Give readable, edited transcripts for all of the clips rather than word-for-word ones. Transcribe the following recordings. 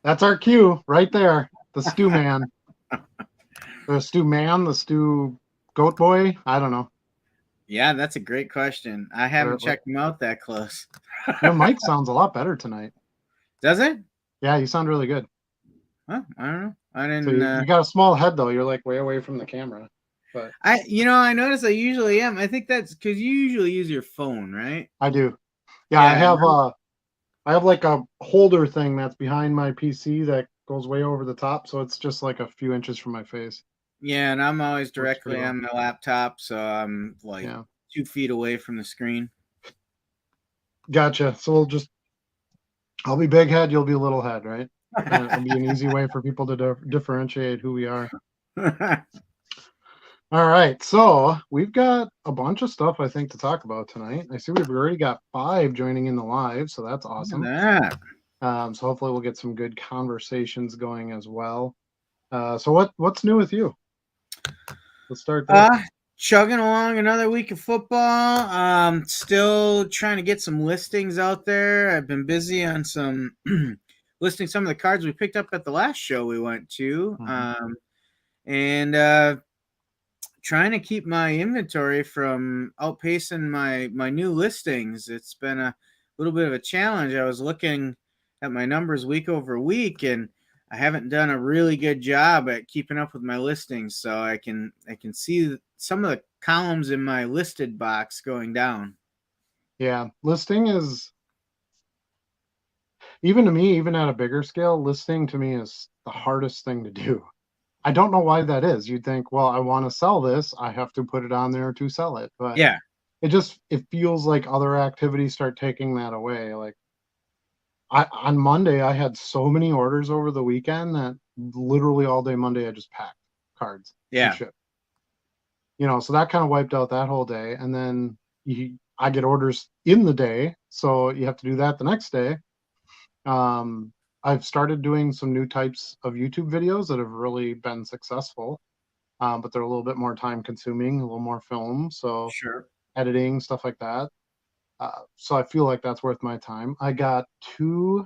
That's our cue right there. The stew man. The stew man, the stew goat boy. I don't know. Yeah, that's a great question. I haven't checked him out that close. Your mic sounds a lot better tonight. Does it? Yeah, you sound really good. Huh, I don't know. I didn't. So you got a small head though. You're like way away from the camera. But I notice I usually am. I think that's because you usually use your phone, right? I do. Yeah, I have like a holder thing that's behind my PC that goes way over the top, so it's just like a few inches from my face. Yeah, and I'm always directly on my laptop, so I'm like 2 feet away from the screen. Gotcha. So I'll be big head, you'll be little head, right? And it'll be an easy way for people to differentiate who we are. All right, so we've got a bunch of stuff I think to talk about tonight. I see we've already got 5 joining in the live, so that's awesome. So hopefully we'll get some good conversations going as well. So what's new with you? Let's start there. Chugging along another week of football. Still trying to get some listings out there. I've been busy on some listing some of the cards we picked up at the last show we went to. And trying to keep my inventory from outpacing my new listings. It's been a little bit of a challenge. I was looking at my numbers week over week, and I haven't done a really good job at keeping up with my listings. So I can see some of the columns in my listed box going down. Yeah, listing is, even to me, even at a bigger scale, listing to me is the hardest thing to do. I don't know why that is. You'd think, well, I want to sell this, I have to put it on there to sell it. But yeah, it feels like other activities start taking that away. Like on Monday, I had so many orders over the weekend that literally all day Monday I just packed cards. Yeah. And shipped. So that kind of wiped out that whole day. And then I get orders in the day, so you have to do that the next day. I've started doing some new types of YouTube videos that have really been successful, but they're a little bit more time consuming, a little more film, so editing, stuff like that. So I feel like that's worth my time. I got 2.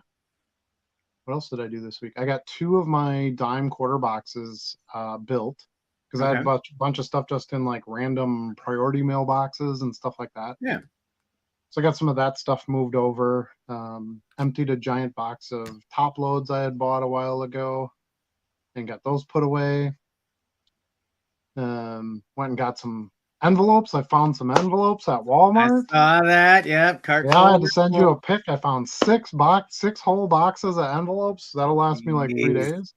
What else did I do this week? I got 2 of my dime quarter boxes built, because I had a bunch of stuff just in like random priority mail boxes and stuff like that. Yeah. So I got some of that stuff moved over, emptied a giant box of top loads I had bought a while ago and got those put away. Went and got some envelopes. I found some envelopes at Walmart. I saw that. Yep. I had to send you a pic. I found 6 whole boxes of envelopes. That'll last me like 3 days.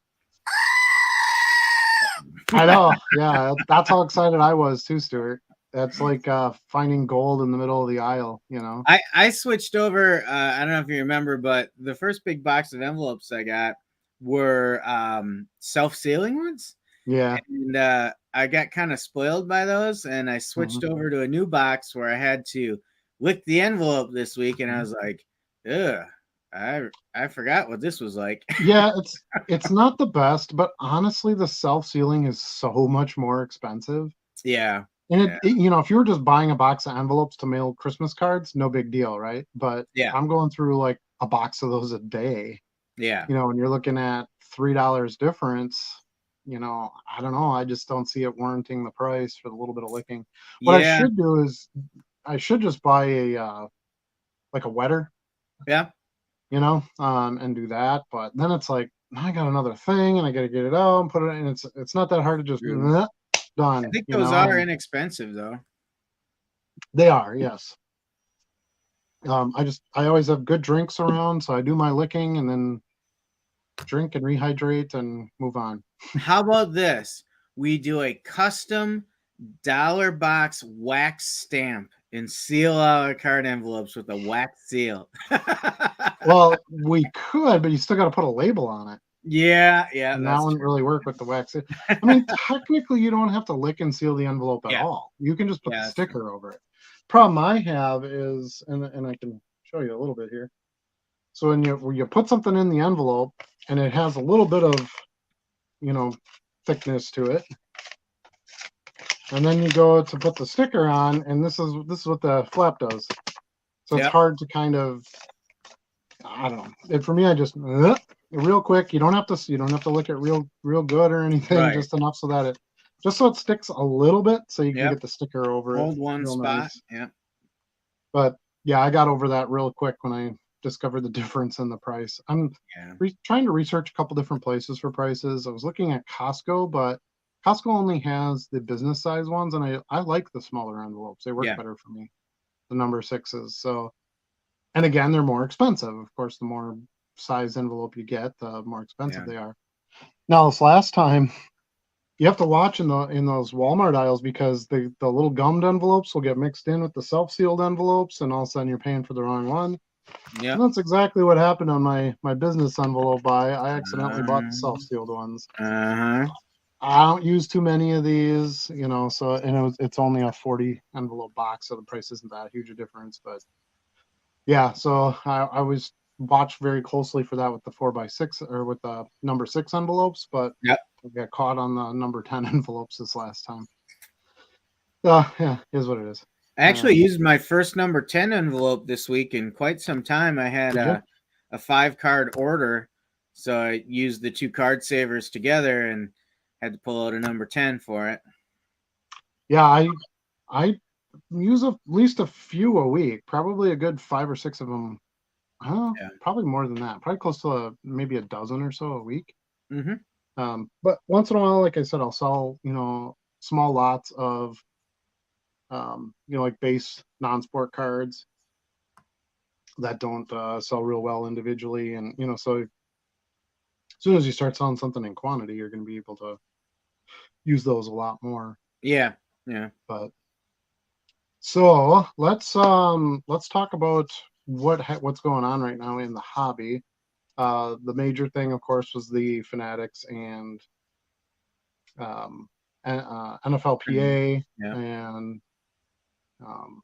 I know. Yeah, that's how excited I was too, Stuart. That's like finding gold in the middle of the aisle, I switched over. I don't know if you remember, but the first big box of envelopes I got were self-sealing ones. Yeah. And I got kind of spoiled by those, and I switched over to a new box where I had to lick the envelope this week, and I was like, ugh. I forgot what this was like. Yeah, it's not the best, but honestly, the self-sealing is so much more expensive. Yeah. And if you were just buying a box of envelopes to mail Christmas cards, no big deal, right? But I'm going through like a box of those a day. Yeah. And you're looking at $3 difference. I don't know. I just don't see it warranting the price for the little bit of licking. What I should do is I should just buy a wetter. Yeah. And do that. But then it's like, I got another thing and I got to get it out and put it in. It's not that hard to just done. I think those are inexpensive though. They are, yes. I always have good drinks around, so I do my licking and then drink and rehydrate and move on. How about this? We do a custom dollar box wax stamp and seal our card envelopes with a wax seal. Well, we could, but you still got to put a label on it. Yeah. And that wouldn't really work with the wax. I mean, technically, you don't have to lick and seal the envelope at all. You can just put the sticker over it. Problem I have is, and I can show you a little bit here. So when you put something in the envelope and it has a little bit of, thickness to it, and then you go to put the sticker on, and this is what the flap does. So it's hard to kind of, I don't know. For me, I just real quick. You don't have to look at real good or anything. Right. Just enough so that just so it sticks a little bit, so you can Yep. get the sticker over it, Hold one real spot. nice. Yep. But yeah, I got over that real quick when I discovered the difference in the price. I'm Yeah. trying to research a couple different places for prices. I was looking at Costco, but Costco only has the business size ones, and I like the smaller envelopes. They work Yeah. better for me, the number sixes. So, and again, they're more expensive. Of course, the more size envelope you get, the more expensive Yeah. they are. Now, this last time, you have to watch in those Walmart aisles because the little gummed envelopes will get mixed in with the self sealed envelopes, and all of a sudden you're paying for the wrong one. And Yep. that's exactly what happened on my business envelope buy. I accidentally bought the self Um, sealed ones. uh-huh. I don't use too many of these, so and it's only a 40 envelope box, so the price isn't that huge a difference. But yeah, so I always watch very closely for that with the 4x6 or with the number six envelopes, but Yep. I got caught on the number 10 envelopes this last time. Yeah, is what it is. I actually Um, used my first number 10 envelope this week in quite some time. I had did you? a 5 card order. So I used the 2 card savers together and had to pull out a number 10 for it. Yeah, I use at least a few a week, probably a good 5 or 6 of them. Yeah. Probably more than that. Probably close to maybe a dozen or so a week. Mm-hmm. But once in a while, like I said, I'll sell, small lots of, like base non-sport cards that don't sell real well individually. And, so as soon as you start selling something in quantity, you're going to be able to use those a lot more. Yeah. Yeah. But so let's talk about what's going on right now in the hobby. The major thing, of course, was the Fanatics and um, And, NFLPA yeah. and um,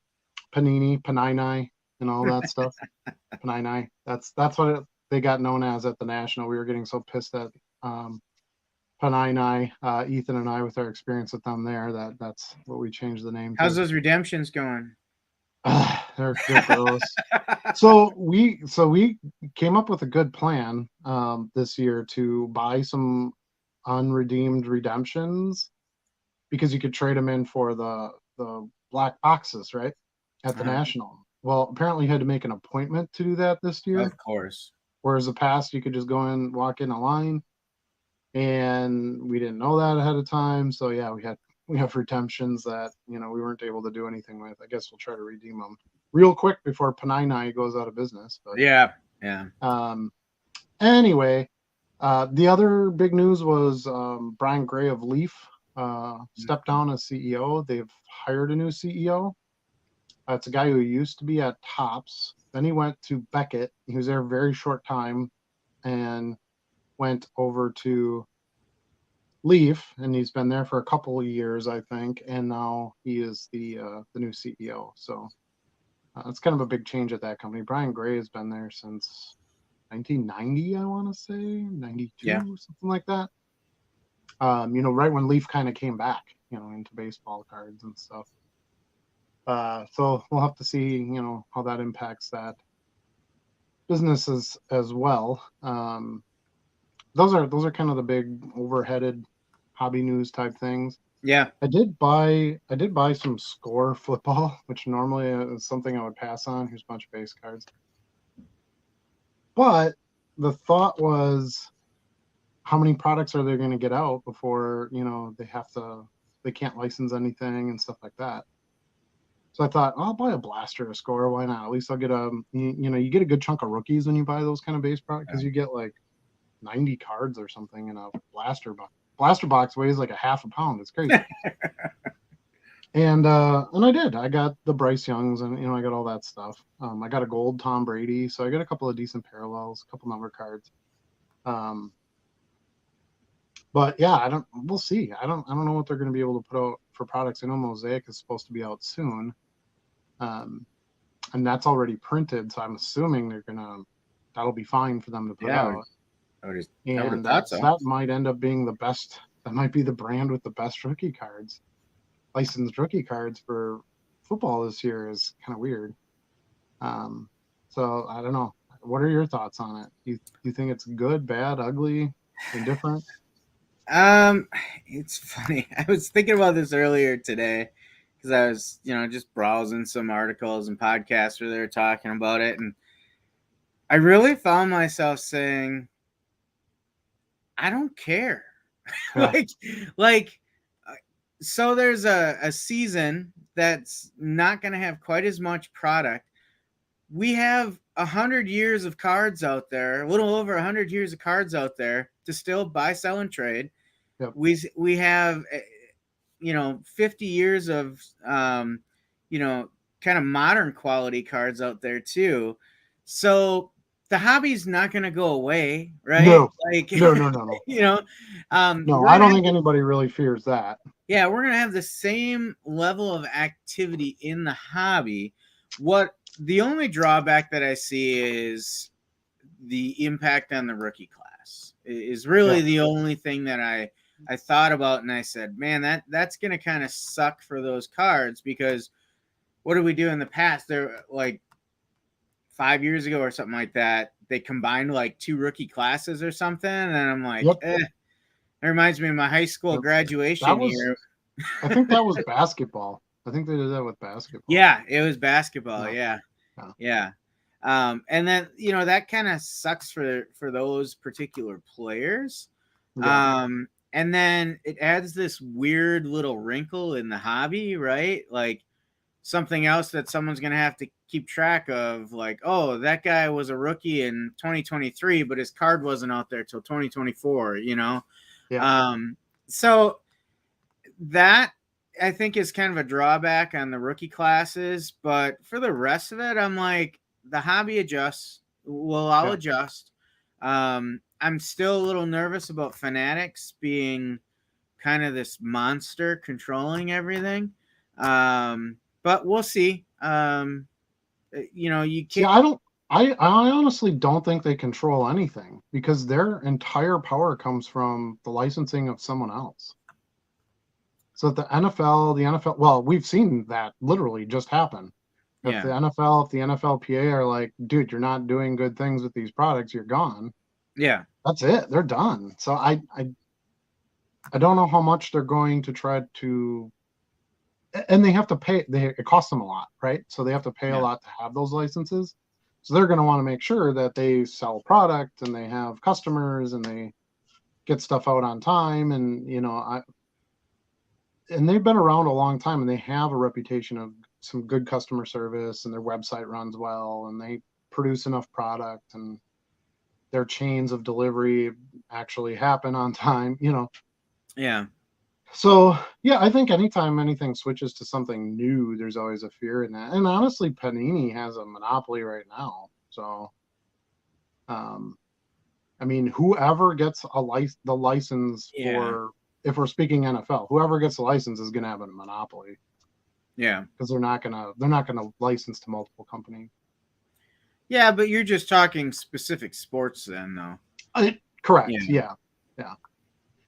Panini, and all that stuff. Panini. That's what they got known as at the national. We were getting so pissed at um, Panini, Ethan and I, with our experience with them there, that's what we changed the name How's to. those redemptions going? They're gross. So we came up with a good plan this year to buy some unredeemed redemptions because you could trade them in for the black boxes, right? At the Uh-huh. national. Well, apparently you had to make an appointment to do that this year, Of course. whereas the past you could just go in, walk in a line, and we didn't know that ahead of time. So yeah, we have redemptions that we weren't able to do anything with. I guess we'll try to redeem them real quick before Panini goes out of business. But Yeah. Yeah. um, anyway, the other big news was Brian Gray of Leaf stepped down as CEO. They've hired a new CEO. It's a guy who used to be at Tops. Then he went to Beckett. He was there a very short time and went over to Leaf, and he's been there for a couple of years, I think. And now he is the new CEO. So it's kind of a big change at that company. Brian Gray has been there since 1990, I want to say Yeah. 92, something like that. Right when Leaf kind of came back, into baseball cards and stuff. So we'll have to see, how that impacts that business as well. Those are kind of the big overheaded hobby news type things. Yeah. I did buy some score football, which normally is something I would pass on. Here's a bunch of base cards. But the thought was, how many products are they going to get out before they can't license anything and stuff like that. So I thought, I'll buy a blaster to score. Why not? At least I'll get you get a good chunk of rookies when you buy those kind of base products because you get like 90 cards or something in a blaster box. Blaster box weighs like a half a pound. It's crazy. And I did. I got the Bryce Youngs, and I got all that stuff. I got a gold Tom Brady, so I got a couple of decent parallels, a couple number cards. Um, but yeah, I don't. We'll see. I don't know what they're going to be able to put out for products. I know Mosaic is supposed to be out soon, um, and that's already printed. So I'm assuming that'll be fine for them to put Yeah. out. I would have And thought so so. that might end up being the best. That might be the brand with the best rookie cards, licensed rookie cards for football this year is kind of weird. Um, so I don't know. What are your thoughts on it? You think it's good, bad, ugly, indifferent? Um, it's funny. I was thinking about this earlier today because I was, just browsing some articles and podcasts where they were talking about it, and I really found myself saying, I don't care. Yeah. like, like, uh, so there's a season that's not going to have quite as much product. We have 100 years of cards out there, a little over 100 years of cards out there to still buy, sell, and trade. Yep. We have 50 years of you know kind of modern quality cards out there too. So the hobby's not going to go away, right? No. Like No. No. No. No. you know No. we're I going don't to think anybody really fears that. yeah, we're going to have the same level of activity in the hobby. What the only drawback that I see is the impact on the rookie class is really Yeah. the only thing that I thought about, and I said, man, that's going to kind of suck for those cards, because what did we do in the past? They're like 5 years ago or something like that. They combined like two rookie classes or something, and I'm like, Yep. it reminds me of my high school Yep. That graduation was. year. I think that was basketball. I think they did that with basketball. Yeah, it was basketball. Yeah. Yeah, Yeah. yeah. And then that kind of sucks for those particular players. Yeah. And then it adds this weird little wrinkle in the hobby, right? Like something else that someone's going to have to keep track of, like, oh, that guy was a rookie in 2023, but his card wasn't out there till 2024, Yeah. So that I think is kind of a drawback on the rookie classes, but for the rest of it, I'm like, the hobby adjusts. Well, I'll Yeah. adjust. I'm still a little nervous about Fanatics being kind of this monster controlling everything. But we'll see. You See, can't. I don't. I honestly don't think they control anything because their entire power comes from the licensing of someone else. So the NFL, well, we've seen that literally just happen. If Yeah, the NFL, if the NFLPA are like, dude, you're not doing good things with these products, you're gone. yeah, That's it. They're done. So I don't know how much they're going to try to, and they have to pay. It costs them a lot, right? So they have to pay a yeah, lot to have those licenses. So they're going to want to make sure that they sell product and they have customers and they get stuff out on time. And and they've been around a long time and they have a reputation of some good customer service and their website runs well and they produce enough product and their chains of delivery actually happen on time. yeah, So yeah, I think anytime anything switches to something new, there's always a fear in that. And honestly, Panini has a monopoly right now. So um, I mean, whoever gets the license yeah, for, if we're speaking NFL, whoever gets the license is going to have a monopoly yeah, because they're not gonna license to multiple companies. yeah. But you're just talking specific sports then, though. Correct. Yeah, Yeah. Yeah.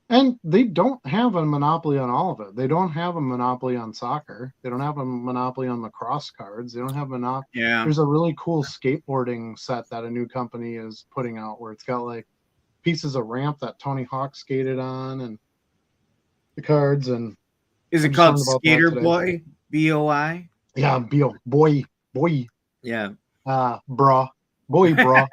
And they don't have a monopoly on all of it. They don't have a monopoly on soccer. They don't have a monopoly on lacrosse cards. They don't have monopoly. yeah. There's a really cool skateboarding set that a new company is putting out where it's got like pieces of ramp that Tony Hawk skated on and the cards. And Is I it just called learned about that Skater today. Boy? BOI? Yeah, boy, Yeah. bruh, boy, bruh,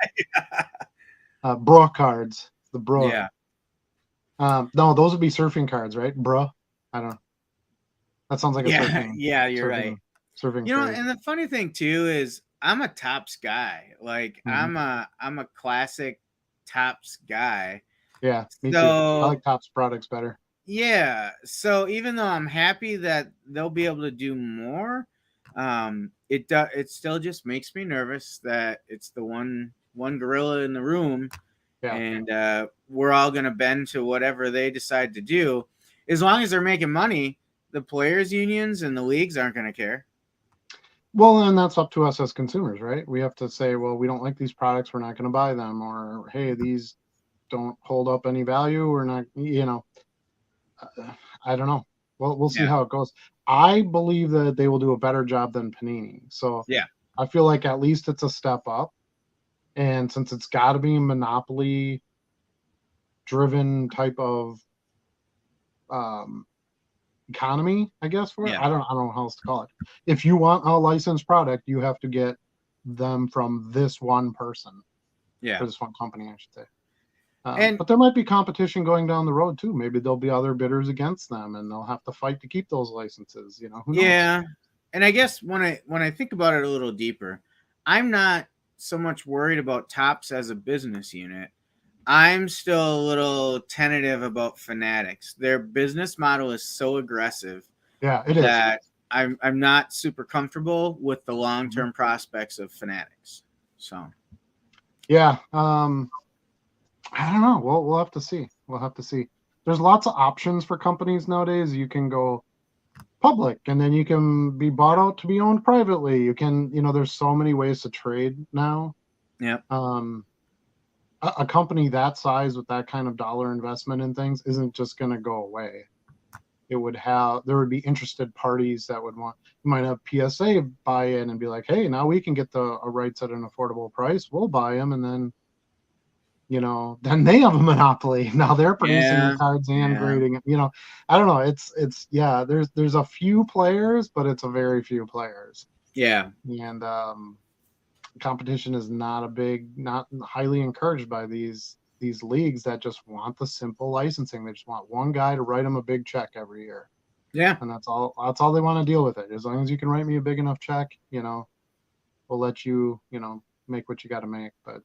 bruh cards. The bruh. Yeah. No, those would be surfing cards, right? Bruh. I don't know. That sounds like a Yeah. surfing Yeah, you're right. surfing phrase. And the funny thing too is I'm a tops guy. Like Mhm. I'm a classic tops guy. Yeah, me too. I So like Topps products better. yeah. So even though I'm happy that they'll be able to do more, it still just makes me nervous that it's the one gorilla in the room, Yeah. and we're all gonna bend to whatever they decide to do. As long as they're making money, the players' unions and the leagues aren't gonna care. Well, and that's up to us as consumers, right? We have to say, well, we don't like these products, we're not going to buy them, or hey, these don't hold up any value, we're not. I don't know. Well, we'll see Yeah. how it goes. I believe that they will do a better job than Panini. So Yeah. I feel like at least it's a step up. And since it's got to be a monopoly driven type of um, economy, I guess for it. Yeah. I don't know how else to call it. If you want a licensed product, you have to get them from this one person Yeah. or this one company, I should say. And But there might be competition going down the road too. Maybe there'll be other bidders against them, and they'll have to fight to keep those licenses. You know, who knows? yeah, and I guess when I think about it a little deeper, I'm not so much worried about Tops as a business unit. I'm still a little tentative about Fanatics. Their business model is so aggressive Yeah, it is. that I'm not super comfortable with the long Mhm. term prospects of Fanatics. So Yeah. I don't know. We'll have to see. We'll have to see. There's lots of options for companies nowadays. You can go public, and then you can be bought out to be owned privately. You can, there's so many ways to trade now. yeah, Um, a company that size with that kind of dollar investment in things isn't just going to go away. There would be interested parties that would want, you might have PSA buy in and be like, hey, now we can get the rights at an affordable price. We'll buy them. And then, then they have a monopoly. Now they're producing the yeah, cards and yeah, grading it. I don't know. Yeah, there's a few players, but it's a very few players. yeah, And competition is not highly encouraged by these leagues that just want the simple licensing. They just want one guy to write them a big check every year, yeah, and that's all they want to deal with it. As long as you can write me a big enough check, we'll let you make what you got to make. But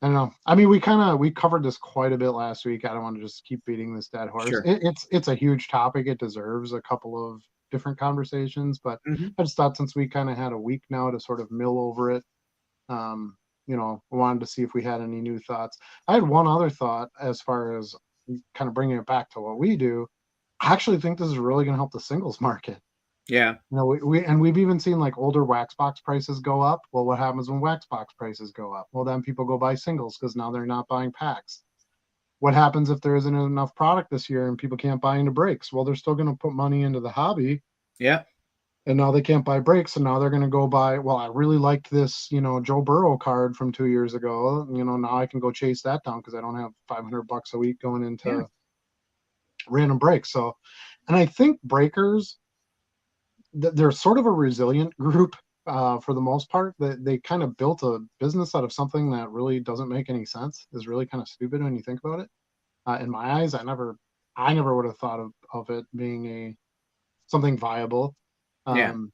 I don't know. I mean, we covered this quite a bit last week. I don't want to just keep beating this dead horse. sure. It's a huge topic. It deserves a couple of different conversations, but Hmm. I just thought since we kind of had a week now to sort of mill over it, I wanted to see if we had any new thoughts. I had one other thought as far as kind of bringing it back to what we do. I actually think this is really going to help the singles market. Yeah, We've even seen like older wax box prices go up. Well, what happens when wax box prices go up? Well, then people go buy singles because now they're not buying packs. What happens if there isn't enough product this year and people can't buy into breaks? Well, they're still going to put money into the hobby, yeah, and now they can't buy breaks, and now they're going to go buy, well, I really liked this Joe Burrow card from 2 years ago. Now I can go chase that down because I don't have $500 a week going yeah, into random breaks. So, and I think breakers, they're sort of a resilient group for the most part. They kind of built a business out of something that really doesn't make any sense, is really kind of stupid when you think about it. In my eyes, I never would have thought of it being a something viable. yeah. um,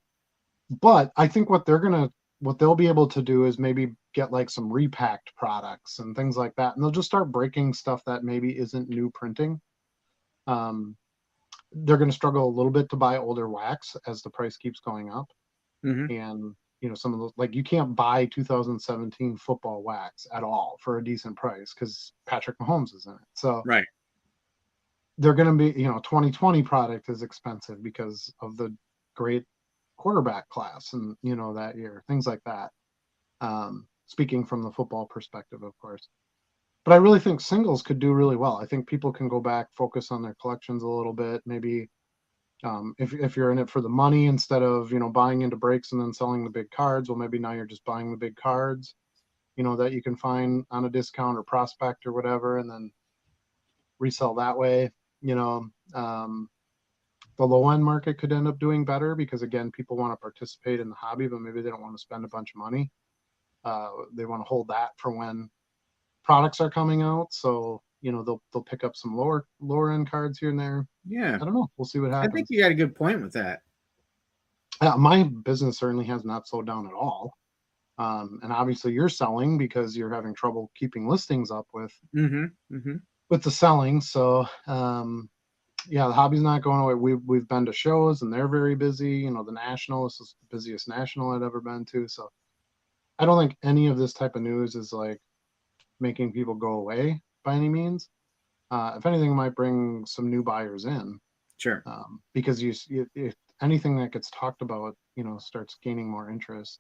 But I think what they'll be able to do is maybe get like some repacked products and things like that, and they'll just start breaking stuff that maybe isn't new printing. Um, they're going to struggle a little bit to buy older wax as the price keeps going up, Hmm. and some of those, like, you can't buy 2017 football wax at all for a decent price because Patrick Mahomes is in it. So Right. they're going to be, 2020 product is expensive because of the great quarterback class and that year, things like that. Speaking from the football perspective, of course. But I really think singles could do really well. I think people can go back, focus on their collections a little bit. Maybe if you're in it for the money instead of buying into breaks and then selling the big cards, well, maybe now you're just buying the big cards, that you can find on a discount or prospect or whatever, and then resell that way. You know, um, the low end market could end up doing better because again, people want to participate in the hobby, but maybe they don't want to spend a bunch of money. They want to hold that for when products are coming out. So they'll pick up some lower end cards here and there. Yeah, I don't know. We'll see what I think happens. you got a good point with that. My business certainly has not slowed down at all. And obviously you're selling because you're having trouble keeping listings up Hmm. Hmm. with the selling. So yeah, the hobby's not going away. We've been to shows and they're very busy. The national, this is the busiest national I'd ever been to. So I don't think any of this type of news is like making people go away by any means. If anything, it might bring some new buyers in, Sure. because if anything that gets talked about, starts gaining more interest.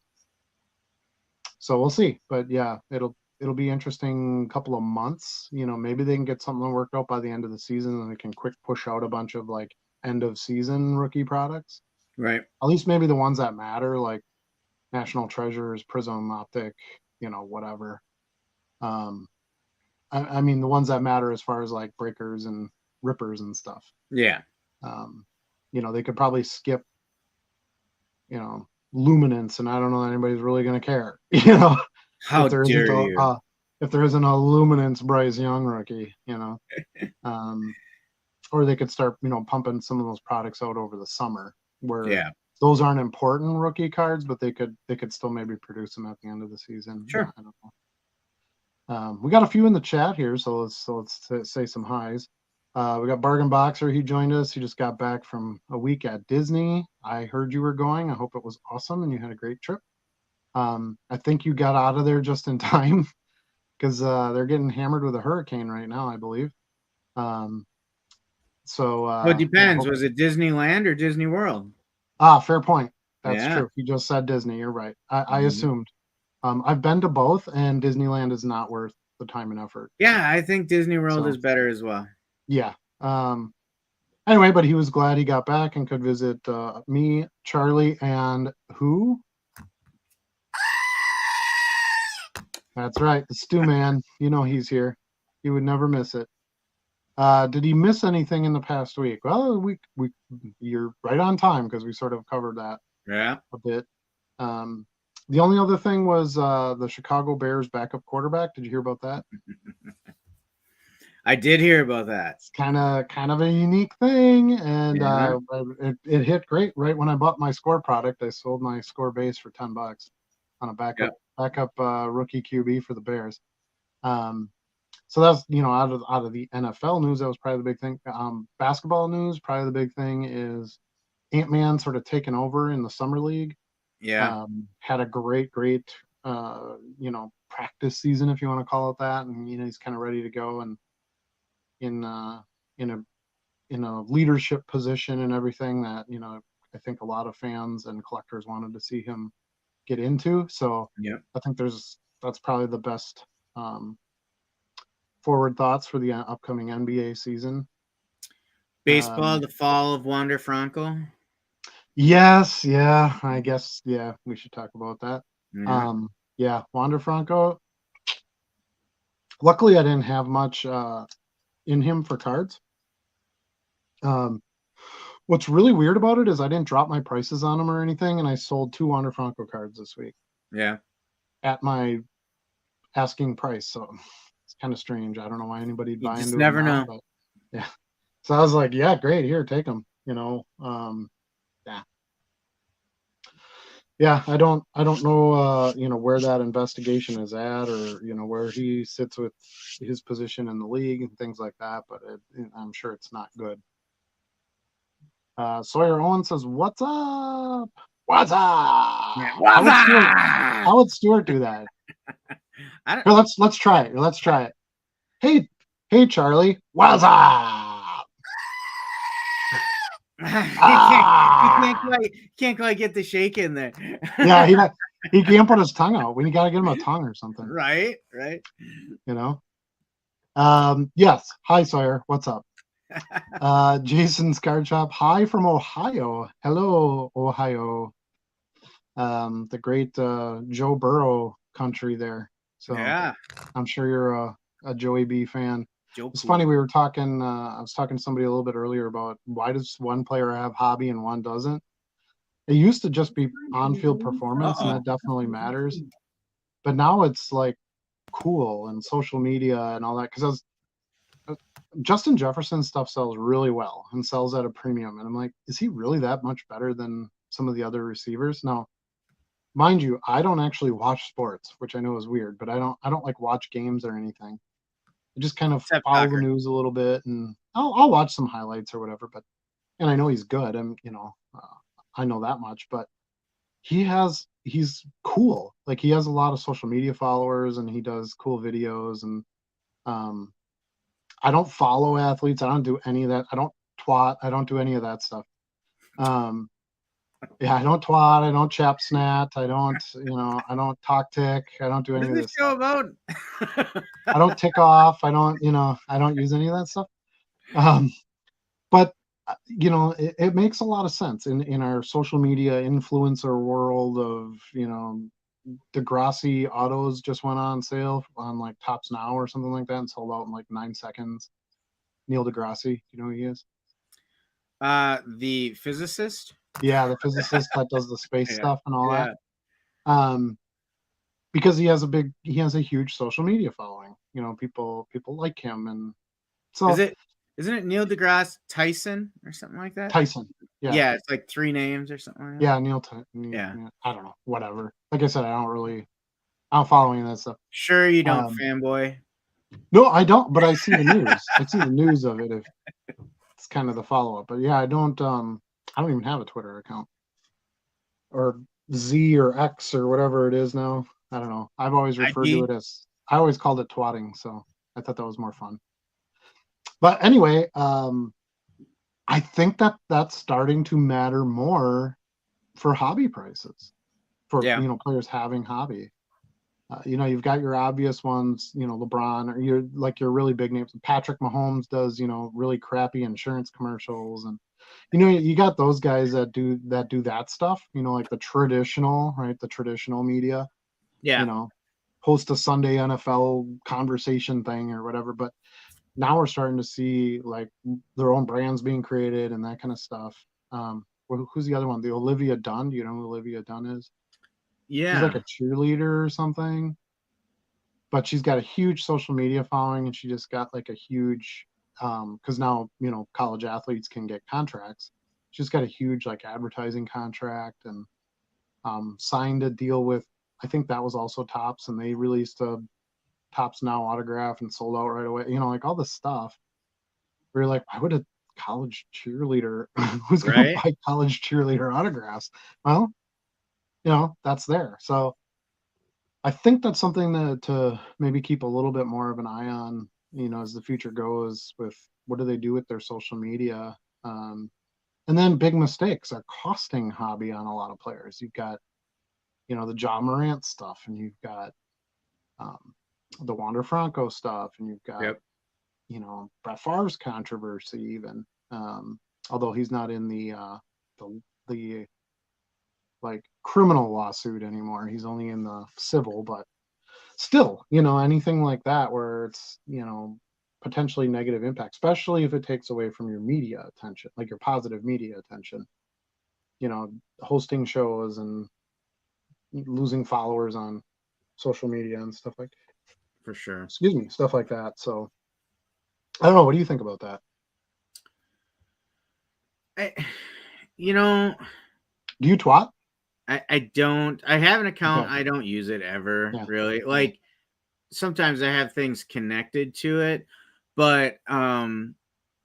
So we'll see. But yeah, it'll be interesting couple of months. Maybe they can get something worked out by the end of the season, and they can quick push out a bunch of like end of season rookie products. Right. At least maybe the ones that matter, like National Treasures, Prism Optic. whatever. Um, I mean, the ones that matter as far as like breakers and rippers and stuff. Yeah. Um, they could probably skip, luminance, and I don't know that anybody's really going to care, How if there isn't dare you? if there isn't a luminance Bryce Young rookie, um, or they could start, pumping some of those products out over the summer where Yeah. those aren't important rookie cards, but they could still maybe produce them at the end of the season. Sure. I don't know. We got a few in the chat here, so let's say some highs. We got Bargain Boxer. He joined us. He just got back from a week at Disney. I heard you were going. I hope it was awesome and you had a great trip. I think you got out of there just in time because they're getting hammered with a hurricane right now, I believe. So Well, it yeah. depends. Was it Disneyland or Disney World? Fair point. That's Yeah. true. He just said Disney. You're right. I Mhm. assumed. I've been to both, and Disneyland is not worth the time and effort. Yeah, I think Disney World So is better as well. yeah. Anyway, but he was glad he got back and could visit me, Charlie, and who? That's right, the Stew Man. He's here. He would never miss it. Did he miss anything in the past week? Well, you're right on time because we sort of covered that Yeah. a bit. The only other thing was the Chicago Bears backup quarterback. Did you hear about that? I did hear about that. It's kind of a unique thing, and Yeah. it hit great right when I bought my score product. I sold my score base for $10 on a Yep. backup rookie QB for the Bears. So that's out of the NFL news, that was probably the big thing. Basketball news, probably the big thing is Ant-Man sort of taken over in the summer league. Yeah. Had a great practice season, if you want to call it that, and he's kind of ready to go and in in a in a leadership position and everything that I think a lot of fans and collectors wanted to see him get into. So Yep. I think that's probably the best forward thoughts for the upcoming NBA season. Baseball, the fall of Wander Franco. Yes, yeah, I guess, yeah, we should talk about that. Yeah. Yeah, Wander Franco. Luckily, I didn't have much in him for cards. What's really weird about it is I didn't drop my prices on them or anything, and I sold 2 Wander Franco cards this week Yeah. at my asking price. So it's kind of strange. I don't know why anybody'd You buy just into them never now, know. but yeah. So I was like, yeah, great, here, take them. Yeah, yeah. I don't know, where that investigation is at, or where he sits with his position in the league and things like that. But I'm sure it's not good. Sawyer Owen says, "What's up? What's Yeah. up?" How What's would Stuart? that? How would Stuart do that? I don't. Here, let's try it. Let's try it. Hey, Charlie. What's up? He Ah! can't quite get the shake in there. Yeah, he can't put his tongue out. We got to get him a tongue or something. Right. You know. Yes. Hi, Sawyer. What's up? Jason's Card Shop. Hi from Ohio. Hello, Ohio. The great Joe Burrow country there. So Yeah. I'm sure you're a Joey B fan. Joe It's Cool. funny, we were talking, I was talking to somebody a little bit earlier about why does one player have hobby and one doesn't. It used to just be on-field performance, and Uh-oh. that definitely matters. But now it's like cool and social media and all that. Because Justin Jefferson stuff sells really well and sells at a premium, and I'm like, is he really that much better than some of the other receivers? Now, mind you, I don't actually watch sports, which I know is weird, but I don't like watch games or anything. I just kind of Except follow the soccer. news a little bit, and I'll watch some highlights or whatever. But and I know he's good. I know that much. But he's cool. Like, he has a lot of social media followers, and he does cool videos. And um, I don't follow athletes. I don't do any of that. I don't twat. I don't do any of that stuff. Um, yeah, I don't twat. I don't chap snat. I don't talk tick. I don't do What any is of this this show stuff. about? I don't tick off. I don't use any of that stuff. Um, but it makes a lot of sense in our social media influencer world of Degrassi autos just went on sale on like Tops Now or something like that and sold out in like 9 seconds. Neil deGrasse, you know who he is? The physicist. Yeah, the physicist that does the space Yeah, stuff and all that. yeah. Um, because he has a huge social media following. You know, people like him, and Is so it? Isn't it Neil deGrasse Tyson or something like that? Tyson. Yeah, Yeah, it's like three names or something like that. yeah, Yeah. I don't know, whatever. Like I said, I don't follow any of that stuff. Sure, you don't Um, fanboy. no, I don't, but I see the news. I see the news of it. If it's kind of the follow up, but yeah, I don't even have a Twitter account or Z or X or whatever it is now. I don't know. I've always referred to IG. it as I always called it twatting, so I thought that was more fun. But anyway, I think that that's starting to matter more for hobby prices for Yeah. players having hobby. You've got your obvious ones, LeBron, or your really big names. Patrick Mahomes does, really crappy insurance commercials, and you got those guys that do that stuff. Like the traditional media. You Yeah. know, host a Sunday NFL conversation thing or whatever. But now we're starting to see like their own brands being created and that kind of stuff. Who's the other one? The Olivia Dunn. Do you know who Olivia Dunn is? She's like Yeah. a cheerleader or something, but she's got a huge social media following, and she just got like a huge because now college athletes can get contracts. She's got a huge like advertising contract and signed a deal with, I think that was also Tops, and they released a Tops Now autograph and sold out right away. Like all this stuff. We are like, why would a college cheerleader who's going to Right. buy college cheerleader autographs? Well, that's there. So I think that's something to maybe keep a little bit more of an eye on, as the future goes with what do they do with their social media. And then big mistakes are costing hobby on a lot of players. You've got, the John Morant stuff, and you've got um, the Wander Franco stuff, and you've got, Yep. Brett Favre's controversy even. Although he's not in the like criminal lawsuit anymore. He's only in the civil, but still, anything like that where it's, potentially negative impact, especially if it takes away from your media attention, like your positive media attention, hosting shows and losing followers on social media and stuff like, For sure. excuse me, stuff like that. So I don't know. What do you think about that? I, you know, Do you twat? I don't. I have an account. Okay. I don't use it ever Yeah. really. Yeah. Like sometimes I have things connected to it, but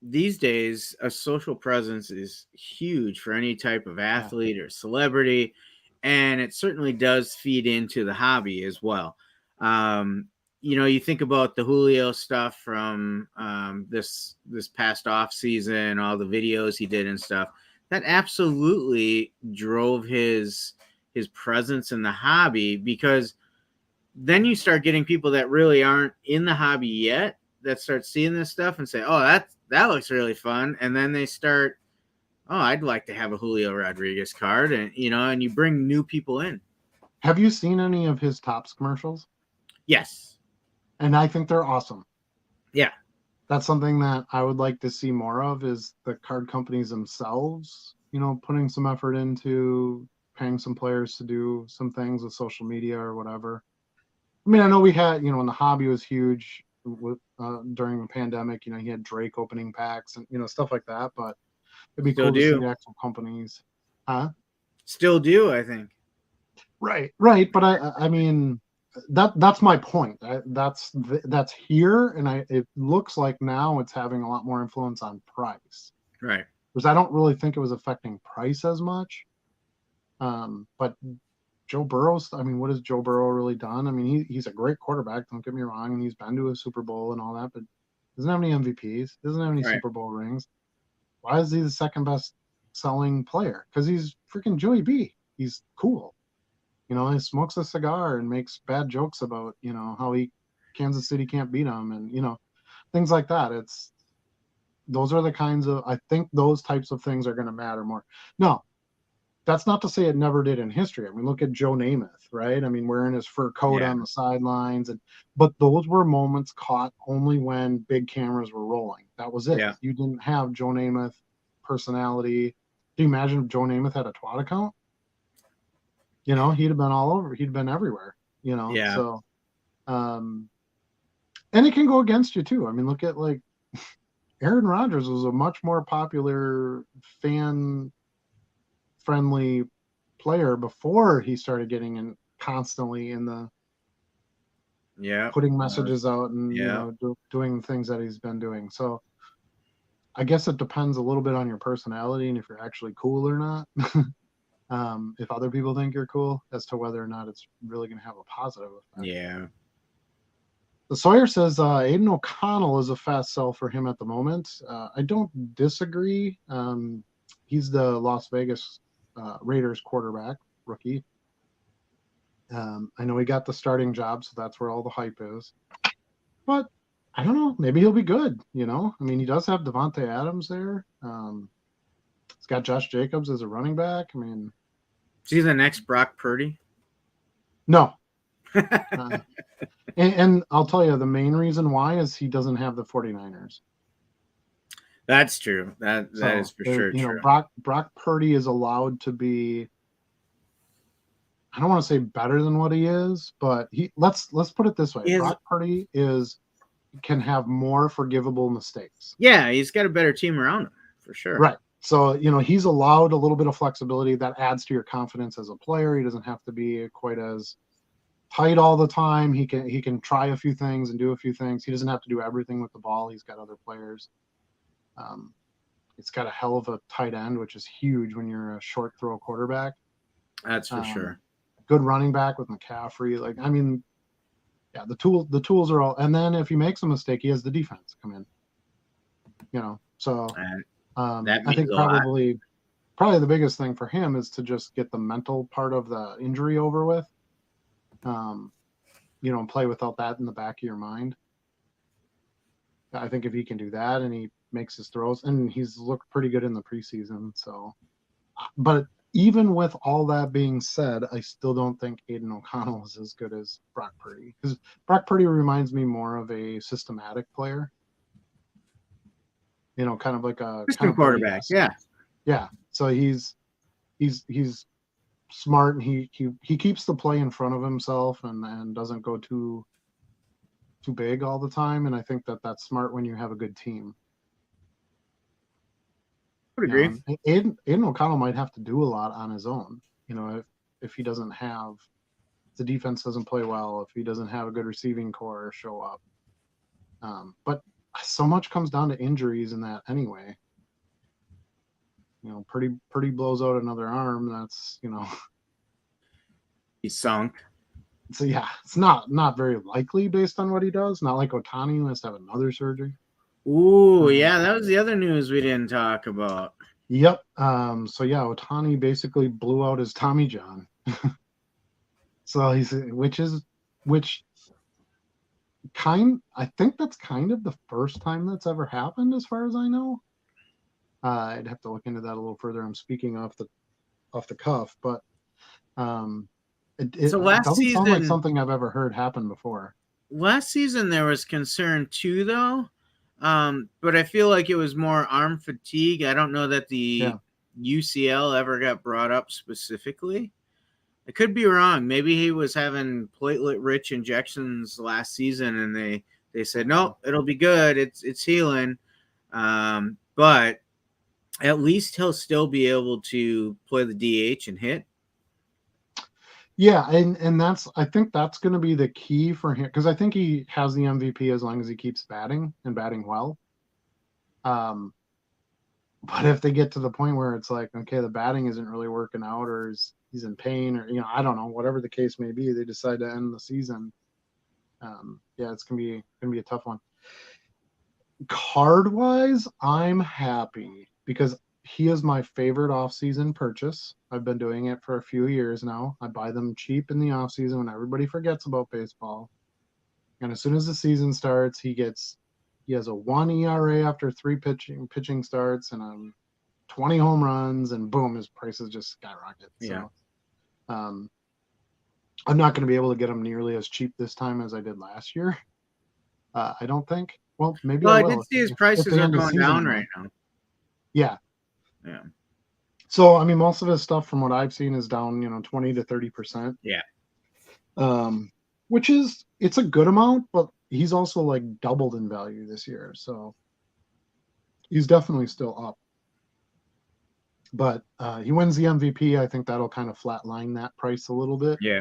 these days a social presence is huge for any type of Yeah. athlete or celebrity, and it certainly does feed into the hobby as well. Um, you think about the Julio stuff from this past off season, all the videos he did and stuff. That absolutely drove his presence in the hobby because then you start getting people that really aren't in the hobby yet that start seeing this stuff and say, "Oh, that looks really fun," and then they start, "Oh, I'd like to have a Julio Rodriguez card," and and you bring new people in. Have you seen any of his Tops commercials? Yes, And I think they're awesome. yeah, That's something that I would like to see more of, is the card companies themselves, putting some effort into paying some players to do some things with social media or whatever. I mean, I know we had, when the hobby was huge during the pandemic, he had Drake opening packs and, stuff like that, but it'd be still cool to see do, the actual companies. Huh? still do. I think. Right, right. But I mean, that's my point. That's here, and it looks like now it's having a lot more influence on price, Right. because I don't really think it was affecting price as much. But Joe Burrow's, I mean, what has Joe Burrow really done? I mean, he's a great quarterback, don't get me wrong, and he's been to a Super Bowl and all that, but doesn't have any MVPs, doesn't have any Right. Super Bowl rings. Why is he the second best selling player? Because he's freaking Joey B. He's cool. He smokes a cigar and makes bad jokes about, how Kansas City can't beat him, and things like that. Those are the kinds of, I think those types of things are going to matter more. No, that's not to say it never did in history. I mean, look at Joe Namath, right? I mean, wearing his fur coat Yeah. on the sidelines, and but those were moments caught only when big cameras were rolling. That was it. Yeah. You didn't have Joe Namath personality. Can you imagine if Joe Namath had a twat account? He'd have been all over. He'd been everywhere. Yeah. So um, and it can go against you too. I mean, look at like Aaron Rodgers was a much more popular fan friendly player before he started getting in constantly in the Yeah. putting messages out and Yeah. doing things that he's been doing. So I guess it depends a little bit on your personality and if you're actually cool or not. If other people think you're cool, as to whether or not it's really going to have a positive effect. Yeah. The Sawyer says Aiden O'Connell is a fast sell for him at the moment. I don't disagree. He's the Las Vegas Raiders quarterback, rookie. I know he got the starting job, so that's where all the hype is. But I don't know. Maybe he'll be good. I mean, he does have Devontae Adams there. He's got Josh Jacobs as a running back. I mean, Is he the next Brock Purdy? no. Uh, and I'll tell you, the main reason why is he doesn't have the 49ers. That's true. That is So, for sure true. Brock Purdy is allowed to be, I don't want to say better than what he is, but let's put it this way. Brock Purdy can have more forgivable mistakes. Yeah, he's got a better team around him for sure. Right. So, he's allowed a little bit of flexibility that adds to your confidence as a player. He doesn't have to be quite as tight all the time. He can try a few things and do a few things. He doesn't have to do everything with the ball. He's got other players. It's got a hell of a tight end, which is huge when you're a short throw quarterback. That's for sure. Good running back with McCaffrey. Like, I mean, yeah, the tools are all. And then if he makes a mistake, he has the defense come in. So I think probably the biggest thing for him is to just get the mental part of the injury over with. And play without that in the back of your mind. I think if he can do that and he makes his throws, and he's looked pretty good in the preseason. So, but even with all that being said, I still don't think Aiden O'Connell is as good as Brock Purdy, because Brock Purdy reminds me more of a systematic player. Kind of like a system quarterback. Yeah. So he's smart, and he keeps the play in front of himself and doesn't go too big all the time. And I think that's smart when you have a good team. I would agree. Aiden O'Connell might have to do a lot on his own. If he doesn't have, the defense doesn't play well, if he doesn't have a good receiving core show up. But so much comes down to injuries in that anyway. Purdy blows out another arm. That's he's sunk. So yeah, it's not very likely based on what he does. Not like Ohtani, who has to have another surgery. Ooh, yeah, that was the other news we didn't talk about. Yep. So yeah, Ohtani basically blew out his Tommy John. So I think that's kind of the first time that's ever happened, as far as I know. I'd have to look into that a little further. I'm speaking off the cuff, but it doesn't sound like something I've ever heard happen before. Last season there was concern too, though. But I feel like it was more arm fatigue. I don't know that the UCL ever got brought up specifically. I could be wrong. Maybe he was having platelet-rich injections last season, and they said, no, it'll be good. It's healing. But at least he'll still be able to play the DH and hit. Yeah, and I think that's going to be the key for him, because I think he has the MVP as long as he keeps batting and batting well. But if they get to the point where it's like, okay, the batting isn't really working out, or he's in pain, or I don't know, whatever the case may be, they decide to end the season. It's gonna be a tough one. Card wise, I'm happy because he is my favorite off-season purchase. I've been doing it for a few years now. I buy them cheap in the off-season when everybody forgets about baseball. And as soon as the season starts, he has a 1 ERA after 3 pitching starts and a 20 home runs, and boom, his prices just skyrocket. Yeah. So I'm not going to be able to get him nearly as cheap this time as I did last year. I don't think. Well, maybe Well, I I did will see his if prices they are end the going season down well. right now. Yeah. Yeah. So I mean, most of his stuff from what I've seen is down, 20 to 30%. Yeah. Which is it's a good amount, but he's also like doubled in value this year, so he's definitely still up. But he wins the MVP. I think that'll kind of flatline that price a little bit. Yeah.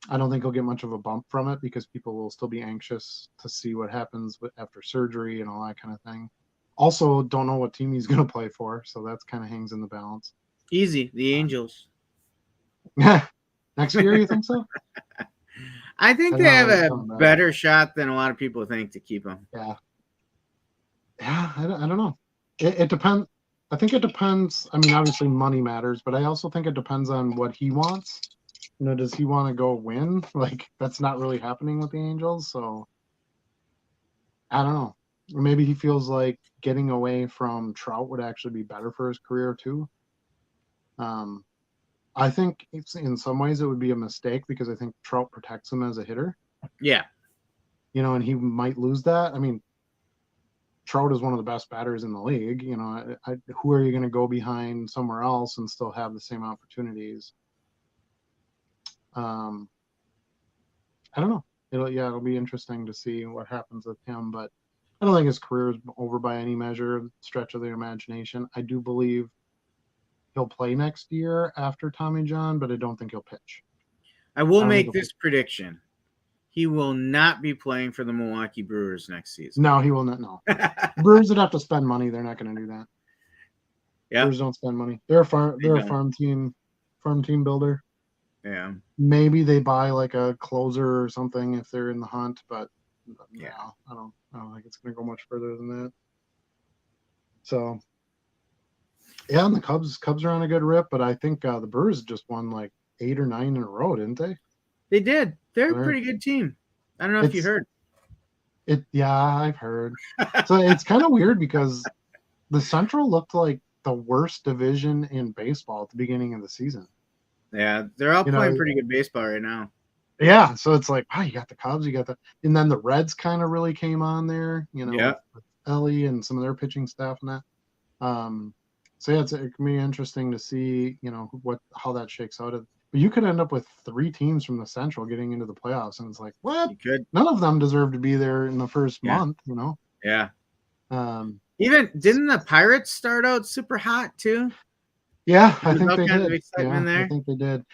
I don't think he'll get much of a bump from it because people will still be anxious to see what happens after surgery and all that kind of thing. Also, don't know what team he's going to play for, so that's kind of hangs in the balance. Easy. The Angels. Next year, you think so? I think I they know have he's a coming back. better shot than a lot of people think to keep him. Yeah, yeah. I don't know. It depends. I think it depends. I mean, obviously, money matters, but I also think it depends on what he wants. Does he want to go win? Like, that's not really happening with the Angels, so I don't know. Or maybe he feels like getting away from Trout would actually be better for his career too. Um, I think it's in some ways it would be a mistake because I think Trout protects him as a hitter. Yeah. And he might lose that. I mean, Trout is one of the best batters in the league. Who are you going to go behind somewhere else and still have the same opportunities? Um, I don't know. It'll be interesting to see what happens with him, but I don't think his career is over by any measure, stretch of the imagination. I do believe he'll play next year after Tommy John, but I don't think he'll pitch. I will I don't think make he'll this pitch. prediction. He will not be playing for the Milwaukee Brewers next season. No, he will not. No, Brewers would have to spend money. They're not going to do that. Yep. Brewers don't spend money. They're a farm. They They're a don't. farm team builder. Yeah. Maybe they buy like a closer or something if they're in the hunt, but Yeah. no, I don't think it's going to go much further than that. So yeah, and the Cubs are on a good rip, but I think the Brewers just won like 8 or 9 in a row, didn't they? They did. They're a They're, pretty good team. I don't know if you it's heard. yeah, I've heard. So it's kind of weird because the Central looked like the worst division in baseball at the beginning of the season. Yeah, they're all You playing know, pretty good baseball right now. yeah. So it's like, wow, you got the Cubs, you got and then the Reds kind of really came on there. Yeah. With Ellie and some of their pitching staff and that. So yeah, it can be interesting to see, how that shakes out. But you could end up with 3 teams from the Central getting into the playoffs, and it's like, what? You could. None of them deserve to be there in the first Yeah. month, Yeah. Um, Even didn't the Pirates start out super hot too? yeah, I There's think all they kinds of did. excitement Yeah, I there. think they did.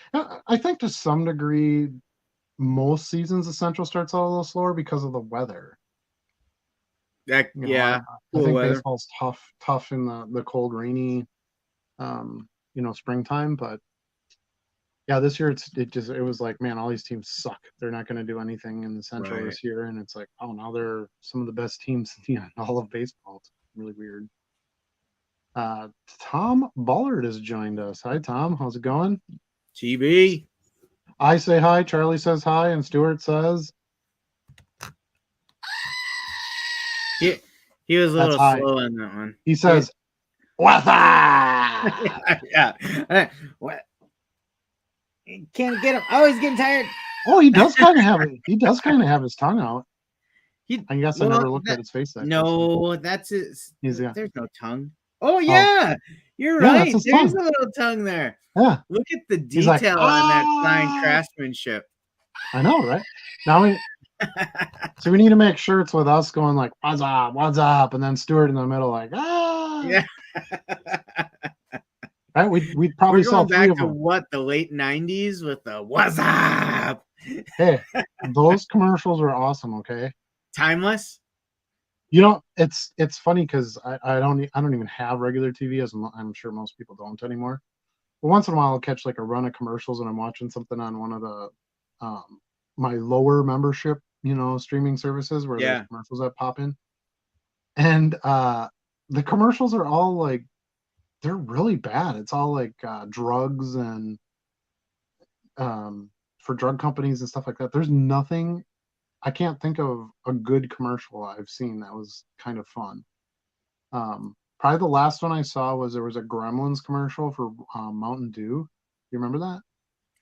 I think to some degree, most seasons the Central starts out a little slower because of the weather. Yeah, I cool think weather. baseball's tough in the cold, rainy, springtime, but yeah, this year it was like, man, all these teams suck. They're not going to do anything in the Central Right. this year, and it's like, oh, now they're some of the best teams in all of baseball. It's really weird. Tom Bullard has joined us. Hi, Tom. How's it going? TB. I say hi. Charlie says hi, and Stuart says He was a that's little hi. slow on that one. He says, "What's up?" Yeah. What? Can't get him. Oh, he's getting tired. Oh, he does kind of have it. He does kind of have his tongue out. I guess I Well, never looked at his face that closely. no, that's his. Yeah. There's no tongue. Oh Oh, yeah, you're yeah, that's right. his There's tongue. a little tongue there. Yeah. Look at the He's like, detail on that fine ah. craftsmanship. I know, right? Now so we need to make shirts with us going like, what's up, and then Stuart in the middle like, ah. Yeah. Right? We'd probably We're sell going 3 back of to them. what, the late 90s with the what's up? Hey, those commercials were awesome. Okay. Timeless. It's funny because I don't even have regular TV, as I'm sure most people don't anymore. But once in a while, I'll catch like a run of commercials, and I'm watching something on one of the my lower membership, streaming services where there's Yeah. commercials that pop in, and the commercials are all like, they're really bad. It's all like drugs and for drug companies and stuff like that. There's nothing. I can't think of a good commercial I've seen that was kind of fun. Probably the last one I saw was there was a Gremlins commercial for Mountain Dew. You remember that?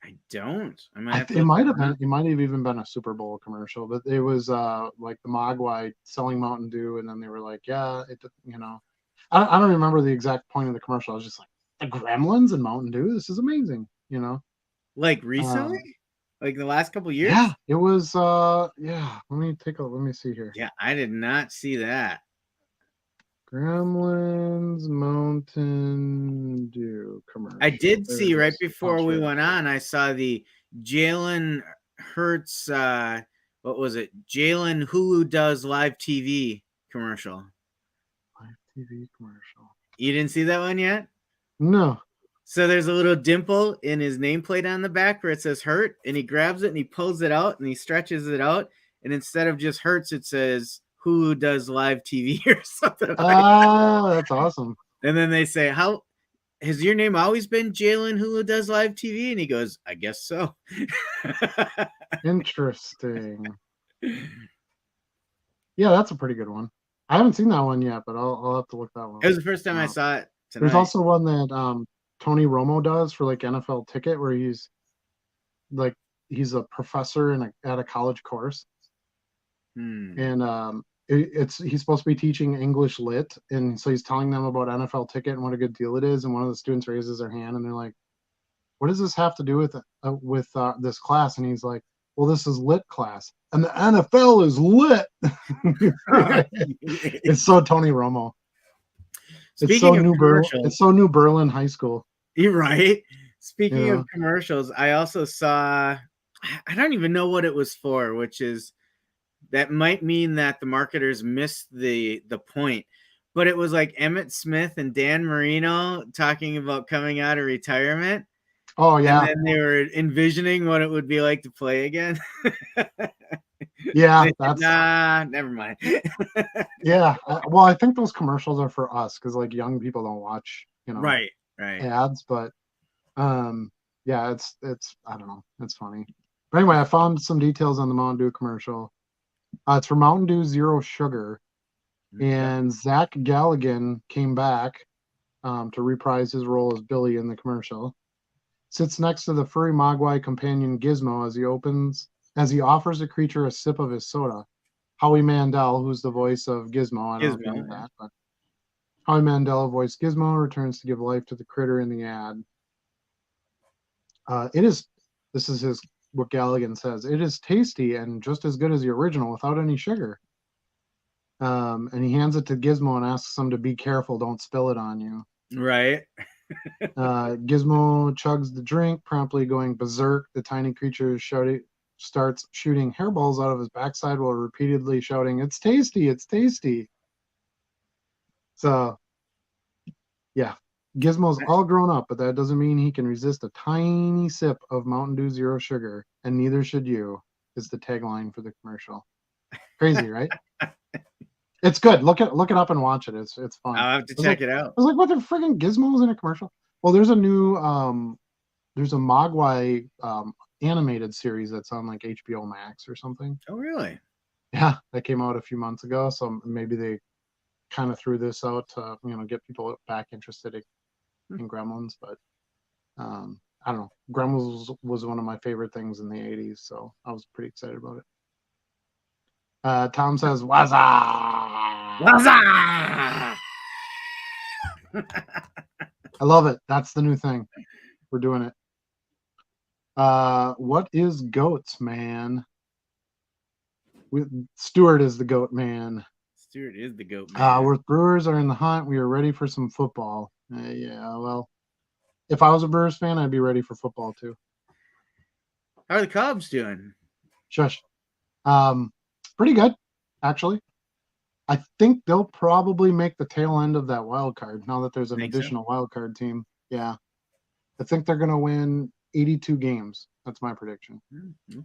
I don't. I might have to It look might that have been. up. It might have even been a Super Bowl commercial, but it was like the Mogwai selling Mountain Dew, and then they were like, "Yeah, it, you know." I don't remember the exact point of the commercial. I was just like, "The Gremlins and Mountain Dew. This is amazing," you know. Like recently? Um, Like the last couple yeah, years? it was. Yeah, let me see here. Yeah, I did not see that. Gremlins Mountain Dew I commercial. did There see it right is. Oh, before we sure. went on, I saw the Jalen Hurts, what was it? Jalen Hulu does live TV commercial. Live TV commercial. You didn't see that one yet? No. So there's a little dimple in his nameplate on the back where it says Hurt, and he grabs it and he pulls it out and he stretches it out. And instead of just Hurts, it says Hulu does live TV or something like Ah, that's awesome. that. And then they say, how has your name always been Jalen Hulu does live TV? And he goes, I guess so. Interesting. Yeah, that's a pretty good one. I haven't seen that one yet, but I'll have to look that It one was the first time I up. saw it There's tonight. also one that Tony Romo does for like NFL Ticket, where like he's a professor at a college course, Hmm. and it's he's supposed to be teaching English lit, and so he's telling them about NFL Ticket and what a good deal it is, and one of the students raises their hand, and they're like, "What does this have to do with this class?" And he's like, "Well, this is lit class, and the NFL is lit." It's so Tony Romo. Speaking of It's commercials, so New Berlin High School. you're right. You Speaking of know. commercials, I also saw, I don't even know what it was for, which is that might mean that the marketers missed the point. But it was like Emmett Smith and Dan Marino talking about coming out of retirement, Oh and yeah, then they were envisioning what it would be like to play again. yeah. They said, That's nah, never mind. yeah. Well, I think those commercials are for us because like young people don't watch, Right, right. ads. But um, yeah, it's I don't know. It's funny. But anyway, I found some details on the Mountain Dew commercial. It's for Mountain Dew Zero Sugar, Okay. and Zach Galligan came back to reprise his role as Billy in the commercial. Sits next to the furry Mogwai companion Gizmo as he offers the creature a sip of his soda. Howie Mandel, who's the voice of Gizmo, I don't know if you Gizmo. knew that, but Howie Mandel voiced Gizmo, returns to give life to the critter in the ad. It is this is his what Galligan says. It is tasty and just as good as the original without any sugar. And he hands it to Gizmo and asks him to be careful, don't spill it on you. Right. Gizmo chugs the drink, promptly going berserk. The tiny creature starts shooting hairballs out of his backside while repeatedly shouting, "It's tasty! It's tasty!" So, yeah, Gizmo's all grown up, but that doesn't mean he can resist a tiny sip of Mountain Dew Zero Sugar, and neither should you, is the tagline for the commercial. Crazy, right? It's good. Look it up and watch it. It's fun. I'll have to I was like, check it out. what the friggin' Gizmo's in a commercial? Well, there's a new there's a Mogwai animated series that's on like HBO Max or something. Oh, really? Yeah, that came out a few months ago. So maybe they kind of threw this out to get people back interested in Gremlins. But I don't know. Gremlins was one of my favorite things in the '80s, so I was pretty excited about it. Tom says, "Waza." Waza! I love it. That's the new thing. We're doing it. What is goats, man? Stuart is the goat man. Stuart is the goat man. Where Brewers are in the hunt, we are ready for some football. Yeah, well, if I was a Brewers fan, I'd be ready for football too. How are the Cubs doing? Shush. Um, Pretty good, actually. I think they'll probably make the tail end of that wild card now that there's an Think so? additional wild card team. Yeah, I think they're going to win 82 games. That's my prediction.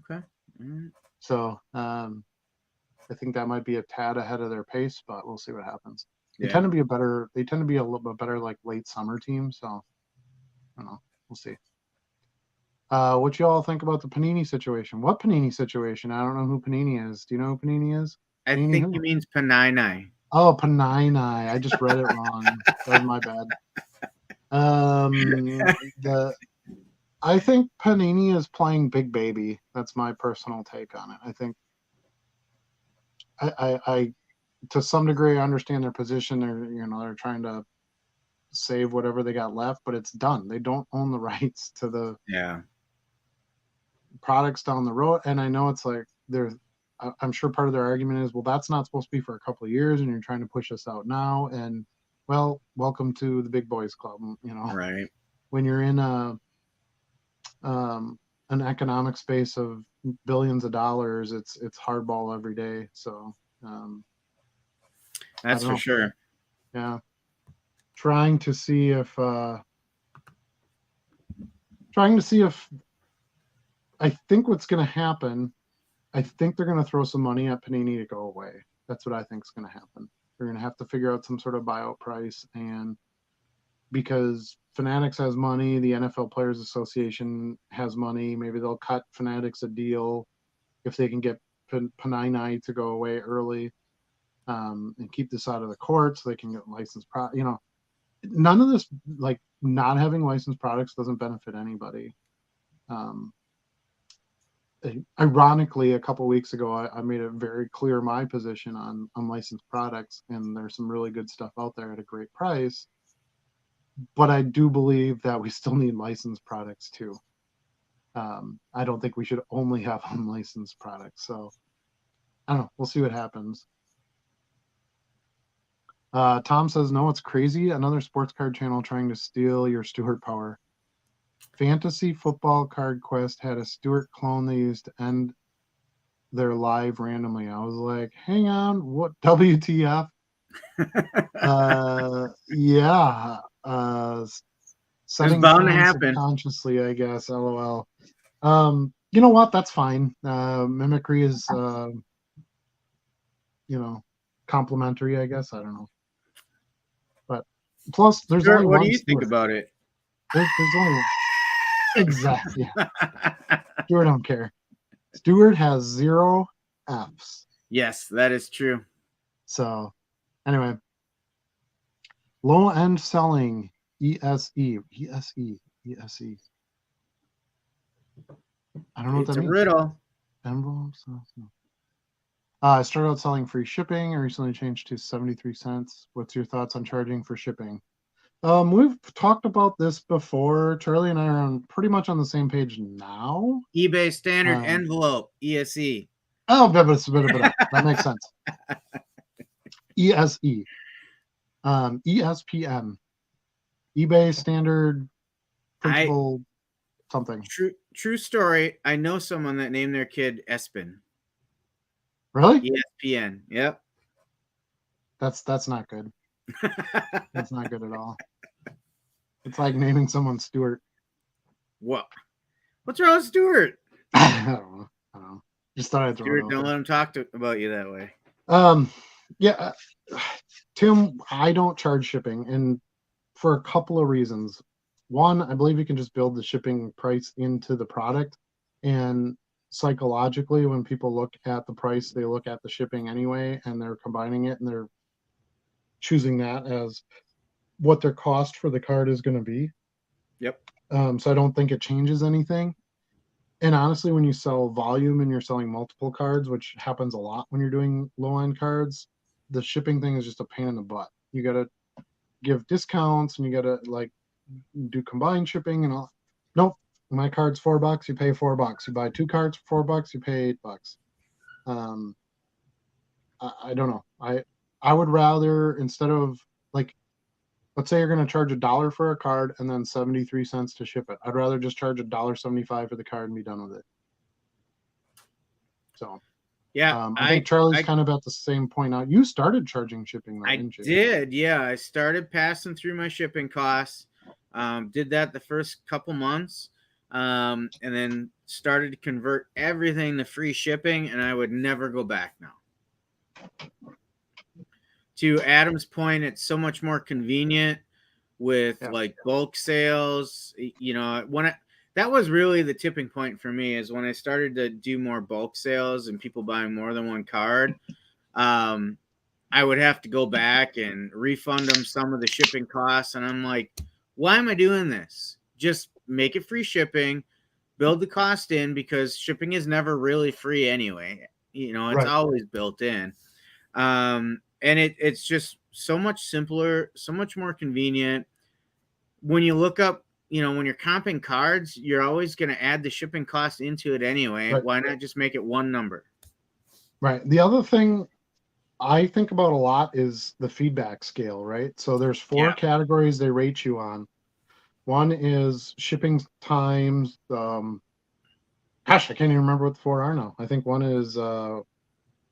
Okay. So I think that might be a tad ahead of their pace, but we'll see what happens. They Yeah. tend to be a little bit better like late summer team. So I don't know. We'll see. What you all think about the Panini situation? What Panini situation? I don't know who Panini is. Do you know who Panini is? I Panini think he who? means Panini. Oh, Panini. I just read it wrong. That was my bad. The I think Panini is playing big baby. That's my personal take on it. I think I to some degree I understand their position. They're trying to save whatever they got left, but it's done. They don't own the rights to the Yeah. products down the road. And I know it's like I'm sure part of their argument is, well, that's not supposed to be for a couple of years, and you're trying to push us out now. And well, welcome to the big boys club. Right. When you're in um, an economic space of billions of dollars, it's hardball every day. So um, I That's don't for know. sure. Yeah, trying to see if trying to see if I think what's going to happen. I think they're going to throw some money at Panini to go away. That's what I think is going to happen. They're going to have to figure out some sort of buyout price, and because Fanatics has money, the NFL Players Association has money. Maybe they'll cut Fanatics a deal if they can get Panini to go away early, and keep this out of the court so they can get licensed none of this, like, not having licensed products doesn't benefit anybody. Um, Ironically, a couple of weeks ago, I made it very clear my position on unlicensed products, and there's some really good stuff out there at a great price. But I do believe that we still need licensed products too. I don't think we should only have unlicensed products. So I don't know. We'll see what happens. Tom says, no, it's crazy. Another sports card channel trying to steal your Stuart power. Fantasy Football Card Quest had a Stuart clone they used to end their live randomly. I was like, hang on, what WTF? Yeah. It's Setting bound to fans happen. subconsciously, I guess. LOL. You know what? That's fine. Mimicry is, you know, complimentary, I guess. I don't know. But plus, there's only Stuart, what do one you think Stuart. about it? There's only exactly. Yeah. Stuart don't care. Stuart has 0 Fs. Yes, that is true. So anyway, low end selling ESE. ESE. ESE. I don't know what that It's a means. riddle. Envelopes. I started out selling free shipping. I recently changed to 73 cents. What's your thoughts on charging for shipping? We've talked about this before. Charlie and I are pretty much on the same page now. eBay standard Um, envelope, ESE. oh, that makes sense. ESE. ESPN. eBay standard I printable something. true story. I know someone that named their kid Espen. Really? ESPN. Yep. That's not good. That's not good at all. It's like naming someone Stuart. What? What's wrong with Stuart? I don't know. I don't know. Just thought I'd throw it Stuart, out don't there. let him talk about you that way. Yeah, Tim, I don't charge shipping, and for a couple of reasons. One, I believe you can just build the shipping price into the product, and psychologically, when people look at the price, they look at the shipping anyway, and they're combining it, and they're choosing that as what their cost for the card is going to be. Yep. So I don't think it changes anything. And honestly, when you sell volume and you're selling multiple cards, which happens a lot when you're doing low end cards, the shipping thing is just a pain in the butt. You got to give discounts, and you got to like do combined shipping and all. Nope, my card's $4. You pay $4. You buy 2 cards for $4. You pay $8. Um, I don't know. I would rather, instead of, like, let's say you're going to charge $1 for a card and then 73 cents to ship it. I'd rather just charge $1.75 for the card and be done with it. So Yeah, I think Charlie's I kind of at the same point now. You started charging shipping though, I didn't you? did. Yeah, I started passing through my shipping costs. Did that the first couple months, and then started to convert everything to free shipping, and I would never go back now. To Adam's point, it's so much more convenient with Yeah. like bulk sales. You know, that was really the tipping point for me, is when I started to do more bulk sales and people buying more than one card. I would have to go back and refund them some of the shipping costs. And I'm like, why am I doing this? Just make it free shipping, build the cost in, because shipping is never really free anyway. It's Right, always built in. And it's just so much simpler, so much more convenient. When you look up, when you're comping cards, you're always going to add the shipping cost into it anyway. right, Why not just make it one number? right. The other thing I think about a lot is the feedback scale, right? So there's four Yeah. categories they rate you on. One is shipping times. Gosh, I can't even remember what the four are now. I think one is, was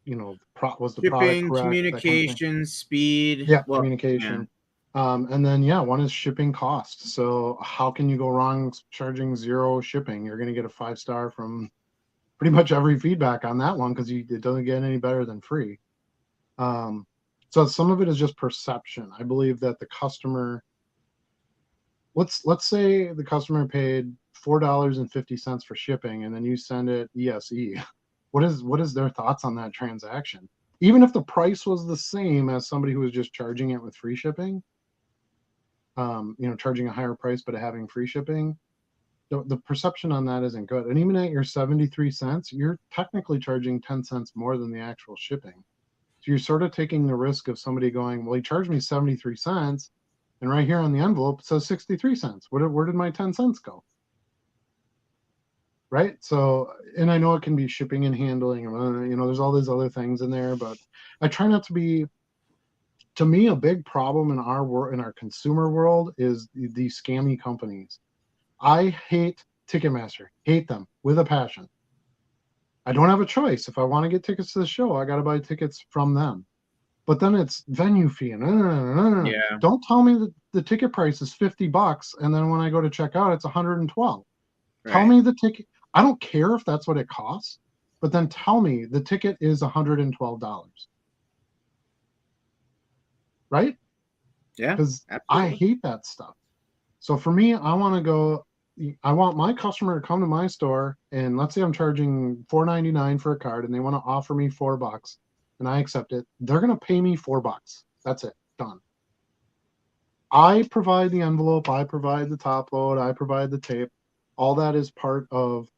the product Shipping, correct? That kind of thing. communication, speed. Yeah, Well, yeah, communication. And then yeah, one is shipping cost. So how can you go wrong charging zero shipping? You're going to get a 5-star from pretty much every feedback on that one because it doesn't get any better than free. So some of it is just perception. I believe that the customer, let's say the customer paid $4.50 for shipping, and then you send it ESE. What is their thoughts on that transaction? Even if the price was the same as somebody who was just charging it with free shipping, charging a higher price but having free shipping, the perception on that isn't good. And even at your 73 cents, you're technically charging 10 cents more than the actual shipping. So you're sort of taking the risk of somebody going, well, he charged me 73 cents. And right here on the envelope, it says 63 cents. Where did my 10 cents go? Right. So, and I know it can be shipping and handling, there's all these other things in there, but I try not to be, to me, a big problem in our world, in our consumer world, is these scammy companies. I hate Ticketmaster, hate them with a passion. I don't have a choice. If I want to get tickets to the show, I got to buy tickets from them. But then it's venue fee and yeah, don't tell me that the ticket price is $50 and then when I go to check out it's 112. Tell right. me the ticket. I don't care if that's what it costs, but then tell me the ticket is $112. Right? Yeah, Because I absolutely. hate that stuff. So for me, I want my customer to come to my store, and let's say I'm charging $4.99 for a card and they want to offer me $4 and I accept it. They're gonna pay me $4. That's it. Done. I provide the envelope, I provide the top load, I provide the tape. All that is part of,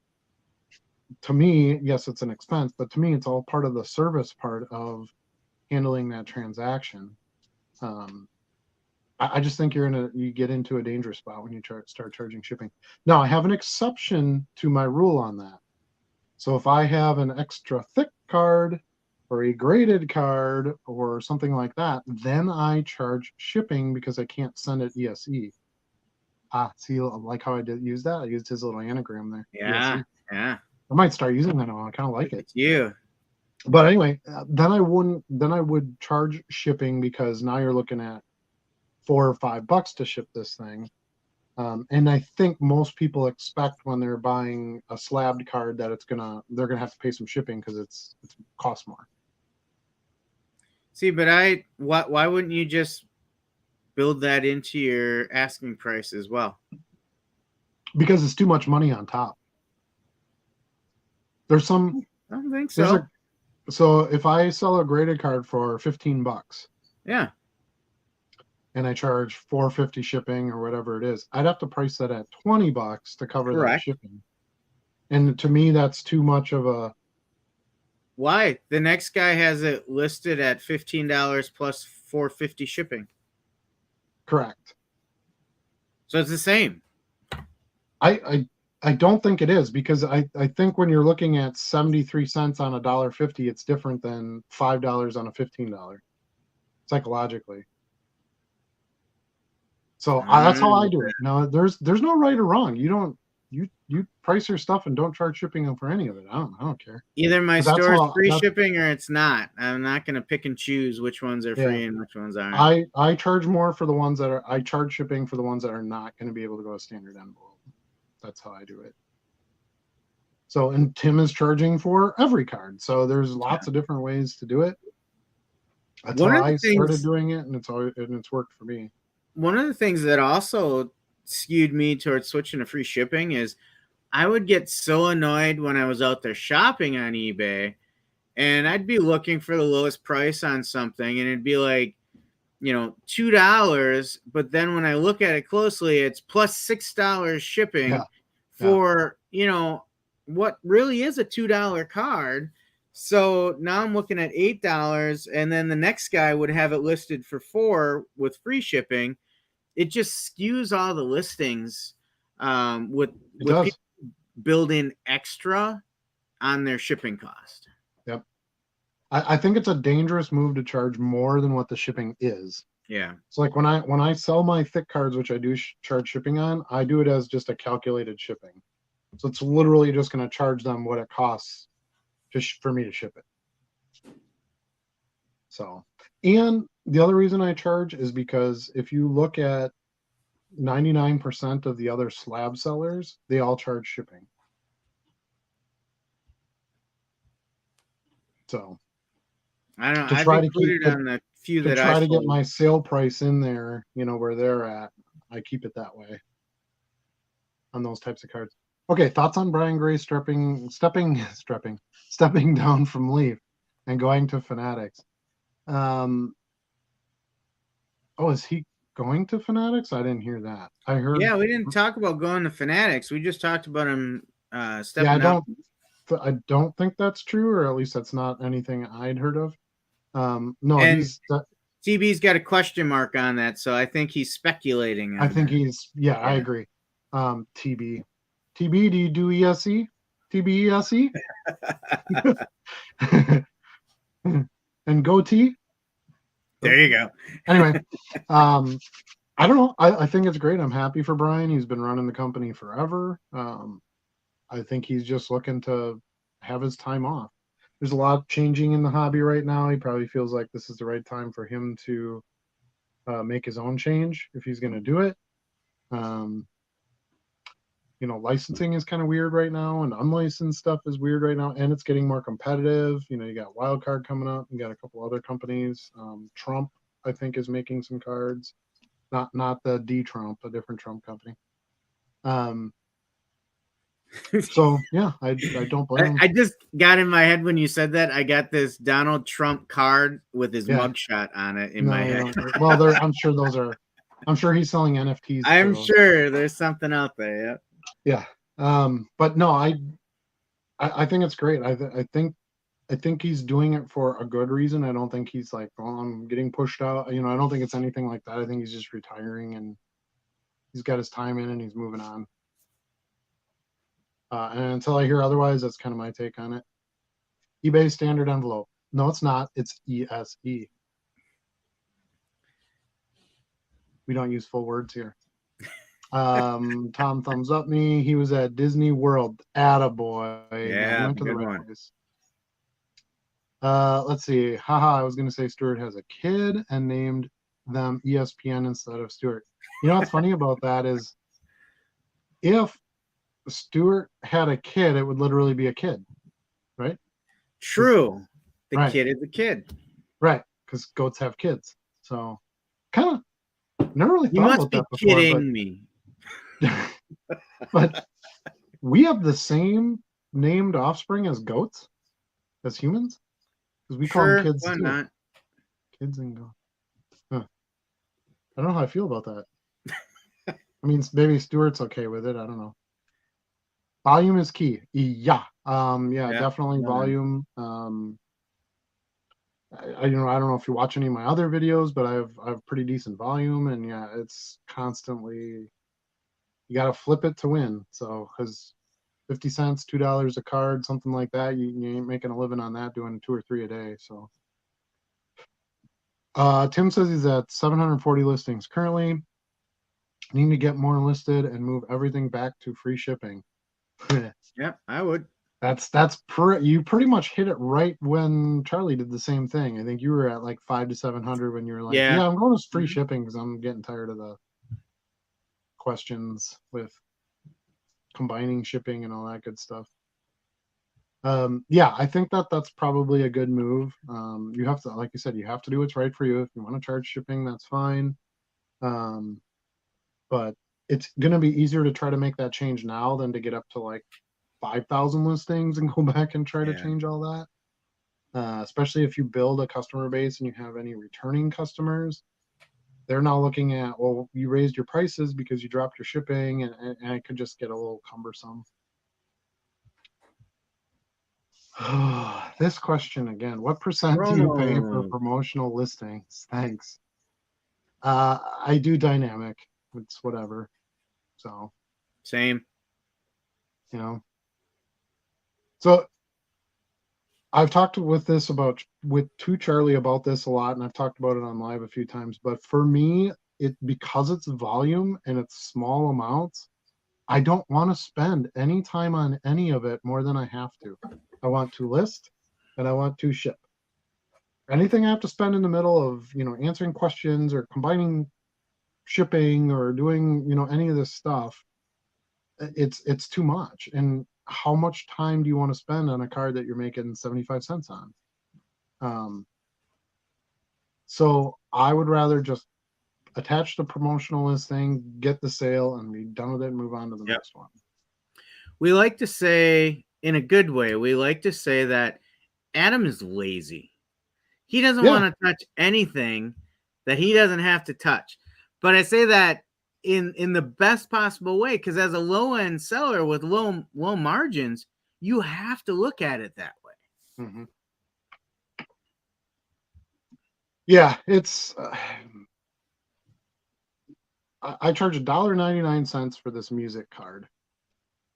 to me, yes, it's an expense, but to me, it's all part of the service part of handling that transaction. Um, I just think you get into a dangerous spot when you start charging shipping. Now, I have an exception to my rule on that. So if I have an extra thick card or a graded card or something like that, then I charge shipping because I can't send it ESE. Ah, see, like how I did use that? I used his little anagram there, Yeah, ESE. yeah. I might start using that now. I kind of like Look it. at you. But anyway, then I would charge shipping because now you're looking at $4 or $5 to ship this thing. And I think most people expect when they're buying a slabbed card that they're gonna have to pay some shipping because it's costs more. See, but why wouldn't you just build that into your asking price as well? Because it's too much money on top. There's some I don't think there's a so. so if I sell a graded card for $15 Yeah, and I charge 450 shipping or whatever it is, I'd have to price that at $20 to cover that correct. shipping. And to me, that's too much of a Why? The next guy has it listed at $15 plus 450 shipping. correct. So it's the same. I I I don't think it is because I think when you're looking at 73 cents on $1.50, it's different than $5 on a $15 psychologically. So that's how I do it. No, there's no right or wrong. You price your stuff and don't charge shipping for any of it. I don't care. Either my But that's store is how free that shipping or it's not. I'm not going to pick and choose which ones are yeah. free and which ones aren't. I charge more for the ones that are I charge shipping for the ones that are not going to be able to go a standard envelope. That's how I do it. So and Tim is charging for every card. So there's lots Yeah. of different ways to do it. That's One how of the I started things doing it, and it's worked for me. one of the things that also skewed me towards switching to free shipping is I would get so annoyed when I was out there shopping on eBay and I'd be looking for the lowest price on something, and it'd be like, $2. But then when I look at it closely, it's plus $6 Yeah, shipping yeah, for, what really is a $2 card. So now I'm looking at $8, and then the next guy would have it listed for 4 with free shipping. It just skews all the listings, with it people does. building extra on their shipping cost. Yep. I think it's a dangerous move to charge more than what the shipping is. Yeah. So like when I sell my thick cards, which I do charge shipping on, I do it as just a calculated shipping. So it's literally just going to charge them what it costs just for me to ship it. So, and the other reason I charge is because if you look at 99% of the other slab sellers, they all charge shipping. I don't know. To I've try to keep included on the few to that I try to get sold. my sale price in there, where they're at, I keep it that way on those types of cards. Okay, thoughts on Brian Gray stepping down from Leaf and going to Fanatics. Um, oh, is he going to Fanatics? I didn't hear that. I heard, Yeah, we didn't talk about going to Fanatics. We just talked about him yeah, stepping down. I don't think that's true, or at least that's not anything I'd heard of. No, And TB's got a question mark on that, so I think he's speculating I on think that. yeah, I Yeah. agree. TB, do you do ESE? TB ESE? And goatee? There you go. Anyway, um, I don't know. I think it's great. I'm happy for Brian. He's been running the company forever. I think he's just looking to have his time off. There's a lot changing in the hobby right now. He probably feels like this is the right time for him to make his own change if he's going to do it. Um, licensing is kind of weird right now, and unlicensed stuff is weird right now, and it's getting more competitive. You got Wildcard coming up. You got a couple other companies. Trump, I think, is making some cards. Not the D Trump, a different Trump company. Um, so yeah, I don't blame him. I just got in my head when you said that. I got this Donald Trump card with his Yeah, mugshot on it in my no, you head. don't. Well, there. I'm sure he's selling NFTs for I'm those. sure there's something out there. Yeah. But no, I think it's great. I think he's doing it for a good reason. I don't think he's like, well, I'm getting pushed out. I don't think it's anything like that. I think he's just retiring and he's got his time in and he's moving on. And until I hear otherwise, that's kind of my take on it. eBay standard envelope. No, it's not. It's ESE. We don't use full words here. Tom thumbs up me. He was at Disney World. Attaboy. Yeah, he Yeah, went to the good right one. place. Let's see. Haha, I was going to say Stuart has a kid and named them ESPN instead of Stuart. What's funny about that is if Stuart had a kid, it would literally be a kid, right? True. The Right, kid is a kid. right. Because goats have kids. So kind of never really You thought must about be that before, kidding me. but we have the same named offspring as goats, as humans, because we call them Sure, kids why too. not? Kids and goats. Huh. I don't know how I feel about that. I mean, maybe Stuart's okay with it. I don't know. Volume is key. Yeah. Yeah, Yeah, definitely why not? volume. I don't know if you watch any of my other videos, but I have pretty decent volume, and yeah, it's constantly you got to flip it to win. So because 50 cents, $2 a card, something like that, you ain't making a living on that doing 2 or 3 a day. So Tim says he's at 740 listings currently. Need to get more listed and move everything back to free shipping. Yeah, I would. You pretty much hit it right when Charlie did the same thing. I think you were at like 5 to 700 when you were like, Yeah. "Yeah, I'm going to free Mhm. shipping because I'm getting tired of the questions with combining shipping and all that good stuff." Yeah, I think that's probably a good move. You have to, like you said, you have to do what's right for you. If you want to charge shipping, that's fine. Um, but it's gonna be easier to try to make that change now than to get up to like 5,000 listings and go back and try to Yeah. change all that. especially if you build a customer base and you have any returning customers. They're now looking at, well, you raised your prices because you dropped your shipping, and it could just get a little cumbersome. This question again, what percent do you pay for Promo. promotional listings? Thanks. I do dynamic. It's whatever. So, Same. you know. So I've talked with Charlie about this a lot, and I've talked about it on live a few times. But for me, because it's volume and it's small amounts, I don't want to spend any time on any of it more than I have to. I want to list and I want to ship. Anything I have to spend in the middle of, answering questions or combining shipping or doing, any of this stuff, it's too much. And how much time do you want to spend on a card that you're making 75 cents on? So I would rather just attach the promotional listing, get the sale, and be done with it and move on to the Yep. next one. We like to say, in a good way, we like to say that Adam is lazy. He doesn't Yeah. want to touch anything that he doesn't have to touch. But I say that in the best possible way, because as a low end seller with low margins, you have to look at it that way. Mm-hmm. Yeah, it's I charge $1.99 for this music card.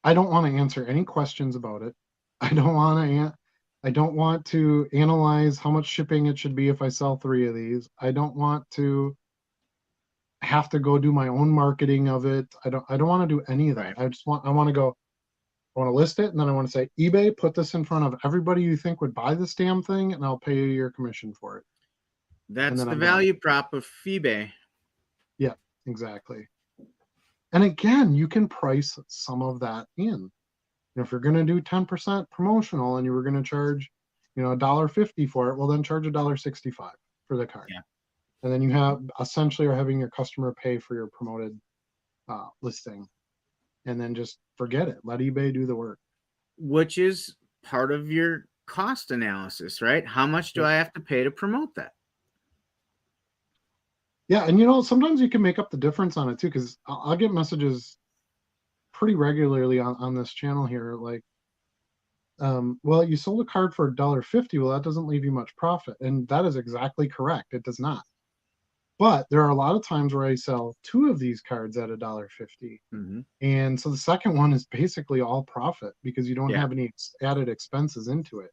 I don't want to answer any questions about it. I don't want to analyze how much shipping it should be if I sell 3 of these. I don't want to have to go do my own marketing of it. I don't want to do any of that. Right. I want to list it, and then I want to say, eBay, put this in front of everybody you think would buy this damn thing, and I'll pay you your commission for it. And That's then the I'm done. value prop of eBay. Yeah, exactly. And again, you can price some of that in. If you're going to do 10% promotional and you were going to charge, $1.50 for it, well, then charge $1.65 for the card. Yeah. And then you have essentially are having your customer pay for your promoted listing, and then just forget it. Let eBay do the work. Which is part of your cost analysis, right? How much do Yep. I have to pay to promote that? Yeah, and sometimes you can make up the difference on it too, because I'll get messages pretty regularly on this channel here, like, well, you sold a card for $1.50. Well, that doesn't leave you much profit, and that is exactly correct. It does not. But there are a lot of times where I sell 2 of these cards at $1.50. Mm-hmm. And so the second one is basically all profit because you don't Yeah. have any added expenses into it.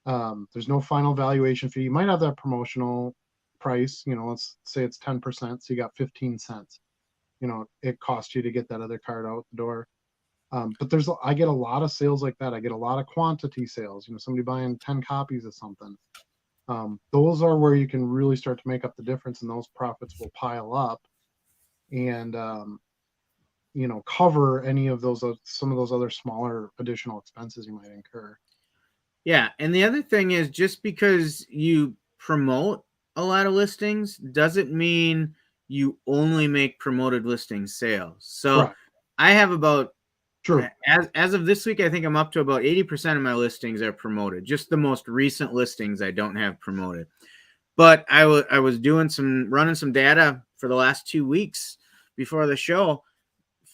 There's no final valuation fee. You might have that promotional price, let's say it's 10%, so you got 15 cents. It costs you to get that other card out the door. But I get a lot of sales like that. I get a lot of quantity sales, somebody buying 10 copies of something. Those are where you can really start to make up the difference, and those profits will pile up and cover any of those some of those other smaller additional expenses you might incur. Yeah, and the other thing is, just because you promote a lot of listings doesn't mean you only make promoted listing sales. So Right. I have about, True. as of this week, I think I'm up to about 80% of my listings are promoted. Just the most recent listings I don't have promoted. But I was running some data for the last 2 weeks before the show.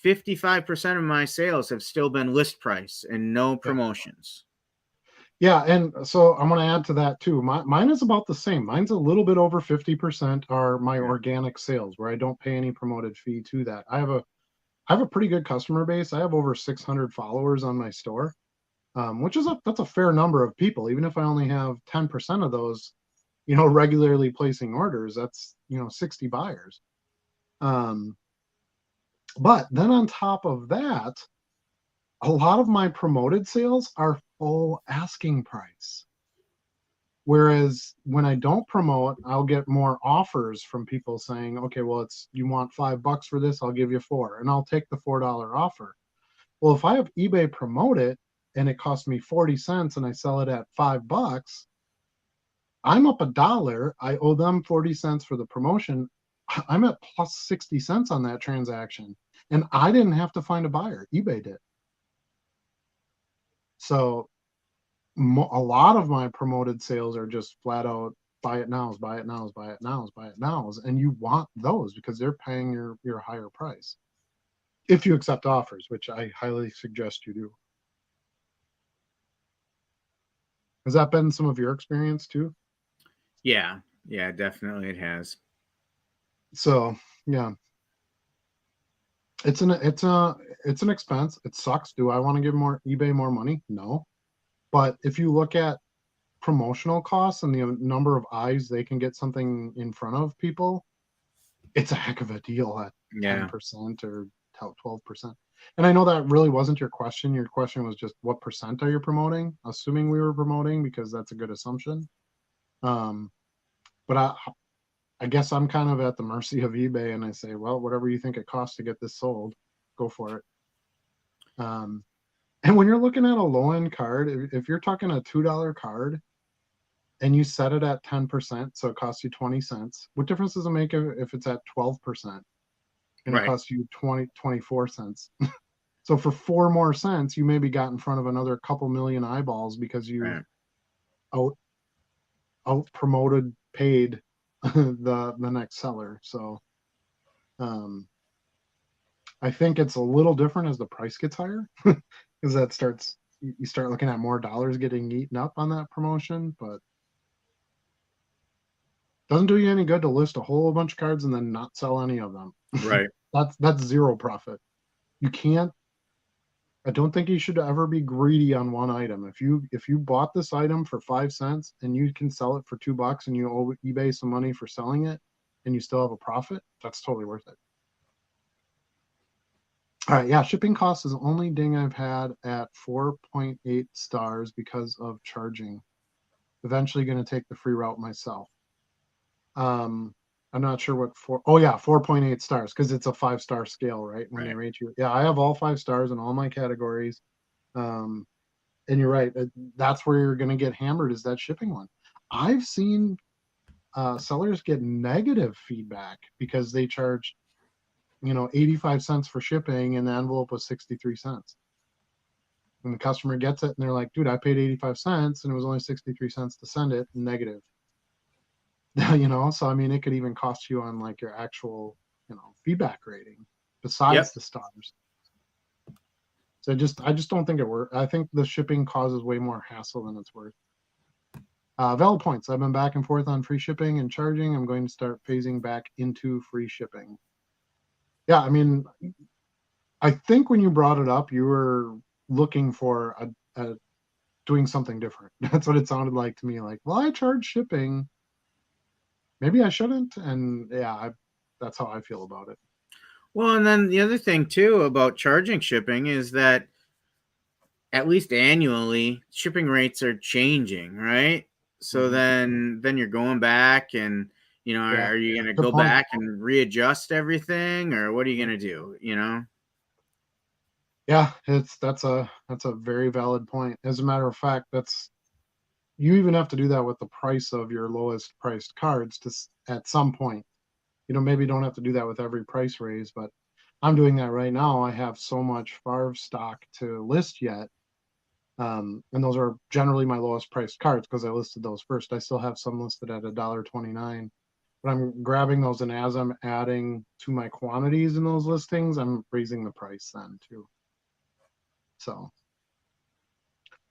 55% of my sales have still been list price and no promotions. Yeah, and so I'm going to add to that too. Mine is about the same. Mine's a little bit over 50% are my organic sales, where I don't pay any promoted fee to that. I have a pretty good customer base. I have over 600 followers on my store, which is that's a fair number of people. Even if I only have 10% of those, regularly placing orders, that's 60 buyers. But then on top of that, a lot of my promoted sales are full asking price. Whereas when I don't promote, I'll get more offers from people saying, okay, well, you want $5 for this, I'll give you 4, and I'll take the $4 offer. Well, if I have eBay promote it and it costs me 40 cents and I sell it at $5, I'm up $1. I owe them 40 cents for the promotion. I'm at plus 60 cents on that transaction. And I didn't have to find a buyer. eBay did. So a lot of my promoted sales are just flat out buy it nows, buy it nows, buy it nows, buy it nows, and you want those because they're paying your higher price if you accept offers, which I highly suggest you do. Has that been some of your experience too? Yeah, yeah, definitely it has. So yeah, it's an expense. It sucks. Do I want to give more eBay more money? No. But if you look at promotional costs and the number of eyes they can get something in front of people, it's a heck of a deal at Yeah, 10% or 12%. And I know that really wasn't your question. Your question was just what percent are you promoting? Assuming we were promoting, because that's a good assumption. Um, but I guess I'm kind of at the mercy of eBay, and I say, well, whatever you think it costs to get this sold, go for it. Um, and when you're looking at a low end card, if you're talking a $2 card and you set it at 10%, so it costs you 20 cents, what difference does it make if it's at 12% and it right, costs you 24 cents? So for 4 more cents, you maybe got in front of another couple million eyeballs because you right. out out promoted paid the next seller. So um, I think it's a little different as the price gets higher because that starts you start looking at more dollars getting eaten up on that promotion, but doesn't do you any good to list a whole bunch of cards and then not sell any of them. Right. That's zero profit. You can't. I don't think you should ever be greedy on one item. If you bought this item for 5 cents and you can sell it for $2 and you owe eBay some money for selling it and you still have a profit, that's totally worth it. All right, yeah, shipping costs is the only ding I've had at 4.8 stars because of charging. Eventually going to take the free route myself. Um, I'm not sure what four. Oh yeah, 4.8 stars because it's a 5-star scale, right? When they Right. rate you. Yeah, I have all 5 stars in all my categories. Um, and you're right. That's where you're going to get hammered is that shipping one. I've seen sellers get negative feedback because they charge 85 cents for shipping and the envelope was 63 cents. And the customer gets it and they're like, dude, I paid 85 cents and it was only 63 cents to send it. Negative. So I mean, it could even cost you on like your actual feedback rating Yep. besides the stars. So I just don't think it works. I think the shipping causes way more hassle than it's worth. Valid points. I've been back and forth on free shipping and charging. I'm going to start phasing back into free shipping. Yeah, I mean, I think when you brought it up, you were looking for a doing something different. That's what it sounded like to me. Like, well, I charge shipping. Maybe I shouldn't. And yeah, that's how I feel about it. Well, and then the other thing too about charging shipping is that at least annually, shipping rates are changing, right? So Hmm. then you're going back and Yeah, are you going to good go point. back and readjust everything or what are you going to do, Yeah, that's a very valid point. As a matter of fact, that's you even have to do that with the price of your lowest priced cards at some point. Maybe you don't have to do that with every price raise, but I'm doing that right now. I have so much Favre stock to list yet. And those are generally my lowest priced cards because I listed those first. I still have some listed at $1.29, but I'm grabbing those, and as I'm adding to my quantities in those listings, I'm raising the price then too. So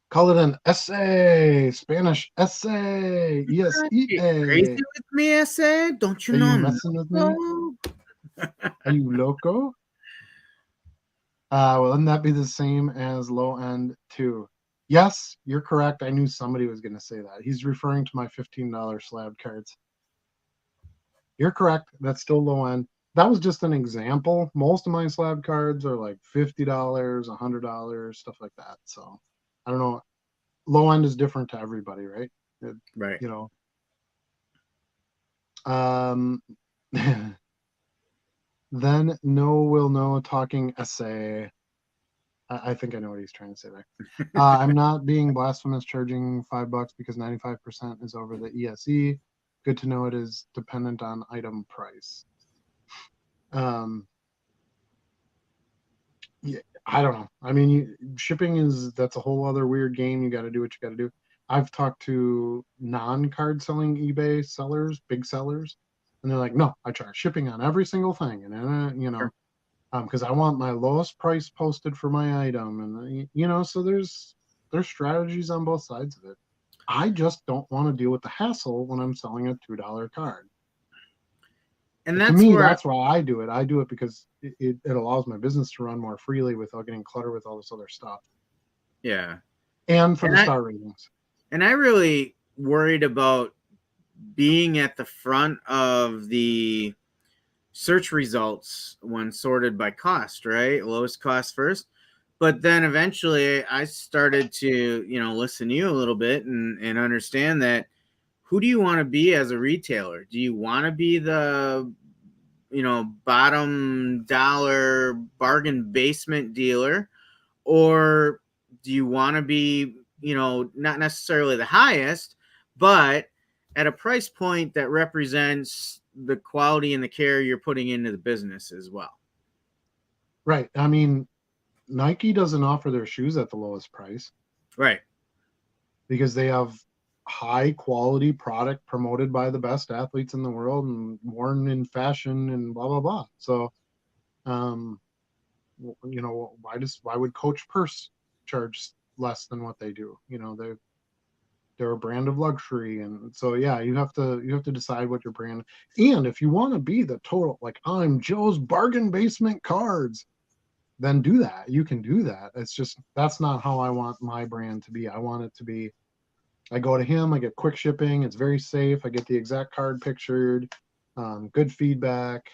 call it an essay, Spanish essay, You crazy ESEA. with me, I said? Don't you Are know you I'm messing with me? loco? Are you loco? Well, wouldn't that be the same as low end too? Yes, you're correct. I knew somebody was going to say that. He's referring to my $15 slab cards. You're correct. That's still low end. That was just an example. Most of my slab cards are like $50, $100, stuff like that. So I don't know. Low end is different to everybody, right? It- Right. you know. Um, then no will know talking essay. I think I know what he's trying to say there. I'm not being blasphemous charging $5 because 95% is over the ESE. Good to know it is dependent on item price. Um, yeah, I don't know. I mean, shipping that's a whole other weird game. You got to do what you got to do. I've talked to non-card selling eBay sellers, big sellers, and they're like, "No, I charge shipping on every single thing," and Sure. because I want my lowest price posted for my item, and so there's strategies on both sides of it. I just don't want to deal with the hassle when I'm selling a $2 card. And To that's me, where, that's why I do it. I do it because it allows my business to run more freely without getting cluttered with all this other stuff. yeah. And for And the I star ratings. and I really worried about being at the front of the search results when sorted by cost, right? Lowest cost first. But then eventually I started to, listen to you a little bit and understand that who do you want to be as a retailer? Do you want to be the, bottom dollar bargain basement dealer? Or do you want to be, not necessarily the highest, but at a price point that represents the quality and the care you're putting into the business as well? Right. I mean, Nike doesn't offer their shoes at the lowest price Right. because they have high quality product promoted by the best athletes in the world and worn in fashion and blah blah blah. So, um, why would Coach Purse charge less than what they do? They're a brand of luxury, and so yeah, you have to decide what your brand. And if you want to be the total, like, I'm Joe's bargain basement cards, then do that. You can do that. It's just that's not how I want my brand to be. I want it to be, I go to him, I get quick shipping, it's very safe, I get the exact card pictured, good feedback,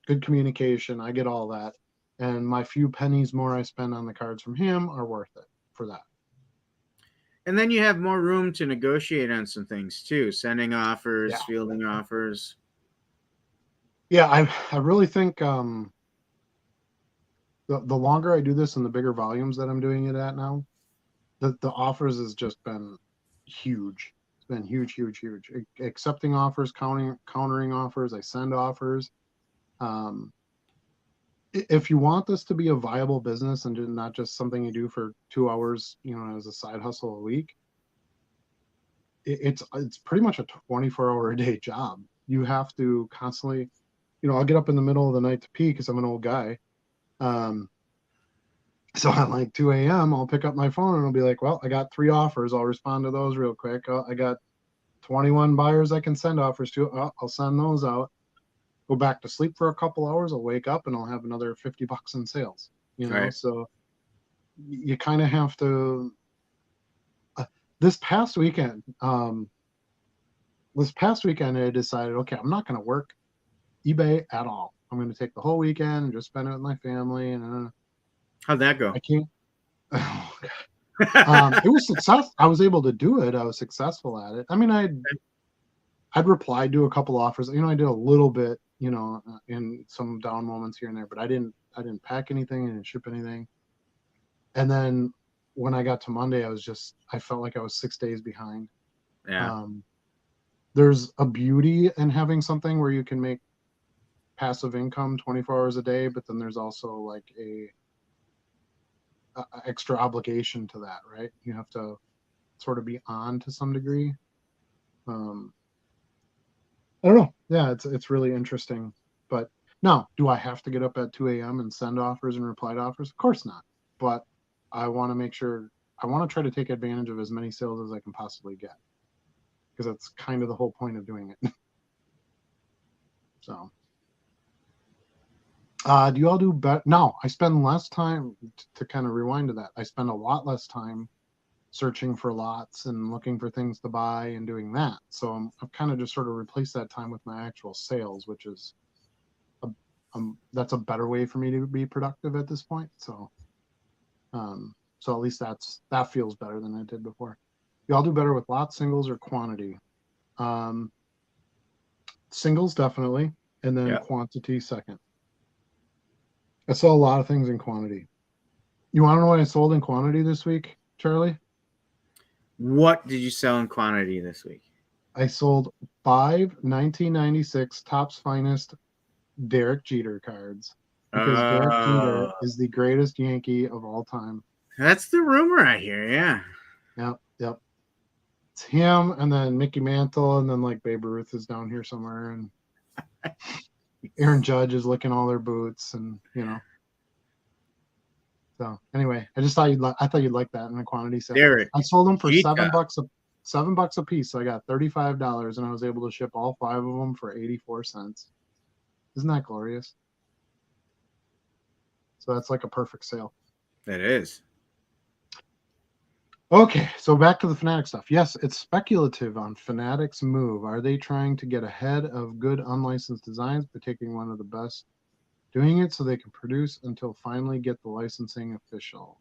good communication, I get all that. And my few pennies more I spend on the cards from him are worth it for that. And then you have more room to negotiate on some things too, sending Yeah. offers, fielding offers. Yeah, I really think the longer I do this and the bigger volumes that I'm doing it at now, the offers has just been huge. It's been huge, huge, huge. Accepting offers, countering offers. I send offers. Um, if you want this to be a viable business and not just something you do for 2 hours, as a side hustle a week, it's pretty much a 24-hour a day job. You have to constantly, I'll get up in the middle of the night to pee because I'm an old guy. Um, So at like 2 a.m., I'll pick up my phone and I'll be like, well, I got 3 offers. I'll respond to those real quick. I got 21 buyers I can send offers to. I'll send those out. Go back to sleep for a couple hours. I'll wake up and I'll have another $50 in sales. Right. So you kind of have to. Uh, this past weekend, I decided, okay, I'm not going to work eBay at all. I'm going to take the whole weekend and just spend it with my family. And How'd that go? I can't. It was success. I was able to do it. I was successful at it. I mean, I'd replied to a couple offers. I did a little bit, in some down moments here and there, but I didn't pack anything. I didn't ship anything. And then when I got to Monday, I felt like I was 6 days behind. Yeah. Um, there's a beauty in having something where you can make passive income 24 hours a day, but then there's also like a extra obligation to that, right? You have to sort of be on to some degree. Um, I don't know. Yeah, it's really interesting. But now, do I have to get up at 2 a.m. and send offers and reply to offers? Of course not. But I want to make sure I want to try to take advantage of as many sales as I can possibly get because that's kind of the whole point of doing it. So, do you all do better? No, I spend less time to kind of rewind to that. I spend a lot less time searching for lots and looking for things to buy and doing that. So I've kind of just sort of replaced that time with my actual sales, which is a, that's a better way for me to be productive at this point. So at least that feels better than it did before. Y'all do better with lots, singles, or quantity? Um, Singles definitely, and then Yeah. quantity second. I saw a lot of things in quantity. You want to know what I sold in quantity this week, Charlie? What did you sell in quantity this week? I sold 5 1996 Topps Finest Derek Jeter cards. because Derek Uh, Jeter is the greatest Yankee of all time. that's the rumor I hear. Yeah. Yep, yep. It's him, and then Mickey Mantle, and then like Babe Ruth is down here somewhere, and Aaron Judge is licking all their boots, and So anyway, I just thought I thought you'd like that in a quantity sale. Derek I sold them for Jeter. $7 a piece. So I got $35, and I was able to ship all 5 of them for 84 cents. Isn't that glorious? So that's like a perfect sale. That is. Okay, so back to the Fnatic stuff. Yes, it's speculative on Fnatic's move. Are they trying to get ahead of good unlicensed designs by taking one of the best doing it so they can produce until finally get the licensing official?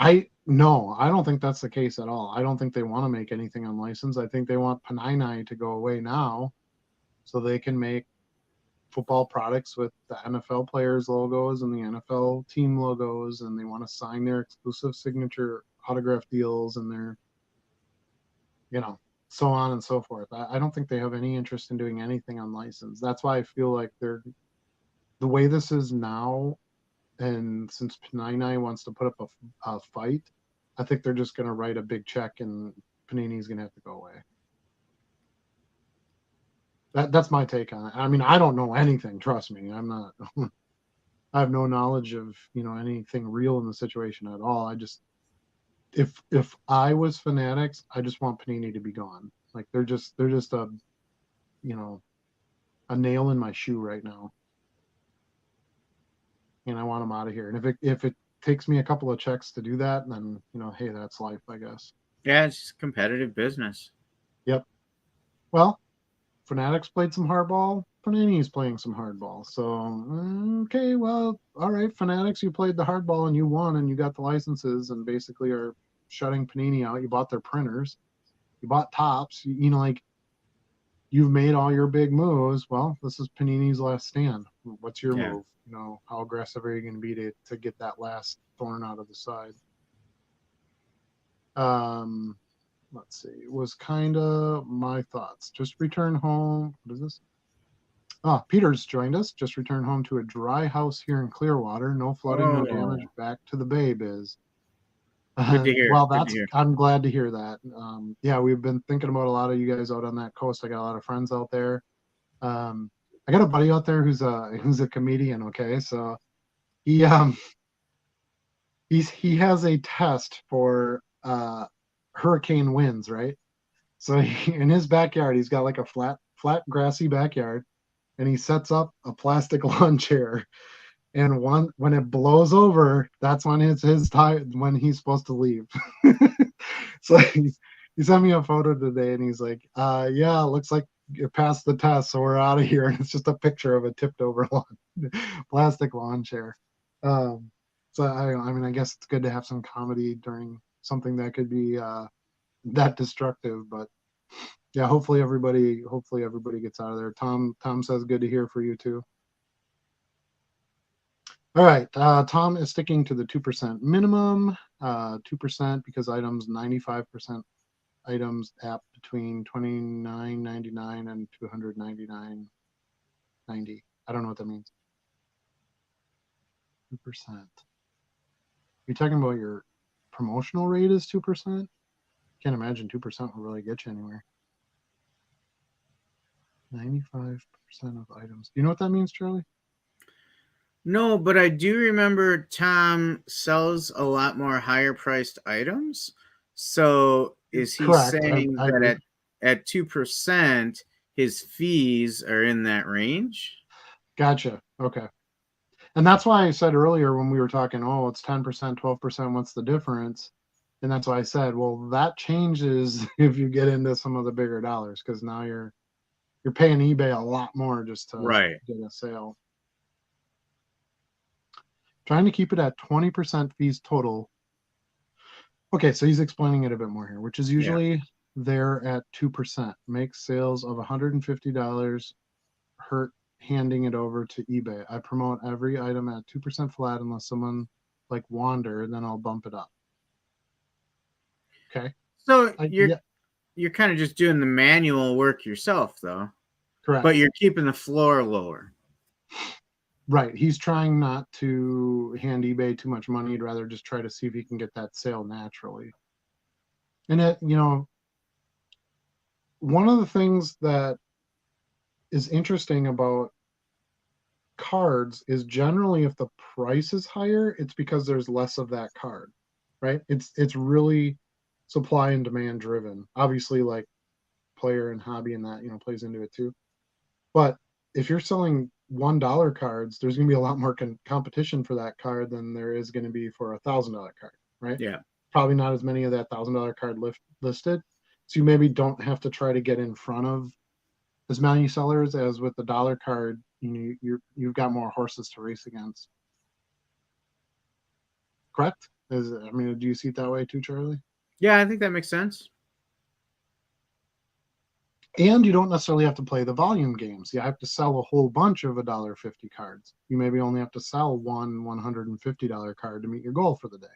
I don't think that's the case at all. I don't think they want to make anything unlicensed. I think they want Panini to go away now so they can make football products with the NFL players logos and the NFL team logos, and they want to sign their exclusive signature autograph deals and their so on and so forth. I don't think they have any interest in doing anything unlicensed. That's why I feel like they're the way this is now. And since Panini wants to put up a fight, I think they're just going to write a big check and Panini's going to have to go away. That's my take on it. I mean, I don't know anything. Trust me, I'm not. I have no knowledge of anything real in the situation at all. I just if I was Fanatics, I just want Panini to be gone. Like they're just a a nail in my shoe right now, and I want them out of here. And if it takes me a couple of checks to do that, then hey, that's life, I guess. Yeah, it's just competitive business. Yep. Well, Fanatics played some hardball. Panini's playing some hardball. So okay, well, all right, Fanatics, you played the hardball and you won, and you got the licenses, and basically are shutting Panini out. You bought their printers, you bought tops. Like you've made all your big moves. Well, this is Panini's last stand. What's your Yeah. move? How aggressive are you going to be to get that last thorn out of the side? Let's see. It was kind of my thoughts. Just return home. What is this? Peter's joined us. Just returned home to a dry house here in Clearwater. No flooding, no damage. Oh, Back to the Bay Biz. good to hear. Well, Good to hear. I'm glad to hear that. Yeah, we've been thinking about a lot of you guys out on that coast. I got a lot of friends out there. I got a buddy out there who's a comedian. Okay, so he he has a test for hurricane winds, right? So in his backyard, he's got like a flat grassy backyard, and he sets up a plastic lawn chair. And when it blows over, that's when it's his time when he's supposed to leave. So he sent me a photo today, and he's like, "Yeah, looks like it passed the test, so we're out of here." And it's just a picture of a tipped over plastic lawn chair. So I mean, I guess it's good to have some comedy during something that could be that destructive, but yeah, hopefully everybody gets out of there. Tom says good to hear for you too. All right, Tom is sticking to the 2% minimum, 2% because items 95% items app between $29.99 and $299.90. I don't know what that means. 2%. You talking about your promotional rate is 2%? Can't imagine 2% will really get you anywhere. 95% of items. Do you know what that means, Charlie? No, but I do remember Tom sells a lot more higher priced items. So is he Correct. saying I that agree. at 2% his fees are in that range? Gotcha. Okay. And that's why I said earlier when we were talking, oh, it's 10%, 12%, what's the difference? And that's why I said, well, that changes if you get into some of the bigger dollars, because now you're paying eBay a lot more just to Right. get a sale. Trying to keep it at 20% fees total. Okay, so he's explaining it a bit more here, which is Yeah. usually there at 2%. Makes sales of $150 hurt handing it over to eBay. I promote every item at 2% flat unless someone like Wander, then I'll bump it up. Okay. So Yeah, you're kind of just doing the manual work yourself though. But correct. you're keeping the floor lower. Right. He's trying not to hand eBay too much money. He'd rather just try to see if he can get that sale naturally. And one of the things that is interesting about cards is generally if the price is higher, it's because there's less of that card, right? It's really supply and demand driven. Obviously, like player and hobby and that plays into it too. But if you're selling $1 cards, there's going to be a lot more competition for that card than there is going to be for $1,000 card, right? Yeah. Probably not as many of that $1,000 card listed. So you maybe don't have to try to get in front of as many sellers as with the dollar card. You've got more horses to race against. Correct? I mean, do you see it that way too, Charlie? Yeah, I think that makes sense. And you don't necessarily have to play the volume games. You have to sell a whole bunch of $1.50 cards. You maybe only have to sell one $150 card to meet your goal for the day.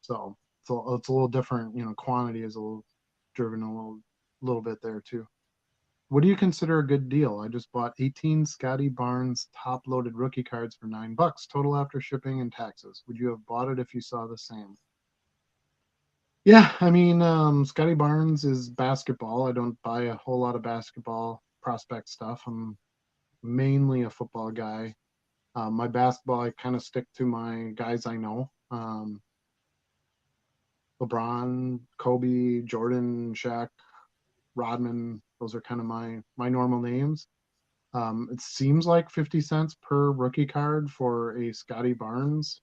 So it's a little different. Quantity is a little driven a little bit there too. What do you consider a good deal? I just bought 18 Scotty Barnes top-loaded rookie cards for $9 total after shipping and taxes. Would you have bought it if you saw the same? Yeah, I mean, Scotty Barnes is basketball. I don't buy a whole lot of basketball prospect stuff. I'm mainly a football guy. My basketball, I kind of stick to my guys I know. LeBron, Kobe, Jordan, Shaq, Rodman. Those are kind of my normal names. It seems like 50 cents per rookie card for a Scotty Barnes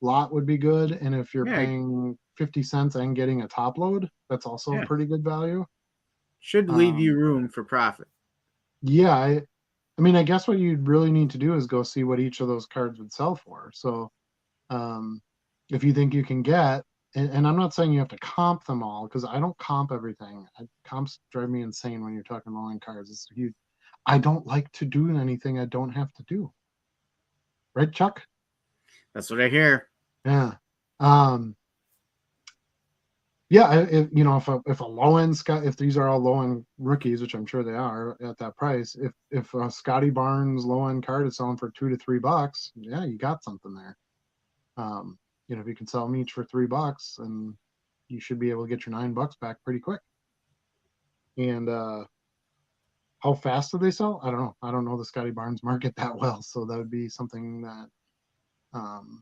lot would be good. And if you're Yeah, paying 50 cents and getting a top load, that's also a yeah. pretty good value. Should leave you Um, room for profit. yeah, I mean, I guess what you'd really need to do is go see what each of those cards would sell for. So um, if you think you can get, and I'm not saying you have to comp them all because I don't comp everything. Comps drive me insane when you're talking low end cards. It's huge. I don't like to do anything I don't have to do. Right, Chuck? That's what I hear. Yeah. Um, yeah, if a low end Scott, if these are all low end rookies, which I'm sure they are at that price, if a Scotty Barnes low end card is selling for $2 to $3, yeah, you got something there. If you can sell them each for $3, and you should be able to get your $9 back pretty quick. And how fast do they sell? I don't know. I don't know the Scotty Barnes market that well, so that would be something that um,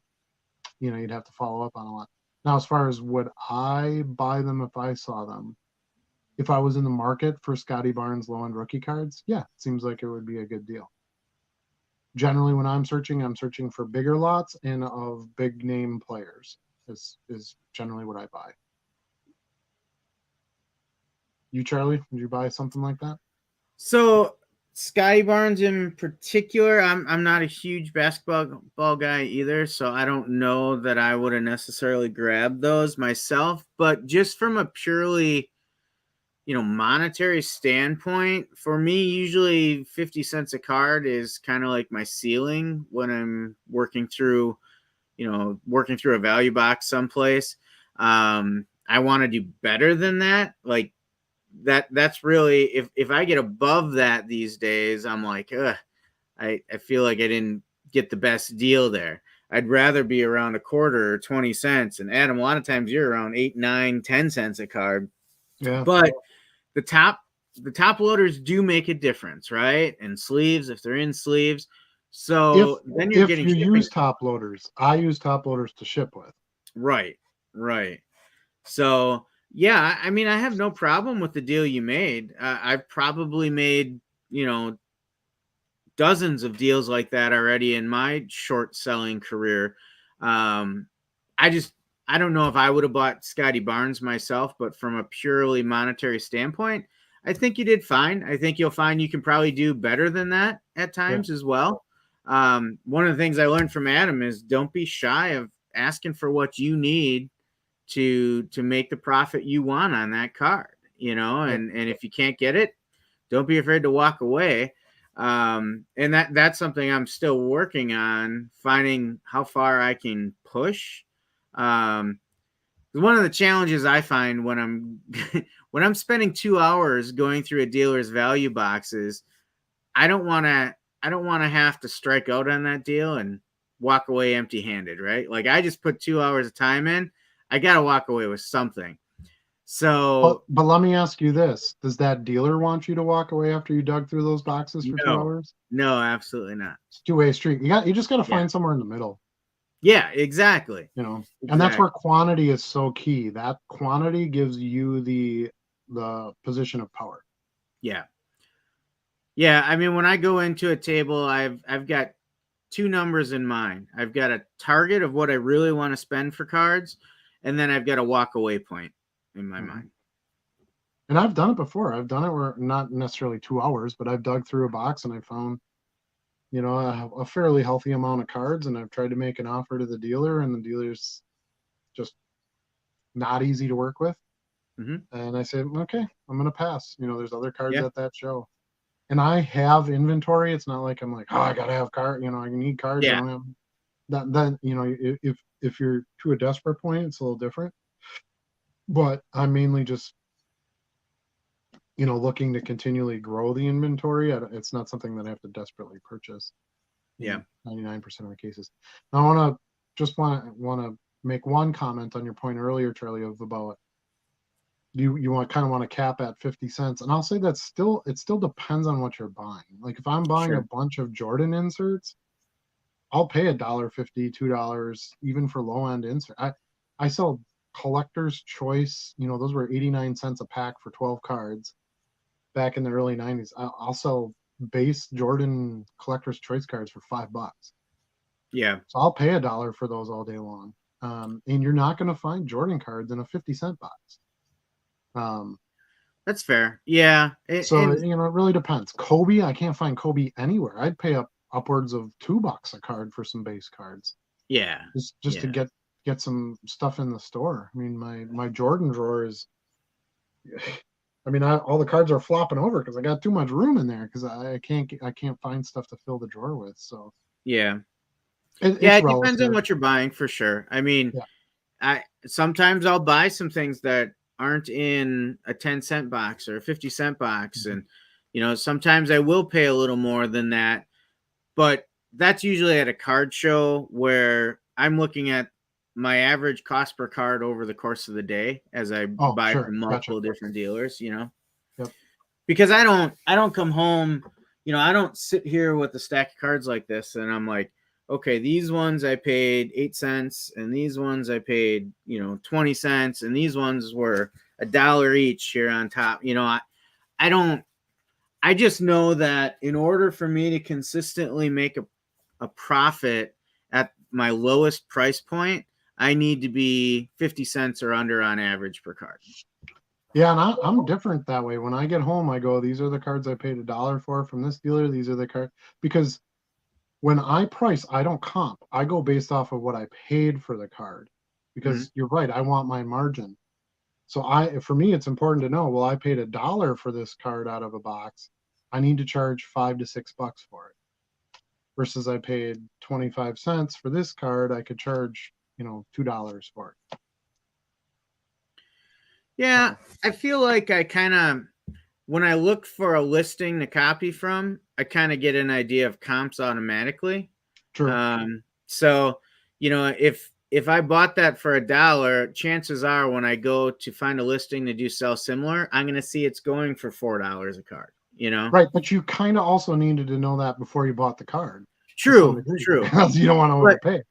you'd have to follow up on a lot. Now, as far as would I buy them if I saw them, if I was in the market for Scotty Barnes low end rookie cards, yeah, it seems like it would be a good deal. Generally, when I'm searching for bigger lots and of big name players. Is generally what I buy. You, Charlie, would you buy something like that? So Scotty Barnes in particular, I'm not a huge basketball guy either, so I don't know that I would have necessarily grabbed those myself. But just from a purely monetary standpoint, for me, usually 50 cents a card is kind of like my ceiling when I'm working through a value box someplace. I want to do better than that. Like that's really if I get above that these days, I'm like, ugh, I feel like I didn't get the best deal there. I'd rather be around a quarter or 20 cents. And Adam, a lot of times you're around 8, 9, 10 cents a card. Yeah. But the top loaders do make a difference, right? And sleeves, if they're in sleeves. If So then you're if getting you shipping. use top loaders, I use top loaders to ship with. Right, right. So yeah, I mean, I have no problem with the deal you made. I've probably made, you know, dozens of deals like that already in my short selling career. Um, I just, I don't know if I would have bought Scotty Barnes myself, but from a purely monetary standpoint, I think you did fine. I think you'll find you can probably do better than that at Yeah. times as well. One of the things I learned from Adam is don't be shy of asking for what you need to make the profit you want on that card, Right. and if you can't get it, don't be afraid to walk away. And that's something I'm still working on, finding how far I can push. Um, One of the challenges I find when I'm when I'm spending 2 hours going through a dealer's value boxes, I don't want to. I don't want to have to strike out on that deal and walk away empty-handed, right? Like I just put 2 hours of time in. I got to walk away with something. But So but let me ask you this: does that dealer want you to walk away after you dug through those boxes for two no, hours? no, absolutely not. It's a two-way street. You just got to Yeah, find somewhere in the middle, yeah, exactly, and that's where exactly. quantity is so key. That quantity gives you the position of power. Yeah, yeah. I mean, when I go into a table, I've got two numbers in mind. I've got a target of what I really want to spend for cards, and then I've got a walk away point in my Mhm. mind. And I've done it before. I've done it where not necessarily 2 hours, but I've dug through a box and I found, a fairly healthy amount of cards, and I've tried to make an offer to the dealer, and the dealer's just not easy to work with. Hmm. And I said, okay, I'm gonna pass. There's other cards Yeah, at that show, and I have inventory. It's not like I'm like, oh, I gotta have card. I need cards. I yeah, don't have that. Then if you're to a desperate point, it's a little different. But I'm mainly just looking to continually grow the inventory. It's not something that I have to desperately purchase yeah. in 99% of the cases. Now, I want to make one comment on your point earlier, Charlie, of about you want to cap at 50 cents, and I'll say that it still depends on what you're buying. Like if I'm buying a Sure. bunch of Jordan inserts, I'll pay $1.50, $2, even for low end insert. I sell collector's choice. Those were 89 cents a pack for 12 cards back in the early 90s. I'll sell base Jordan collector's choice cards for $5. Yeah, So I'll pay $1 for those all day long. And you're not going to find Jordan cards in a 50-cent box. Um, that's fair. Yeah, so and it really depends. Kobe, I can't find Kobe anywhere. I'd pay upwards of $2 a card for some base cards, yeah, just to yeah, get some stuff in the store. I mean, my Jordan drawer is. I mean, all the cards are flopping over because I got too much room in there because I can't find stuff to fill the drawer with. So yeah, yeah. it's It depends on relative. what you're buying for sure. I mean, Yeah. I sometimes I'll buy some things that aren't in a 10-cent box or a 50-cent box, Mhm. and sometimes I will pay a little more than that, but that's usually at a card show where I'm looking at my average cost per card over the course of the day as I Oh, buy sure. from Gotcha. multiple different dealers, Yep. because I don't come home, I don't sit here with a stack of cards like this and I'm like, okay, these ones I paid 8 cents and these ones I paid, 20 cents and these ones were $1 each here on top. I don't I just know that in order for me to consistently make a profit at my lowest price point, I need to be 50 cents or under on average per card. Yeah, and I'm different that way. When I get home, I go, these are the cards I paid $1 for from this dealer. These are the cards because when I price, I don't comp. I go based off of what I paid for the card. Mhm. Because you're right, I want my margin. So for me, it's important to know, well, I paid $1 for this card out of a box. I need to charge $5 to $6 for it. Versus I paid 25 cents for this card, I could charge, $2 for it. Yeah, So I feel like I kind of when I look for a listing to copy from, I kind of get an idea of comps automatically. true. So if I bought that for $1, chances are when I go to find a listing to do sell similar, I'm going to see it's going for $4 a card. Right. But you kind of also needed to know that before you bought the card to some True, degree, true, because you don't want to but overpay.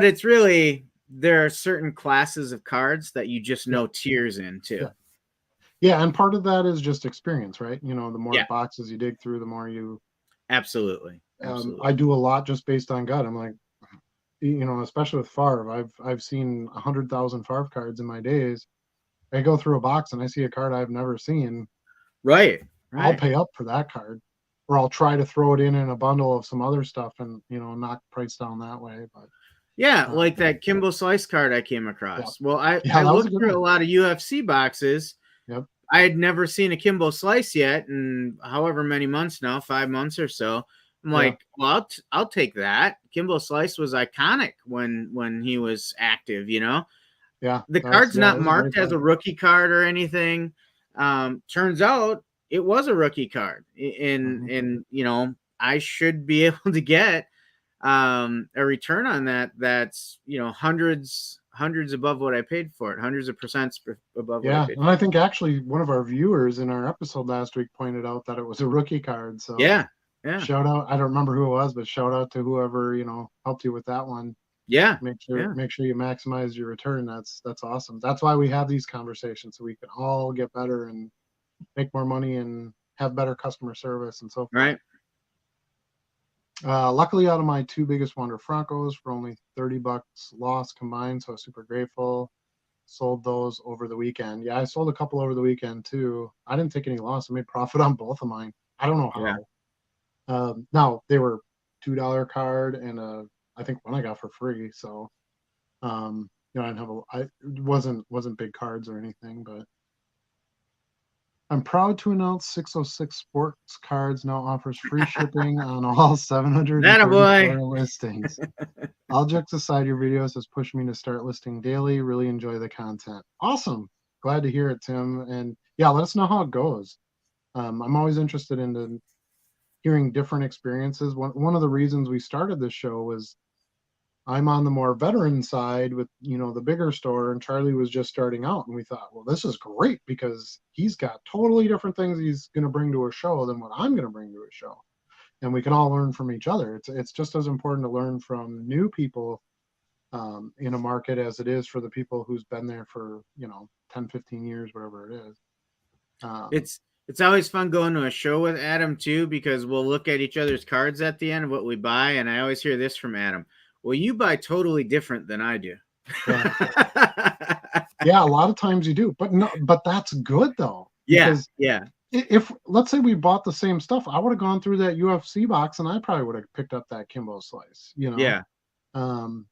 it's really there are certain classes of cards that you just Yeah. know tiers in too. Yeah. Yeah. And part of that is just experience, right? The more Yeah, boxes you dig through, the more you, absolutely, I absolutely. do a lot just based on gut. I'm like, especially with Favre, I've seen 100,000 Favre cards in my days. I go through a box and I see a card I've never seen. Right, I'll right. pay up for that card, or I'll try to throw it in a bundle of some other stuff and knock price down that way. But Yeah, uh, like that Kimbo Slice card I came yeah, across. Well, yeah, I that was a looked good through one. a lot of UFC boxes. Yep. I had never seen a Kimbo Slice yet, and however many months now, 5 months or so. I'm Yeah. like, well, I'll take that. Kimbo Slice was iconic when he was active. Yeah. The That was card's not a great marked as buy. a rookie card or anything. Turns out it was a rookie card, and Mhm. I should be able to get a return on that that's hundreds above what I paid for it, hundreds of percents above what I Yeah, paid and for I it. think actually one of our viewers in our episode last week pointed out that it was a rookie card. So Yeah, yeah, shout out. I don't remember who it was, but shout out to whoever helped you with that one. yeah, Make sure yeah. make sure you maximize your return. That's awesome. That's why we have these conversations so we can all get better and make more money and have better customer service and so forth. Right. Luckily, out of my two biggest Wander Francos for only $30 loss combined, so I was super grateful. Sold those over the weekend. Yeah, I sold a couple over the weekend too. I didn't take any loss. I made profit on both of mine. I don't know Yeah. how. Now they were $2 card and I think one I got for free. So I didn't have it wasn't big cards or anything, but I'm proud to announce 606 Sports Cards now offers free shipping on all That a boy. 734 listings. All jokes aside, your videos has pushed me to start listing daily. Really enjoy the content. Awesome. Glad to hear it, Tim. And yeah, let us know how it goes. I'm always interested in hearing different experiences. One of the reasons we started this show was I'm on the more veteran side with the bigger store, and Charlie was just starting out, and we thought, well, this is great because he's got totally different things he's going to bring to a show than what I'm going to bring to a show, and we can all learn from each other. It's just as important to learn from new people in a market as it is for the people who's been there for 10, 15 years, whatever it is. um, It's always fun going to a show with Adam too, because we'll look at each other's cards at the end of what we buy, and I always hear this from Adam: well, you buy totally different than I do. yeah, yeah, a lot of times you do, but no, but that's good though, Yeah, because yeah, if let's say we bought the same stuff, I would have gone through that UFC box and I probably would have picked up that Kimbo slice. yeah. um,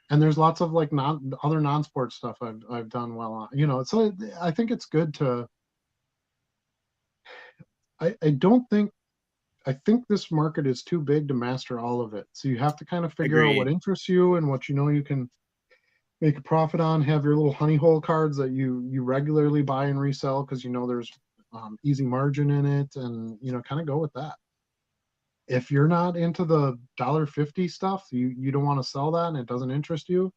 and there's lots of like other non-sport stuff I've done well on. So I think it's good to. I don't think I think this market is too big to master all of it. So you have to kind of figure out what Agreed. interests you and what you can make a profit on. Have your little honey hole cards that you regularly buy and resell because there's easy margin in it, and kind of go with that. If you're not into the $1.50 stuff, you don't want to sell that and it doesn't interest you,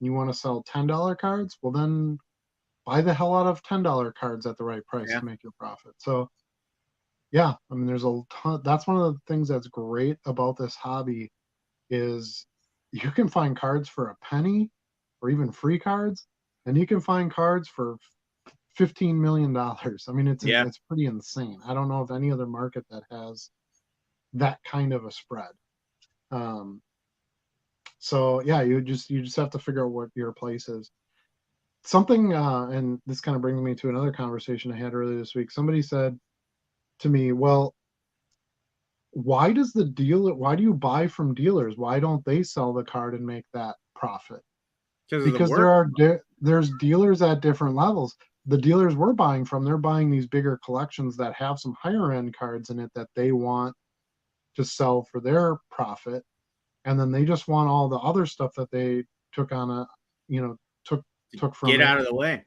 you want to sell $10 cards, well then buy the hell out of $10 cards at the right price Yeah, to make your profit. So yeah, I mean, there's a ton. That's one of the things that's great about this hobby is you can find cards for a penny or even free cards, and you can find cards for $15 million. I mean, yeah. it's pretty insane. I don't know of any other market that has that kind of a spread. Um, so yeah, you just have to figure out what your place is. Something, and this kind of brings me to another conversation I had earlier this week. Somebody said to me, "Well, why do you buy from dealers? Why don't they sell the card and make that profit?" Because of the Because work. there's dealers at different levels. The dealers we're buying from, they're buying these bigger collections that have some higher end cards in it that they want to sell for their profit, and then they just want all the other stuff that they took on a you know took took from Get it, out of the way.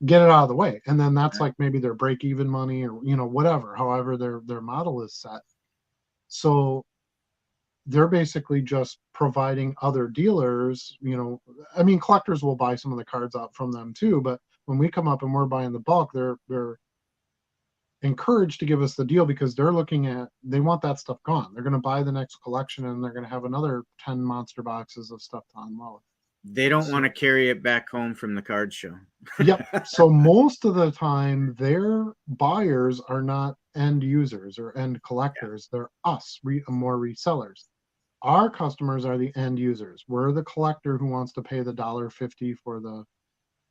get it out of the way, and then that's Right. like maybe their break even money, or whatever, however their model is set. So they're basically just providing other dealers, I mean, collectors will buy some of the cards out from them too, but when we come up and we're buying the bulk, they're encouraged to give us the deal because they want that stuff gone. They're going to buy the next collection and they're going to have another 10 monster boxes of stuff to unload. They don't want So to carry it back home from the card show. yep, so most of the time their buyers are not end users or end collectors, they're us, more resellers. Our customers are the end users. We're the collector who wants to pay the $1.50 for the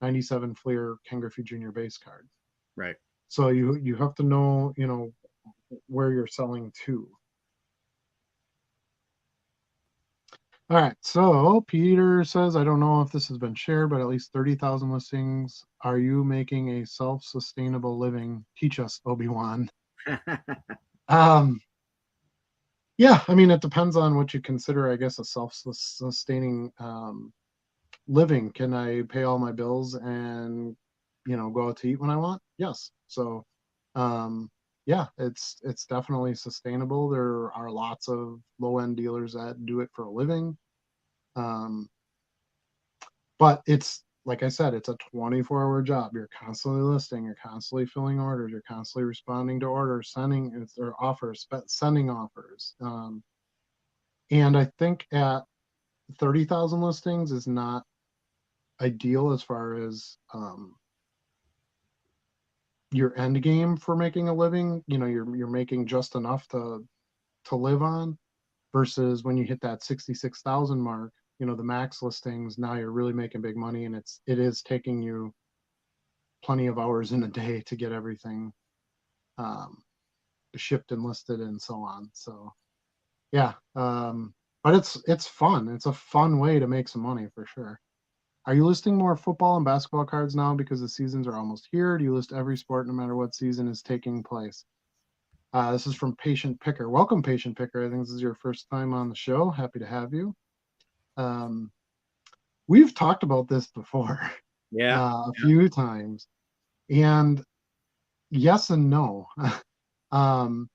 97 Fleer Ken Griffey Jr. base card. Right. So you have to know, where you're selling to. All right. So Peter says, I don't know if this has been shared, but at least 30,000 listings. Are you making a self-sustainable living? Teach us, Obi-Wan. Um, yeah, I mean, it depends on what you consider, I guess, a self-sustaining living. Can I pay all my bills and go out to eat when I want? Yes. So, um, yeah, it's definitely sustainable. There are lots of low end dealers that do it for a living. Um, but it's like I said, it's a 24-hour job. You're constantly listing, you're constantly filling orders, you're constantly responding to orders, sending or offers, sending offers. And I think at 30,000 listings is not ideal as far as your end game for making a living. You know, you're making just enough to live on versus when you hit that 66,000 mark, you know, the max listings, now you're really making big money, and it is taking you plenty of hours in a day to get everything um, shipped and listed and so on. So yeah, but it's fun. It's a fun way to make some money for sure. Are you listing more football and basketball cards now because the seasons are almost here? Do you list every sport no matter what season is taking place? This is from Patient Picker. Welcome, Patient Picker. I think this is your first time on the show. Happy to have you. Um, we've talked about this before Yeah. a few times, and yes and no. um,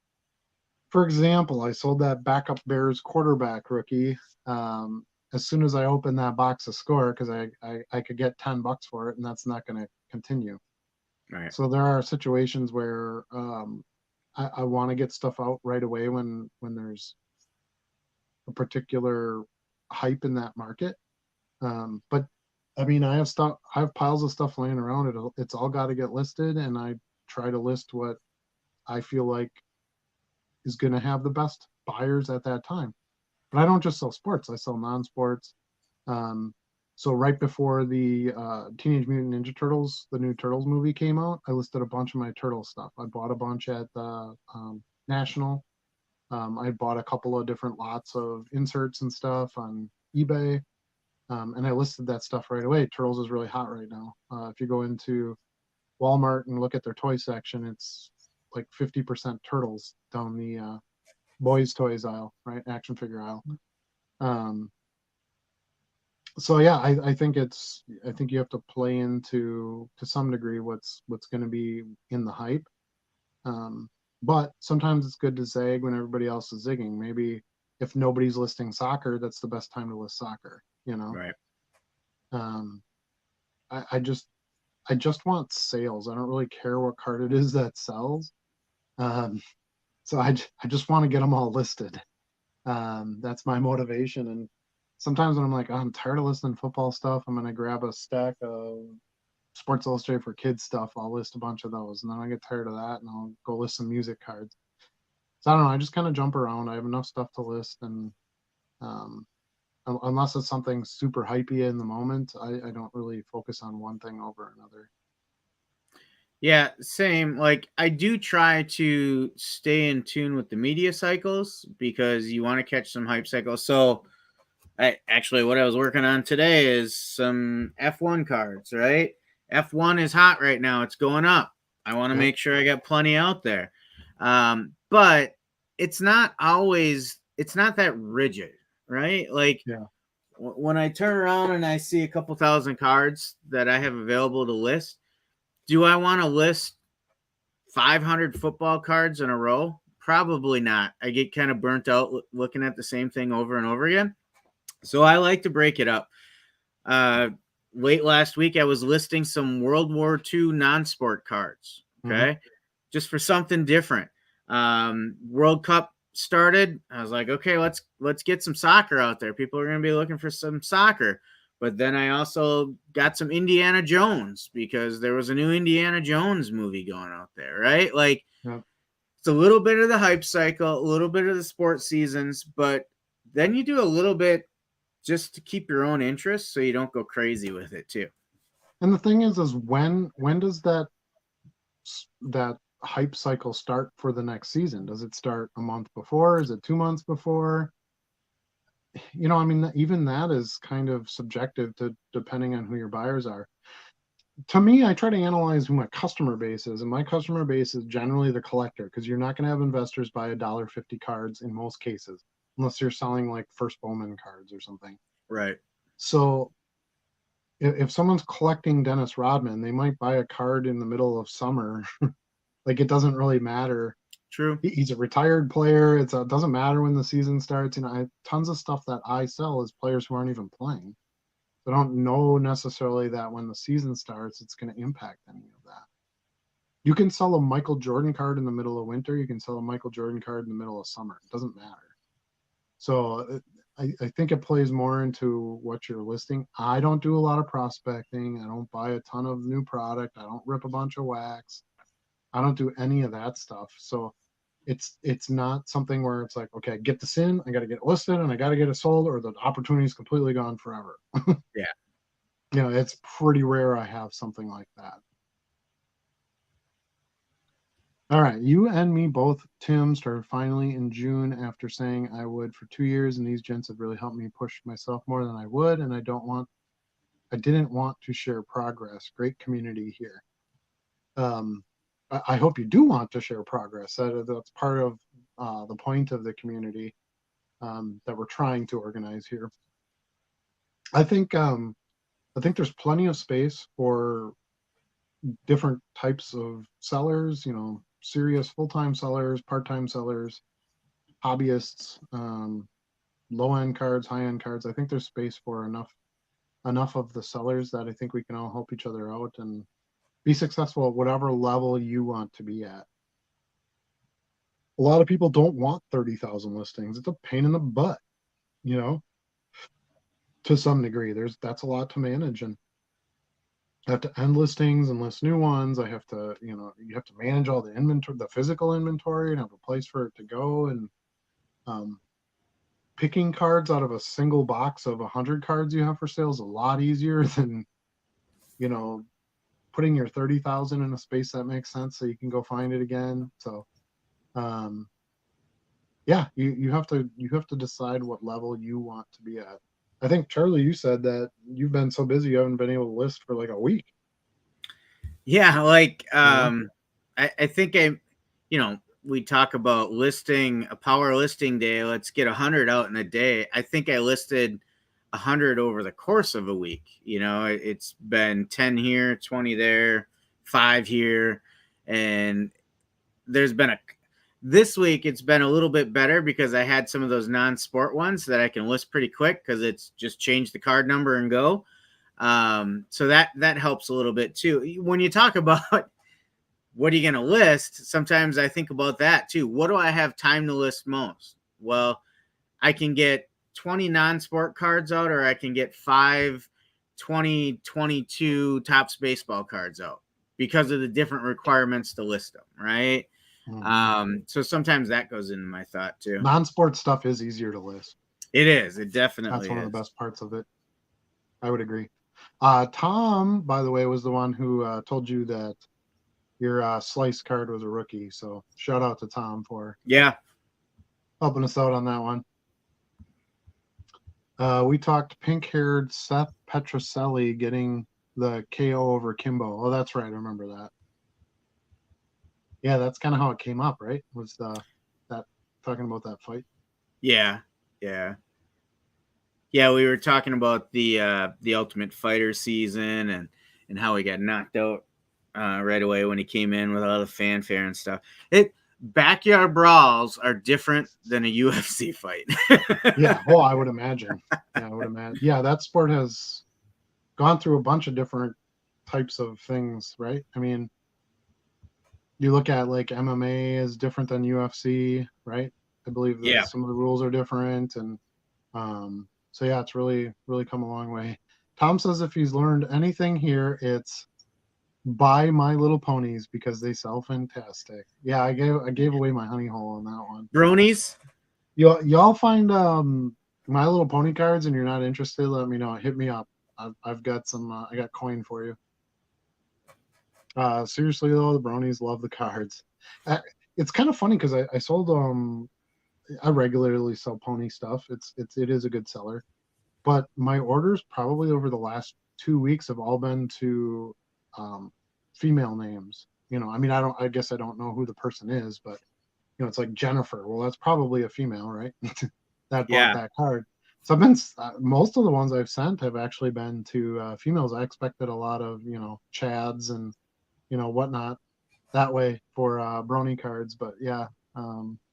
for example, I sold that backup Bears quarterback rookie as soon as I opened that box of score because I could get $10 for it, and that's not going to continue. Right. So there are situations where I want to get stuff out right away when there's a particular hype in that market. But I mean, I have piles of stuff laying around. It's all got to get listed, and I try to list what I feel like is going to have the best buyers at that time. But I don't just sell sports; I sell non-sports. Um, so right before the Teenage Mutant Ninja Turtles, the new Turtles movie came out, I listed a bunch of my turtle stuff. I bought a bunch at the National. I bought a couple of different lots of inserts and stuff on eBay, and I listed that stuff right away. Turtles is really hot right now. If you go into Walmart and look at their toy section, it's like 50% turtles down the boys' toys aisle, right? Action figure aisle. Um, so yeah, I think you have to play into to some degree what's going to be in the hype. Um, but sometimes it's good to zag when everybody else is zigging. Maybe if nobody's listing soccer, that's the best time to list soccer. You know, Right. um, I, I just I just want sales. I don't really care what card it is that sells. Um, so I just want to get them all listed. That's my motivation. And sometimes when I'm like, oh, I'm tired of listening to football stuff, I'm gonna grab a stack of Sports Illustrated for Kids stuff. I'll list a bunch of those, and then I get tired of that, and I'll go list some music cards. So I don't know. I just kind of jump around. I have enough stuff to list, and um, unless it's something super hypey in the moment, I don't really focus on one thing over another. Yeah, same. Like I do try to stay in tune with the media cycles because you want to catch some hype cycles. So I actually what I was working on today is some F1 cards, right? F1 is hot right now. It's going up. I want to Yep. make sure I got plenty out there. But it's not that rigid, right? Like Yeah. when I turn around and I see a couple thousand cards that I have available to list, do I want to list 500 football cards in a row? Probably not. I get kind of burnt out looking at the same thing over and over again. So I like to break it up. Uh, Late last week, I was listing some World War II non-sport cards. Hmm. Okay, just for something different. World Cup started. I was like, okay, let's get some soccer out there. People are going to be looking for some soccer. But then I also got some Indiana Jones because there was a new Indiana Jones movie going out there, right? Like Yep. it's a little bit of the hype cycle, a little bit of the sports seasons, but then you do a little bit just to keep your own interest so you don't go crazy with it too. And the thing is when does that hype cycle start for the next season? Does it start a month before? Is it 2 months before? You know, I mean, even that is kind of subjective to depending on who your buyers are. To me, I try to analyze who my customer base is, and my customer base is generally the collector because you're not going to have investors buy $1.50 cards in most cases, unless you're selling like First Bowman cards or something. Right. So if someone's collecting Dennis Rodman, they might buy a card in the middle of summer. Like it doesn't really matter. True. He's a retired player. It doesn't matter when the season starts. Tons of stuff that I sell is players who aren't even playing. I don't know necessarily that when the season starts, it's going to impact any of that. You can sell a Michael Jordan card in the middle of winter. You can sell a Michael Jordan card in the middle of summer. It doesn't matter. So I think it plays more into what you're listing. I don't do a lot of prospecting. I don't buy a ton of new product. I don't rip a bunch of wax. I don't do any of that stuff. So it's not something where it's like, okay, get this in, I got to get it listed and I got to get it sold, or the opportunity is completely gone forever. Yeah. It's pretty rare I have something like that. All right, you and me both, Tim, started finally in June after saying I would for 2 years, and these gents have really helped me push myself more than I would, and I didn't want to share progress. Great community here. Um, I hope you do want to share progress. That's part of the point of the community that we're trying to organize here. I think I think there's plenty of space for different types of sellers. Serious full-time sellers, part-time sellers, hobbyists, low-end cards, high-end cards. I think there's space for enough of the sellers that I think we can all help each other out and be successful at whatever level you want to be at. A lot of people don't want 30,000 listings. It's a pain in the butt, you know, to some degree. That's a lot to manage, and I have to end listings and list new ones. I have to, you have to manage all the inventory, the physical inventory, and have a place for it to go. And um, picking cards out of a single box of 100 cards you have for sale is a lot easier than, you know, putting your 30,000 in a space that makes sense so you can go find it again. So, um, yeah, you have to decide what level you want to be at. I think Charlie, you said that you've been so busy you haven't been able to list for like a week. Yeah, like Yeah. I think we talk about listing a power listing day. Let's get 100 out in a day. I think I listed 100 over the course of a week. It's been 10 here, 20 there, 5 here, and there's been a this week it's been a little bit better because I had some of those non-sport ones that I can list pretty quick because it's just change the card number and go. So that helps a little bit too. When you talk about what are you going to list, sometimes I think about that too. What do I have time to list most? Well, I can get 20 non-sport cards out, or I can get 5 2022 Topps baseball cards out because of the different requirements to list them, right? Mhm. So sometimes that goes into my thought too. Non-sport stuff is easier to list. It is. It That's definitely one of the is. best parts of it. I would agree. Tom, by the way, was the one who told you that your slice card was a rookie. So shout out to Tom for Yeah. helping us out on that one. We talked pink-haired Seth Petroselli getting the KO over Kimbo. Oh, that's right. I remember that. Yeah, that's kind of how it came up, right? Was that talking about that fight? Yeah. Yeah. Yeah, we were talking about the Ultimate Fighter season and how he got knocked out right away when he came in with all the fanfare and stuff. Backyard brawls are different than a UFC fight. Yeah. Well, I would imagine. Yeah, I would imagine. Yeah, that sport has gone through a bunch of different types of things, right? I mean, you look at like MMA is different than UFC, right? I believe that Yeah. some of the rules are different, and so yeah, it's really come a long way. Tom says if he's learned anything here, it's buy My Little Ponies because they sell fantastic. Yeah, I gave away my honey hole on that one. Bronies? Y'all find My Little Pony cards and you're not interested, let me know. Hit me up. I've got some. I got coin for you. Seriously though, the bronies love the cards. Uh, it's kind of funny because I sold I regularly sell pony stuff. It is a good seller, but my orders probably over the last 2 weeks have all been to um, female names. I mean, I guess I don't know who the person is, but it's like Jennifer. Well, that's probably a female, right? That bought Yeah. that card. So I've been most of the ones I've sent have actually been to females. I expected a lot of Chads and whatnot that way for brony cards, but yeah,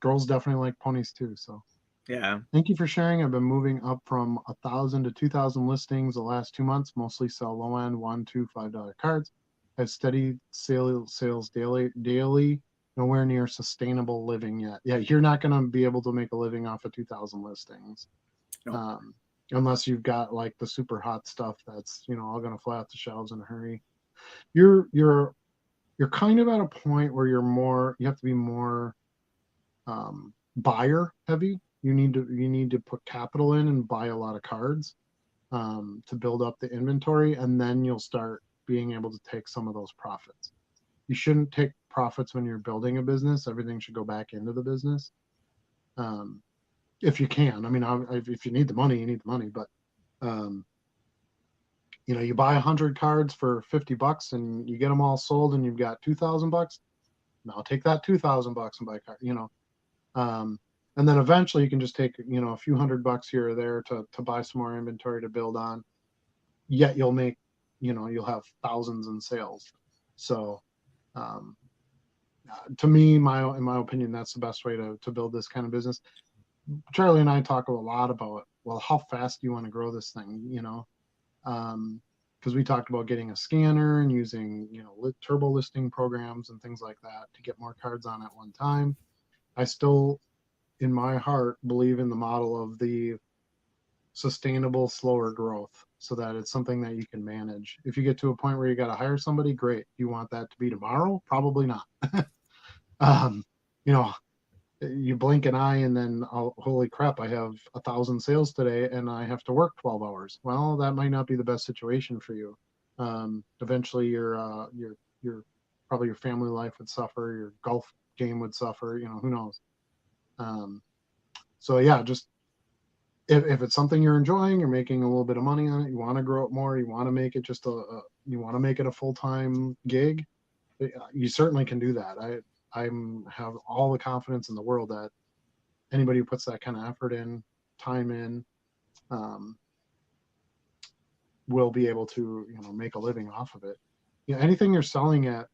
Girls definitely like ponies too. So Yeah. thank you for sharing. I've been moving up from 1,000 to 2,000 listings the last 2 months. Mostly sell low end $1, $2, $5 cards. I have steady sales daily. Nowhere near sustainable living yet. Yeah, you're not going to be able to make a living off of 2,000 listings, No. um, unless you've got like the super hot stuff that's all going to fly off the shelves in a hurry. You're kind of at a point where you have to be more buyer heavy. You need to put capital in and buy a lot of cards to build up the inventory, and then you'll start being able to take some of those profits. You shouldn't take profits when you're building a business. Everything should go back into the business, um, if you can. I mean, if you need the money, you need the money. But um, you buy 100 cards for $50, and you get them all sold, and you've got $2,000. Now take that $2,000 and buy a card. Um, and then eventually you can just take a few $100 here or there to buy some more inventory to build on. Yet you'll have thousands in sales. So um, to me, in my opinion, that's the best way to build this kind of business. Charlie and I talk a lot about, well, how fast do you want to grow this thing? Because we talked about getting a scanner and using turbo listing programs and things like that to get more cards on at one time. I still, in my heart, believe in the model of the sustainable, slower growth so that it's something that you can manage. If you get to a point where you got to hire somebody, great. You want that to be tomorrow? Probably not. um, you know, you blink an eye and then, oh, holy crap, I have 1,000 sales today and I have to work 12 hours. Well, that might not be the best situation for you. Eventually, your probably your family life would suffer, your golf game would suffer. Who knows? Um, so yeah, just if it's something you're enjoying, you're making a little bit of money on it, you want to grow it more, you want to make it you want to make it a full-time gig, you certainly can do that. I'm have all the confidence in the world that anybody who puts that kind of effort in, time in, um, will be able to make a living off of it. Anything you're selling at,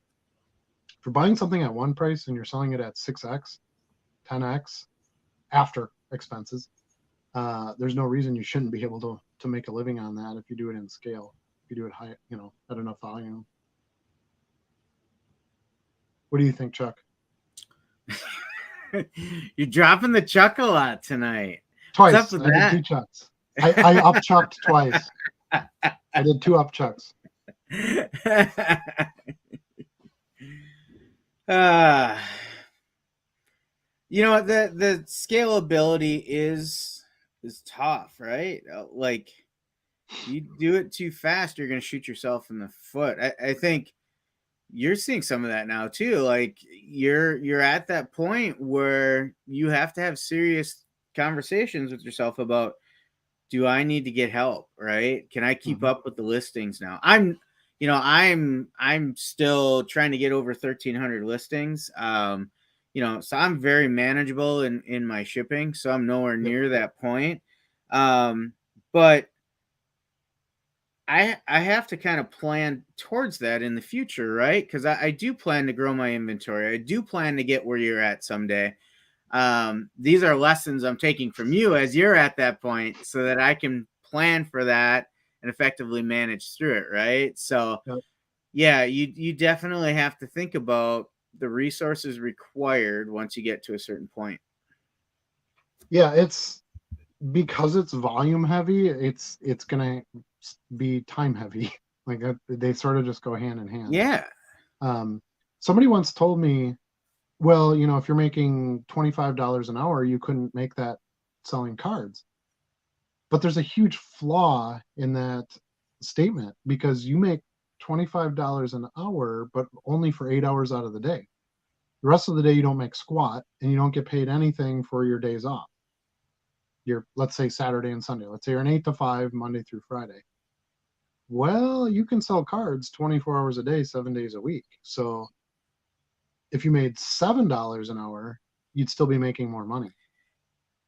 if you're buying something at one price and you're selling it at 6x, 10x after expenses, there's no reason you shouldn't be able to make a living on that if you do it in scale, if you do it high, at enough volume. What do you think, Chuck? You're dropping the chuck a lot tonight. What's up Twice. with I did two that? chucks. I up chucked twice. I did two up chucks. uh, the scalability is tough, right? Like, you do it too fast, you're gonna shoot yourself in the foot. I think you're seeing some of that now too. Like, you're at that point where you have to have serious conversations with yourself about, do I need to get help? Right? Can I keep Mm-hmm. up with the listings now? I'm still trying to get over 1,300 listings. So I'm very manageable in my shipping. So I'm nowhere Yep. near that point. But I have to kind of plan towards that in the future, right? Because I do plan to grow my inventory. I do plan to get where you're at someday. These are lessons I'm taking from you as you're at that point, so that I can plan for that and effectively manage through it, right? So Yep. yeah, you definitely have to think about the resources required once you get to a certain point. Yeah, it's because it's volume heavy. It's gonna be time heavy. Like they sort of just go hand in hand. Yeah. Um, Somebody once told me, well, if you're making $25 an hour, you couldn't make that selling cards. But there's a huge flaw in that statement because you make $25 an hour, but only for 8 hours out of the day. The rest of the day, you don't make squat and you don't get paid anything for your days off. Let's say Saturday and Sunday. Let's say you're an 8 to 5, Monday through Friday. Well, you can sell cards 24 hours a day, 7 days a week. So if you made $7 an hour, you'd still be making more money.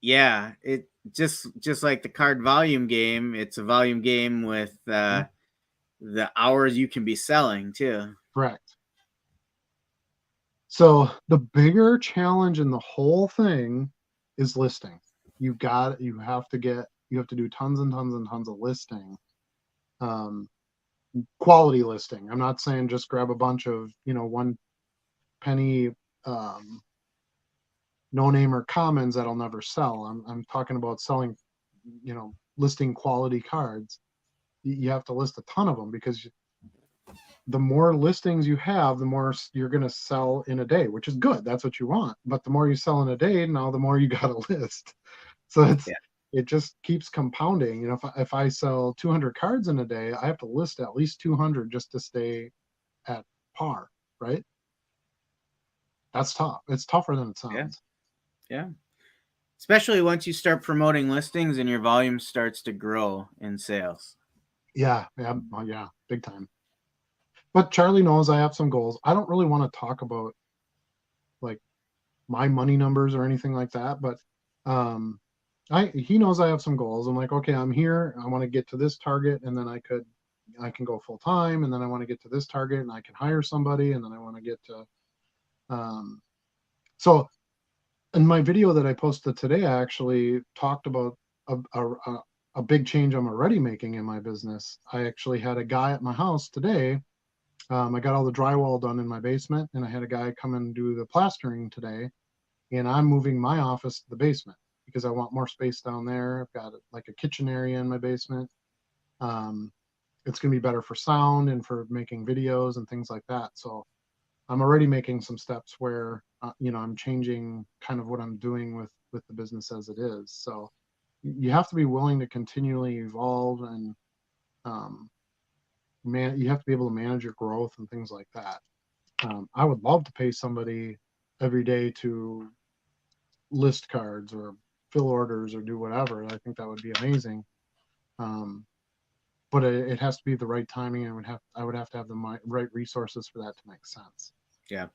Yeah, it just like the card volume game, it's a volume game with Mhm. the hours you can be selling too. Correct. So the bigger challenge in the whole thing is listing. You have to do tons and tons and tons of listing. Um, Quality listing. I'm not saying just grab a bunch of, one penny, um, no name or commons that'll never sell. I'm talking about selling, listing quality cards. You have to list a ton of them, because the more listings you have, the more you're going to sell in a day, which is good. That's what you want. But the more you sell in a day, now the more you got to list. So Yeah. it just keeps compounding. If I sell 200 cards in a day, I have to list at least 200 just to stay at par, right? That's tough. It's tougher than it Yeah. sounds. Yeah. Especially once you start promoting listings and your volume starts to grow in sales. Yeah, yeah, well, yeah, big time. But Charlie knows I have some goals. I don't really want to talk about like my money numbers or anything like that, but um he knows I have some goals. I'm like, okay, I'm here. I want to get to this target, and then I can go full time, and then I want to get to this target, and I can hire somebody, and then I want to get to um so in my video that I posted today, I actually talked about a big change I'm already making in my business. I actually had a guy at my house today. I got all the drywall done in my basement, and I had a guy come and do the plastering today. And I'm moving my office to the basement because I want more space down there. I've got like a kitchen area in my basement. Um, it's going to be better for sound and for making videos and things like that. So I'm already making some steps where I'm changing kind of what I'm doing with the business as it is. So you have to be willing to continually evolve, and um, you have to be able to manage your growth and things like that. I would love to pay somebody every day to list cards or fill orders or do whatever. I think that would be amazing. Um, but it has to be the right timing, and I would have to have the right resources for that to make sense. Yeah.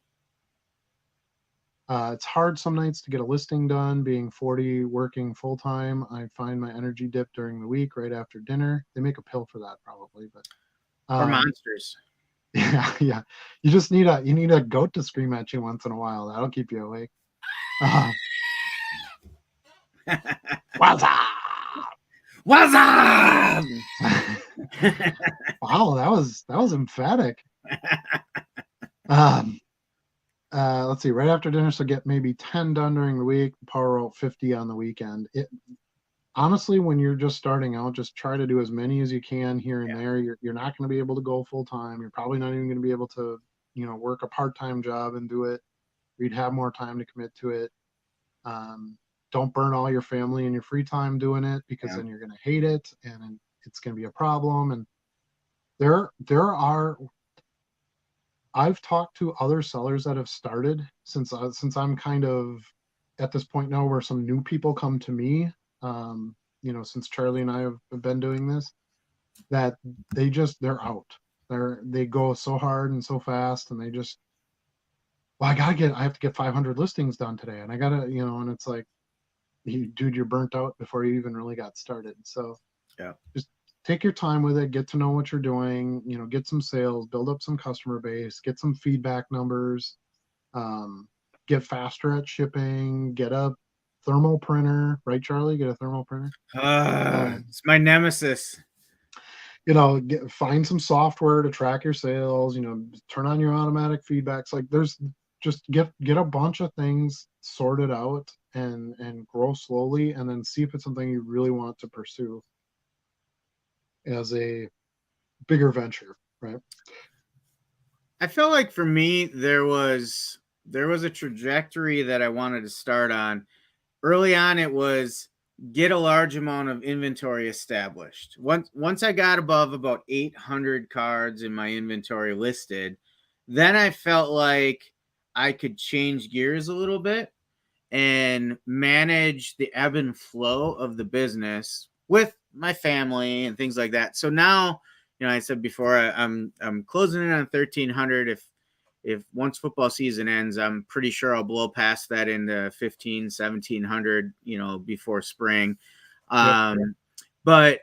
It's hard some nights to get a listing done. Being 40, working full time, I find my energy dip during the week right after dinner. They make a pill for that probably, but Or um, monsters. yeah, yeah. You need a goat to scream at you once in a while. That'll keep you awake. Uh, What's up? What's up? Wow, that was emphatic. Um, let's see. Right after dinner, so get maybe 10 done during the week. Power out 50 on the weekend. It honestly, when you're just starting out, just try to do as many as you can here and there. You're not going to be able to go full time. You're probably not even going to be able to, work a part time job and do it. You'd have more time to commit to it. Um, don't burn all your family and your free time doing it, because Yeah. then you're going to hate it, and it's going to be a problem. And there are I've talked to other sellers that have started, since I'm kind of at this point now where some new people come to me. Since Charlie and I have been doing this, that they're out. They go so hard and so fast, and they just, well, I have to get 500 listings done today, and I gotta, and it's like, dude, you're burnt out before you even really got started. So Yeah. just take your time with it, get to know what you're doing, get some sales, build up some customer base, get some feedback numbers, um, get faster at shipping, get a thermal printer, right, Charlie? Get a thermal printer. It's my nemesis. Find some software to track your sales, turn on your automatic feedbacks. Like, there's just get a bunch of things sorted out, and grow slowly, and then see if it's something you really want to pursue as a bigger venture, right? I felt like for me there was a trajectory that I wanted to start on. Early on it was get a large amount of inventory established. Once I got above about 800 cards in my inventory listed, then I felt like I could change gears a little bit and manage the ebb and flow of the business with my family and things like that. So now, I said before, I'm closing in on 1,300. If once football season ends, I'm pretty sure I'll blow past that into 15, 1,700, before spring. Yep. But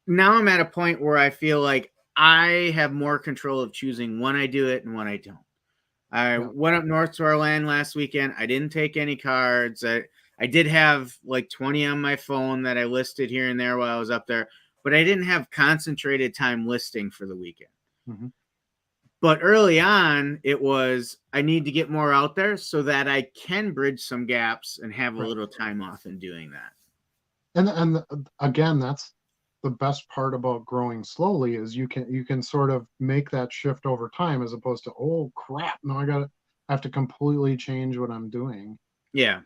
now I'm at a point where I feel like I have more control of choosing when I do it and when I don't. I Yeah. went up north to our land last weekend. I didn't take any cards. I did have like 20 on my phone that I listed here and there while I was up there, but I didn't have concentrated time listing for the weekend. Mm-hmm. But early on, it was I need to get more out there so that I can bridge some gaps and have a Right. little time off in doing that. And again, that's the best part about growing slowly is you can sort of make that shift over time as opposed to, oh crap, no, I have to completely change what I'm doing. Yeah.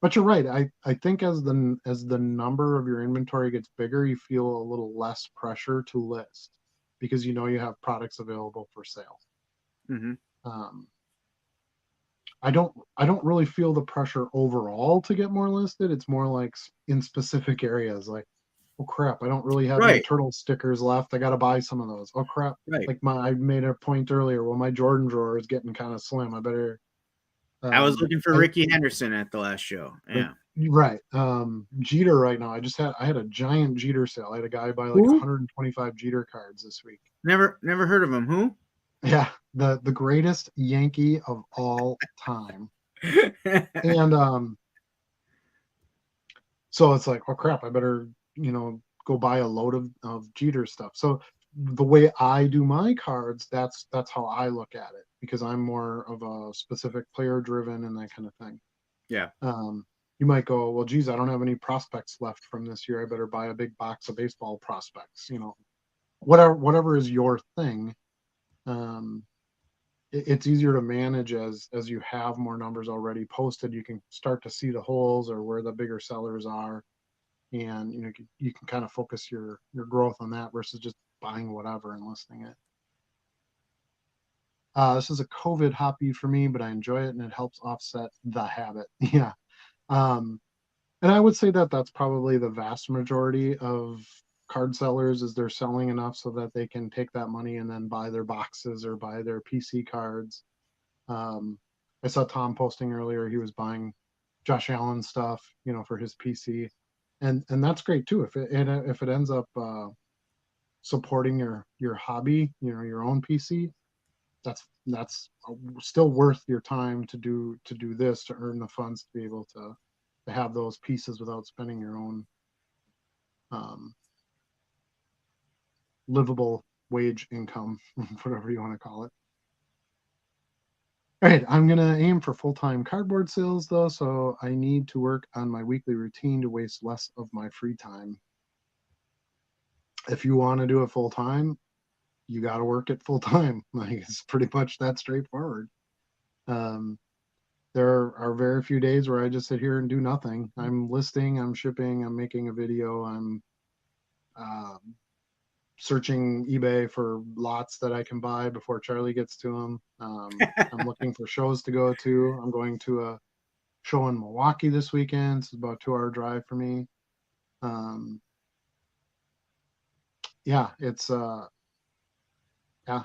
But you're right. I think as the number of your inventory gets bigger, you feel a little less pressure to list because you know you have products available for sale. Mm-hmm. Um, I don't really feel the pressure overall to get more listed. It's more like in specific areas, like, oh crap, I don't really have any Right. turtle stickers left. I got to buy some of those. Oh crap, Right. like I made a point earlier. Well, my Jordan drawer is getting kind of slim. I better. I was looking for I Ricky Henderson at the last show. like Yeah. right. Jeter right now. I had a giant Jeter sale. I had a guy buy like Who? 125 Jeter cards this week. Never heard of him. Who? Yeah, the greatest Yankee of all time. And so it's like, oh crap, I better, go buy a load of Jeter stuff. So the way I do my cards, that's how I look at it because I'm more of a specific player driven and that kind of thing. Yeah. You might go, well, geez, I don't have any prospects left from this year. I better buy a big box of baseball prospects. Whatever is your thing. Um, it's easier to manage as you have more numbers already posted. You can start to see the holes or where the bigger sellers are, and you can kind of focus your growth on that versus just buying whatever and listing it. This is a COVID hobby for me, but I enjoy it and it helps offset the habit. Yeah. Um, and I would say that that's probably the vast majority of card sellers is they're selling enough so that they can take that money and then buy their boxes or buy their PC cards. Um, I saw Tom posting earlier he was buying Josh Allen stuff, for his PC, and that's great too. If it ends up supporting your hobby, your own PC, that's still worth your time to do this to earn the funds to be able to have those pieces without spending your own um, livable wage income, whatever you want to call it. All right, I'm gonna aim for full-time cardboard sales though, so I need to work on my weekly routine to waste less of my free time. If you want to do it full time, you got to work it full time. Like it's pretty much that straightforward. Um, there are very few days where I just sit here and do nothing. I'm listing, I'm shipping, I'm making a video, I'm uh, searching eBay for lots that I can buy before Charlie gets to them. I'm looking for shows to go to. I'm going to a show in Milwaukee this weekend. It's about a 2 hour drive for me. Um, yeah, it's yeah,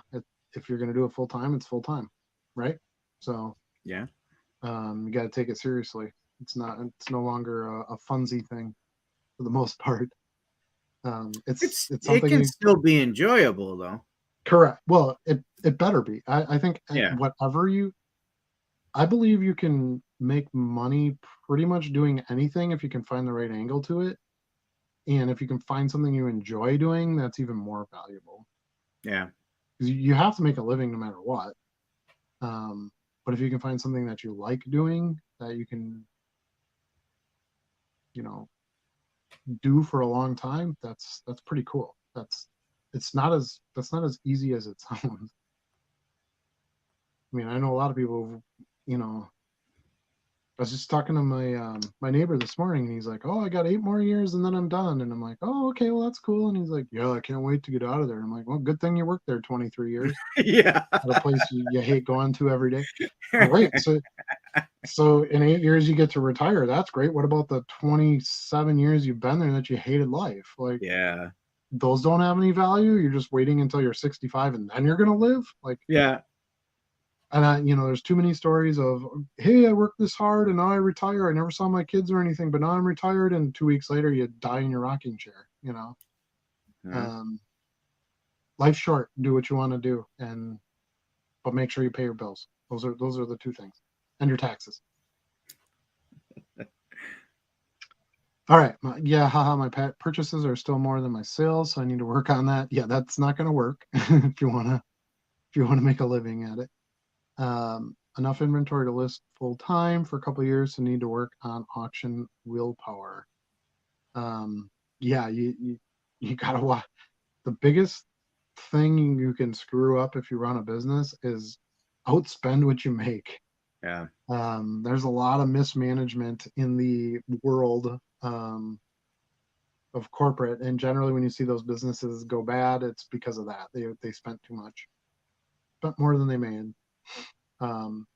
if you're going to do it full time, it's full time, right? So Yeah. you got to take it seriously. It's no longer a funsy thing for the most part. It's It something can you still be enjoyable though. correct. Well, it better be. I think Yeah. I believe you can make money pretty much doing anything if you can find the right angle to it. And if you can find something you enjoy doing, that's even more valuable. Yeah. Because you have to make a living no matter what. Um, but if you can find something that you like doing that you can, you know, do for a long time, that's pretty cool. That's not as easy as it sounds. I mean, I know a lot of people, you know, I was just talking to my neighbor this morning, and he's like, "Oh, I got 8 more years, and then I'm done." And I'm like, "Oh, okay, well that's cool." And he's like, "Yeah, I can't wait to get out of there." And I'm like, "Well, good thing you worked there 23 years Yeah. at a place you hate going to every day." All right, so in 8 years you get to retire. That's great. What about the 27 years you've been there that you hated life? Like Yeah. those don't have any value. You're just waiting until you're 65 and then you're gonna live. Like, Yeah. and there's too many stories of, hey, I worked this hard and now I retire. I never saw my kids or anything, but now I'm retired. And 2 weeks later, you die in your rocking chair. Yeah. Um, life's short. Do what you want to do, but make sure you pay your bills. Those are the two things, and your taxes. All right, yeah, haha. My purchases are still more than my sales, so I need to work on that. Yeah, that's not going to work if you want to make a living at it. Enough inventory to list full time for a couple of years, so need to work on auction willpower. Um, yeah, you gotta watch. The biggest thing you can screw up if you run a business is outspend what you make. Yeah. There's a lot of mismanagement in the world of corporate, and generally, when you see those businesses go bad, it's because of that. They spent too much, spent more than they made. Um,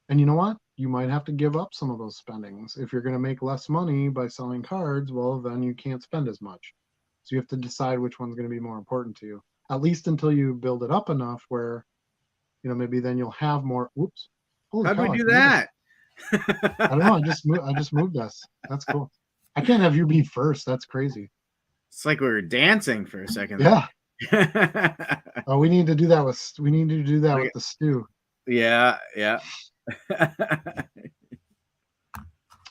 and you know what? You might have to give up some of those spendings. If you're going to make less money by selling cards, well, then you can't spend as much. So you have to decide which one's going to be more important to you, at least until you build it up enough where, maybe then you'll have more. Whoops. Holy How'd we cow, I do can do that. that? I don't know. I just moved us. That's cool. I can't have you be first. That's crazy. It's like we were dancing for a second there. Yeah. Oh, we need to do that with Like, the stew. yeah, yeah.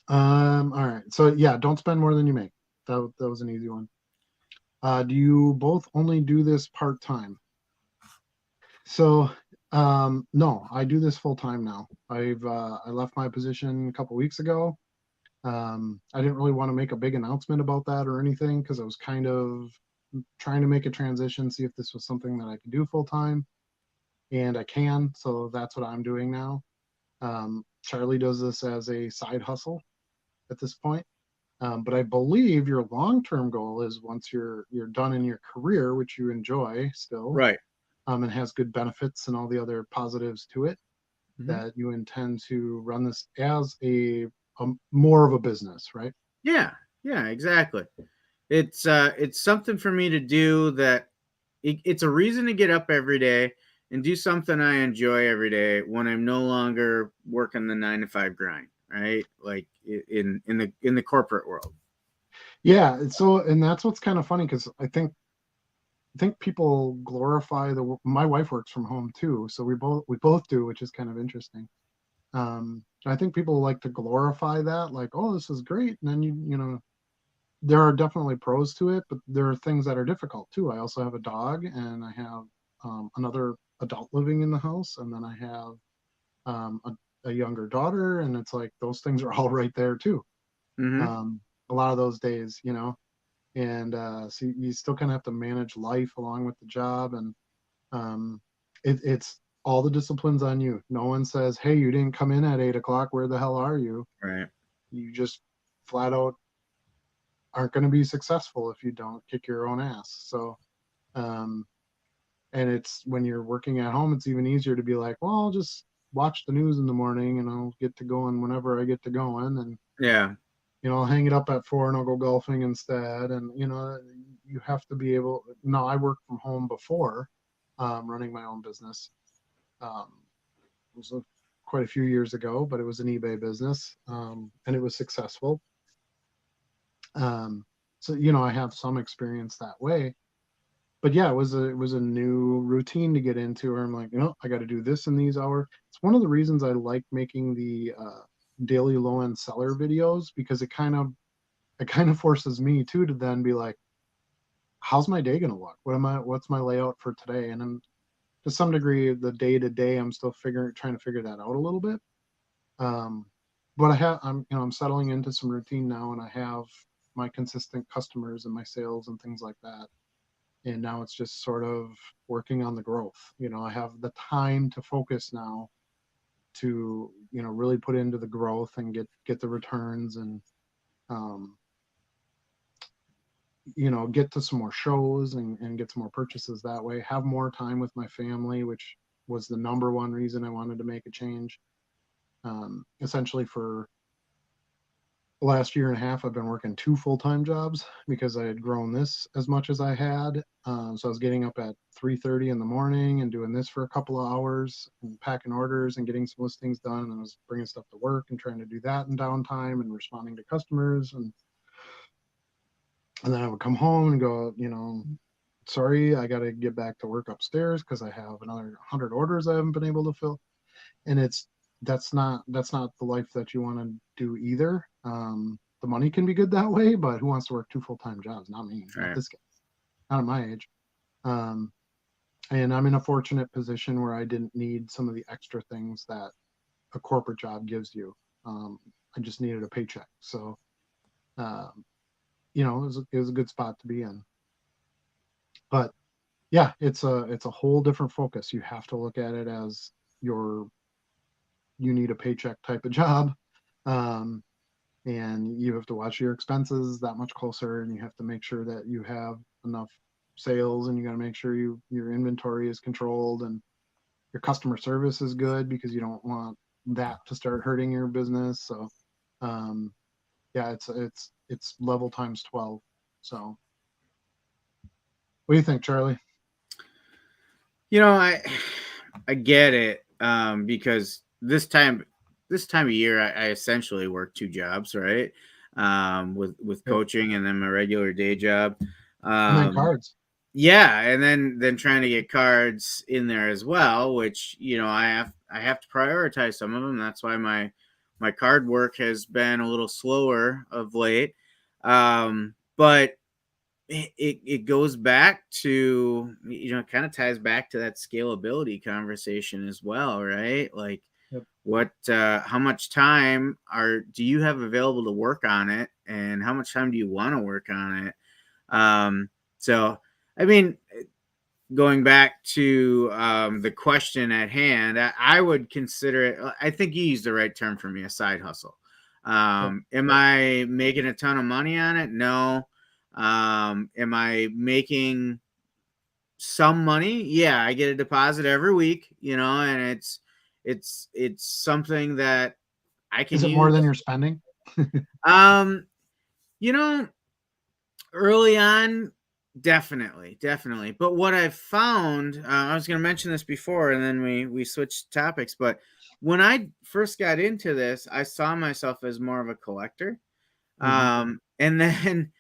All right. So yeah, don't spend more than you make. That was an easy one. Do you both only do this part time? So, no, I do this full time now. I left my position a couple weeks ago. I didn't really want to make a big announcement about that or anything because I was kind of trying to make a transition, see if this was something that I could do full time, and I can. So that's what I'm doing now. Charlie does this as a side hustle at this point. But I believe your long-term goal is once you're done in your career, which you enjoy still, Right. and has good benefits and all the other positives to it, Mhm. that you intend to run this as a more of a business, right? Yeah, yeah, exactly. It's something for me to do that it's a reason to get up every day and do something I enjoy every day when I'm no longer working the 9 to 5 grind, right? Like in the corporate world. Yeah. So, and that's what's kind of funny because I think people glorify My wife works from home too, so we both do, which is kind of interesting. I think people like to glorify that, like, oh, this is great, and then there are definitely pros to it, but there are things that are difficult too. I also have a dog, and I have another adult living in the house, and then I have a younger daughter, and it's like those things are all right there too. Mm-hmm. Um, a lot of those days, and so you still kind of have to manage life along with the job, and um, it's all the disciplines on you. No one says, "Hey, you didn't come in at 8 o'clock. Where the hell are you?" Right. You just flat out aren't going to be successful if you don't kick your own ass. So, um, and it's when you're working at home, it's even easier to be like, well, I'll just watch the news in the morning and I'll get to going whenever I get to going. And, Yeah. I'll hang it up at 4 and I'll go golfing instead. And, you have to be able, no, I worked from home before running my own business. It was quite a few years ago, but it was an eBay business and it was successful. Um, so, I have some experience that way, but yeah, it was a new routine to get into where I'm like, I got to do this in these hours. It's one of the reasons I like making the daily low end seller videos because it kind of forces me too to then be like, how's my day gonna look? What's my layout for today? And then to some degree, the day to day, I'm still trying to figure that out a little bit. Um, but I'm settling into some routine now, and I have my consistent customers and my sales and things like that, and now it's just sort of working on the growth. I have the time to focus now to really put into the growth and get the returns, and um, get to some more shows and get some more purchases that way, have more time with my family, which was the number one reason I wanted to make a change. Essentially, for the last year and a half, I've been working two full-time jobs because I had grown this as much as I had. So I was getting up at 3:30 in the morning and doing this for a couple of hours and packing orders and getting some listings done. And I was bringing stuff to work and trying to do that in downtime and responding to customers. And then I would come home and go, sorry, I got to get back to work upstairs because I have another 100 orders I haven't been able to fill. and that's not the life that you want to do either. The money can be good that way, but who wants to work two full-time jobs? Not me, not Right. this guy, not at my age. Um, and I'm in a fortunate position where I didn't need some of the extra things that a corporate job gives you. Um, I just needed a paycheck, so um, it was a good spot to be in. But yeah, it's a whole different focus. You have to look at it as your you need a paycheck type of job. Um, and you have to watch your expenses that much closer, and you have to make sure that you have enough sales, and you got to make sure your inventory is controlled and your customer service is good, because you don't want that to start hurting your business. So um, yeah, it's level times 12. So what do you think, Charlie? I get it, because this time of year, I essentially work two jobs, right? With Yep. coaching and then my regular day job. And then Um, cards. yeah, and then trying to get cards in there as well, which I have to prioritize some of them. That's why my card work has been a little slower of late. But it goes back to, it kind of ties back to that scalability conversation as well, right? Like, Yep. how much time do you have available to work on it, and how much time do you want to work on it? So I mean, going back to the question at hand, I would consider it, I think you used the right term for me, a side hustle. Yep. Am I making a ton of money on it? No. Am I making some money? Yeah, I get a deposit every week, and it's something that I can Is it more use. than you're spending? Um, you know, Early on, definitely. But what I've found, I was going to mention this before, and then we switched topics. But when I first got into this, I saw myself as more of a collector. Hmm. And then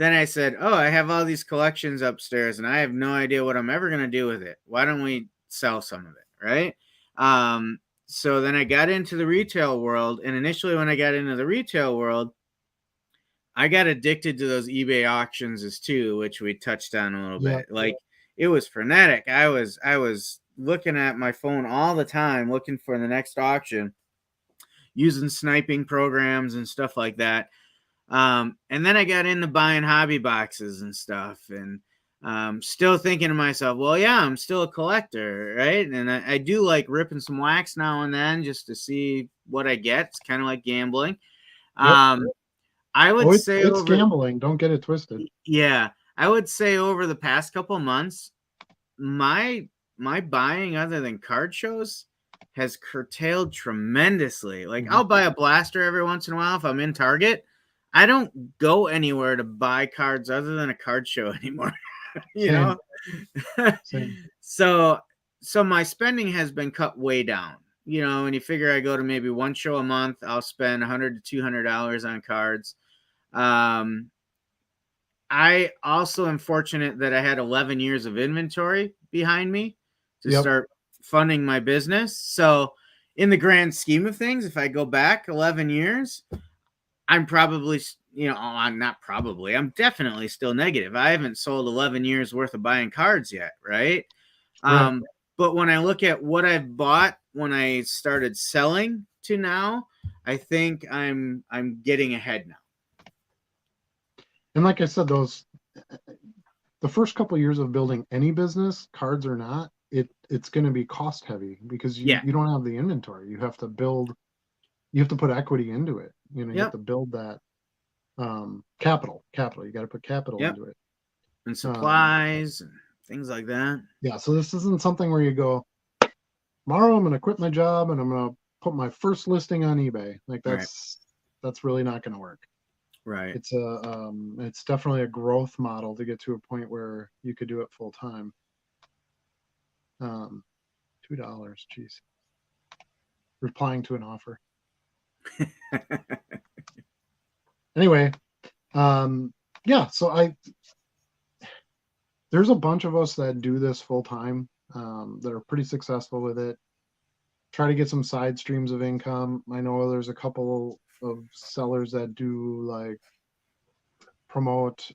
I said, "Oh, I have all these collections upstairs, and I have no idea what I'm ever going to do with it. Why don't we sell some of it, right?" Um, so then I got into the retail world, and initially, when I got into the retail world, I got addicted to those eBay auctions as too, which we touched on a little Yep. bit. Like, it was frenetic. I was looking at my phone all the time, looking for the next auction, using sniping programs and stuff like that. And then I got into buying hobby boxes and stuff, and still thinking to myself, well, yeah, I'm still a collector, right? And I do like ripping some wax now and then just to see what I get. It's kind of like gambling. Yep. Um, I Oh, would say it's over gambling. Don't get it twisted. Yeah, I would say over the past couple months, my buying other than card shows has curtailed tremendously. Like, Hmm. I'll buy a blaster every once in a while if I'm in Target. I don't go anywhere to buy cards other than a card show anymore, you Same. know? Same. so so my spending has been cut way down. When you figure I go to maybe one show a month, I'll spend 100 to $200 on cards. Um, I also am fortunate that I had 11 years of inventory behind me to Yep. start funding my business. So, in the grand scheme of things, if I go back 11 years, I'm probably, I'm not probably, I'm definitely still negative. I haven't sold 11 years worth of buying cards yet, right? Right. Um, but when I look at what I've bought when I started selling to now, I think I'm getting ahead now. And like I said, the first couple of years of building any business, cards or not, it's going to be cost heavy, because Yeah. you don't have the inventory. You have to build. You have to put equity into it. You have Yep. to build that capital. You got to put capital Yep. into it. And Um, supplies and things like that. yeah. So this isn't something where you go, tomorrow I'm going to quit my job and I'm going to put my first listing on eBay. Like Right. that's really not going to work. Right. It's definitely a growth model to get to a point where you could do it full time. Um, $2, geez. Replying to an offer. Anyway, yeah. So there's a bunch of us that do this full time, that are pretty successful with it. try to get some side streams of income. I know there's a couple of sellers that do like promote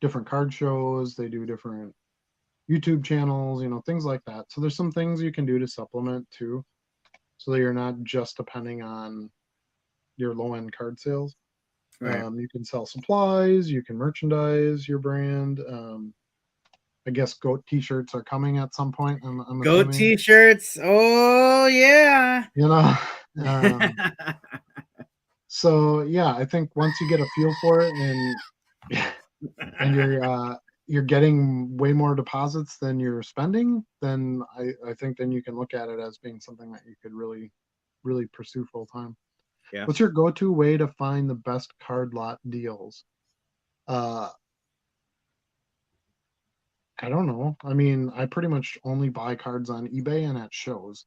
different card shows. They do different YouTube channels, things like that. So there's some things you can do to supplement too, so that you're not just depending on your low end card sales. Right. You can sell supplies, you can merchandise your brand. I guess goat t-shirts are coming at some point. I'm Go assuming, t-shirts. Oh yeah. you know. Um, so yeah, I think once you get a feel for it and you're getting way more deposits than you're spending, then I think then you can look at it as being something that you could really pursue full time. Yeah. What's your go-to way to find the best card lot deals? Uh, I don't know. I mean, I pretty much only buy cards on eBay and at shows.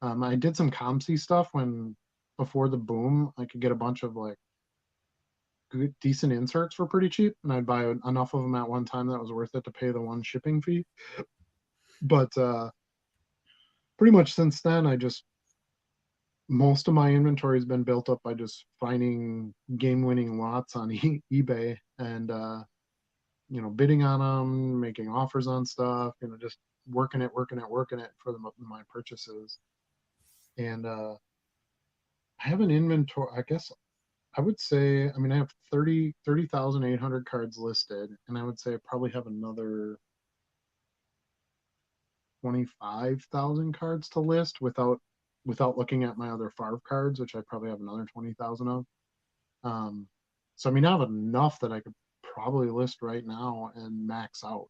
I did some ComC stuff when before the boom. I could get a bunch of like good, decent inserts for pretty cheap, and I'd buy enough of them at one time that was worth it to pay the one shipping fee. But pretty much since then, I just most of my inventory has been built up by just finding game-winning lots on eBay and bidding on them, making offers on stuff, just working it for my purchases. And I have an inventory. I guess I would say, I mean, I have 30,800 cards listed, and I would say I probably have another 25,000 cards to list without looking at my other farv cards, which I probably have another 20,000 of. Um, so I mean, I have enough that I could probably list right now and max out.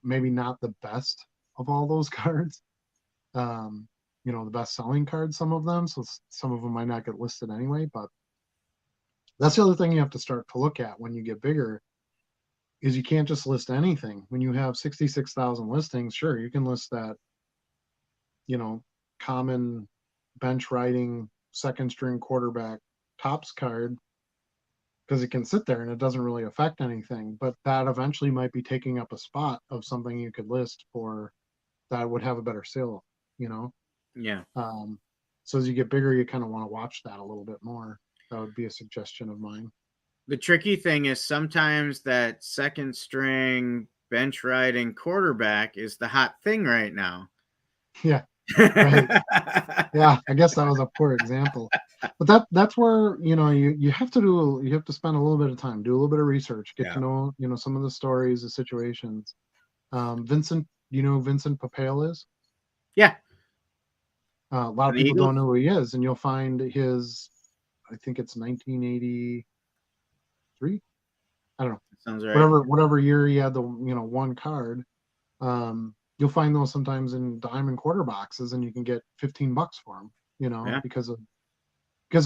Maybe not the best of all those cards. Um, the best selling cards, some of them. So some of them might not get listed anyway. But that's the other thing you have to start to look at when you get bigger is you can't just list anything. When you have 66,000 listings, sure, you can list that, you know, common bench riding second string quarterback tops card because it can sit there and it doesn't really affect anything. But that eventually might be taking up a spot of something you could list for that would have a better sale, you know? Yeah. Um, so as you get bigger, you kind of want to watch that a little bit more. That would be a suggestion of mine. The tricky thing is sometimes that second string bench riding quarterback is the hot thing right now. Yeah, right. Yeah, I guess that was a poor example. But that's where, you have to spend a little bit of time, do a little bit of research, get to Yeah. know, some of the stories, the situations. Vincent, Vincent Papale is? Yeah. A lot of The people Eagles? don't know who he is, and you'll find his, I think it's 1983. I don't know, Sounds right. whatever year he had the one card. You'll find those sometimes in diamond quarter boxes, and you can get $15 for them. Yeah. Because of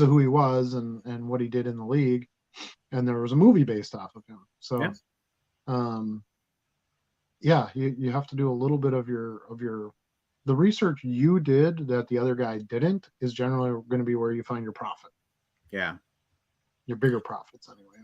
who he was and what he did in the league, and there was a movie based off of him. Yeah. So, um, yeah, you have to do a little bit of your the research you did that the other guy didn't is generally going to be where you find your profit, Yeah. your bigger profits anyway.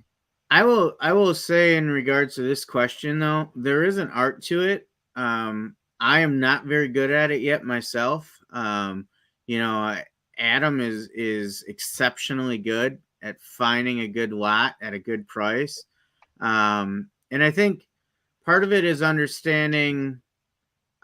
I will say in regards to this question though, there is an art to it. I am not very good at it yet myself. You know, Adam is exceptionally good at finding a good lot at a good price. And I think part of it is understanding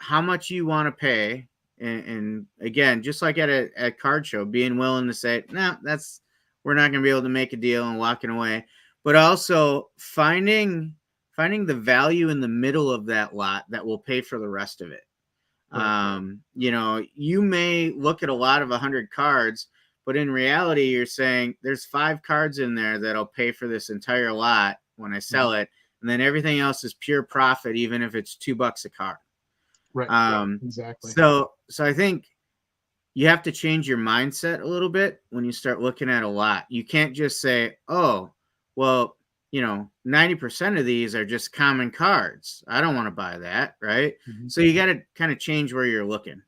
how much you want to pay. And again, just like at a card show, being willing to say, no, that's we're not going to be able to make a deal and walking away. But also finding the value in the middle of that lot that will pay for the rest of it. Right. You know, you may look at a lot of 100 cards, but in reality, you're saying there's 5 cards in there that'll pay for this entire lot when I sell Mhm. it, and then everything else is pure profit, even if it's $2 a card. Right. Um, Exactly. so I think you have to change your mindset a little bit when you start looking at a lot. You can't just say, "Oh, well, 90% of these are just common cards. I don't want to buy that," right? Mhm. So you got to kind of change where you're looking.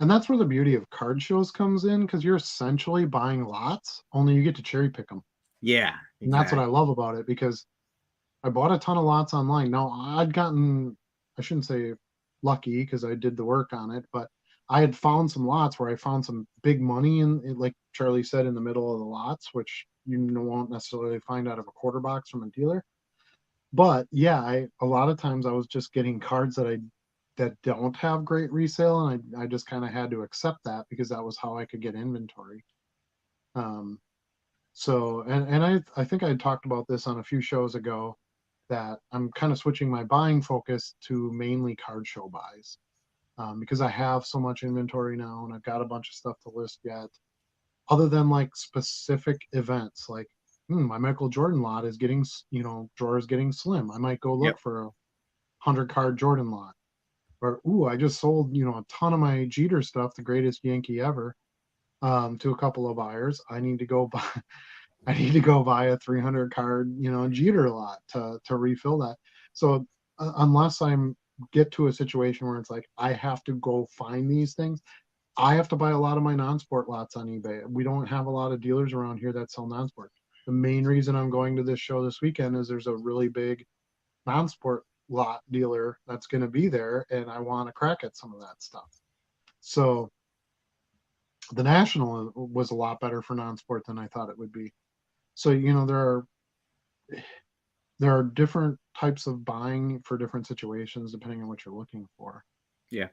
And that's where the beauty of card shows comes in, because you're essentially buying lots, only you get to cherry pick them. Yeah, And that's what I exactly. love about it, because I bought a ton of lots online. Now, I shouldn't say lucky because I did the work on it, but I had found some lots where I found some big money like Charlie said, in the middle of the lots, which you won't necessarily find out of a quarter box from a dealer. But yeah, a lot of times I was just getting cards that don't have great resale, and I just kind of had to accept that because that was how I could get inventory. Um, so and I think I talked about this on a few shows ago, that I'm kind of switching my buying focus to mainly card show buys, because I have so much inventory now and I've got a bunch of stuff to list yet. Other than like specific events, like my Michael Jordan lot is getting, drawer is getting slim. I might go Yep. look for a 100 card Jordan lot. Or ooh, I just sold a ton of my Jeter stuff, the greatest Yankee ever, to a couple of buyers. I need to go buy. I need to go buy a 300 card, Jeter lot to refill that. So unless I'm get to a situation where it's like I have to go find these things, I have to buy a lot of my non-sport lots on eBay. We don't have a lot of dealers around here that sell non-sport. The main reason I'm going to this show this weekend is there's a really big non-sport lot dealer that's going to be there, and I want to crack at some of that stuff. So the National was a lot better for non-sport than I thought it would be. So there are different types of buying for different situations depending on what you're looking for. Yeah.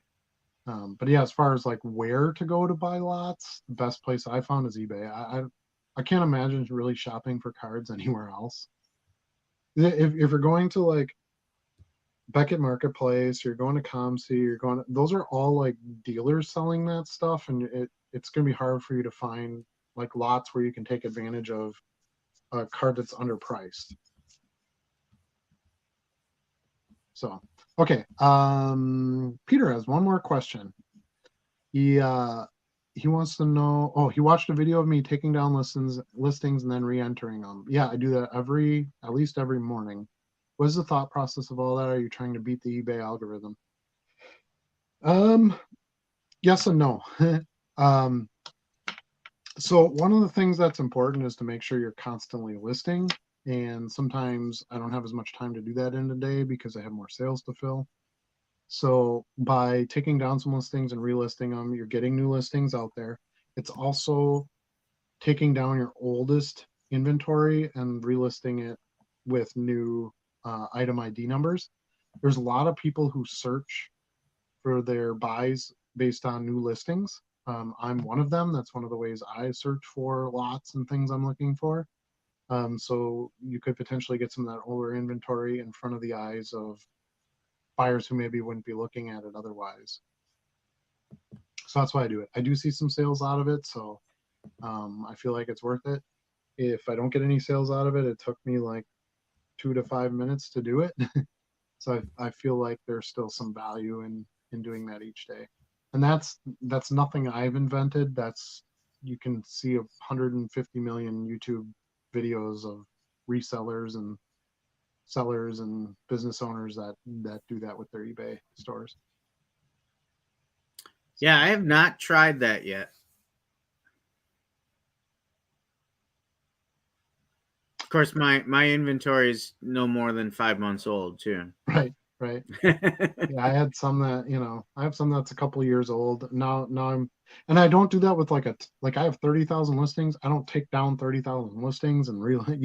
But yeah, as far as like where to go to buy lots, the best place I found is eBay. I can't imagine really shopping for cards anywhere else. If you're going to like Beckett Marketplace, you're going to ComC, those are all like dealers selling that stuff, and it's going to be hard for you to find like lots where you can take advantage of a card that's underpriced. So, okay. Peter has one more question. He wants to know. Oh, he watched a video of me taking down listings and then re-entering them. Yeah, I do that at least every morning. What is the thought process of all that? Are you trying to beat the eBay algorithm? Um, yes and no. um, so one of the things that's important is to make sure you're constantly listing. And sometimes I don't have as much time to do that in a day because I have more sales to fill. So by taking down some listings and relisting them, you're getting new listings out there. It's also taking down your oldest inventory and relisting it with new item ID numbers. There's a lot of people who search for their buys based on new listings. I'm one of them. That's one of the ways I search for lots and things I'm looking for. So you could potentially get some of that older inventory in front of the eyes of buyers who maybe wouldn't be looking at it otherwise. So that's why I do it. I do see some sales out of it, so I feel like it's worth it. If I don't get any sales out of it, it took me like 2 to 5 minutes to do it. So I feel like there's still some value in doing that each day. And that's nothing I've invented. That's You can see 150 million YouTube videos of resellers and sellers and business owners that do that with their eBay stores. Yeah, I have not tried that yet. Of course, my inventory is no more than 5 months old too. Right, right. Yeah, I have some that's a couple years old. And I don't do that with like I have 30,000 listings. I don't take down 30,000 listings and really,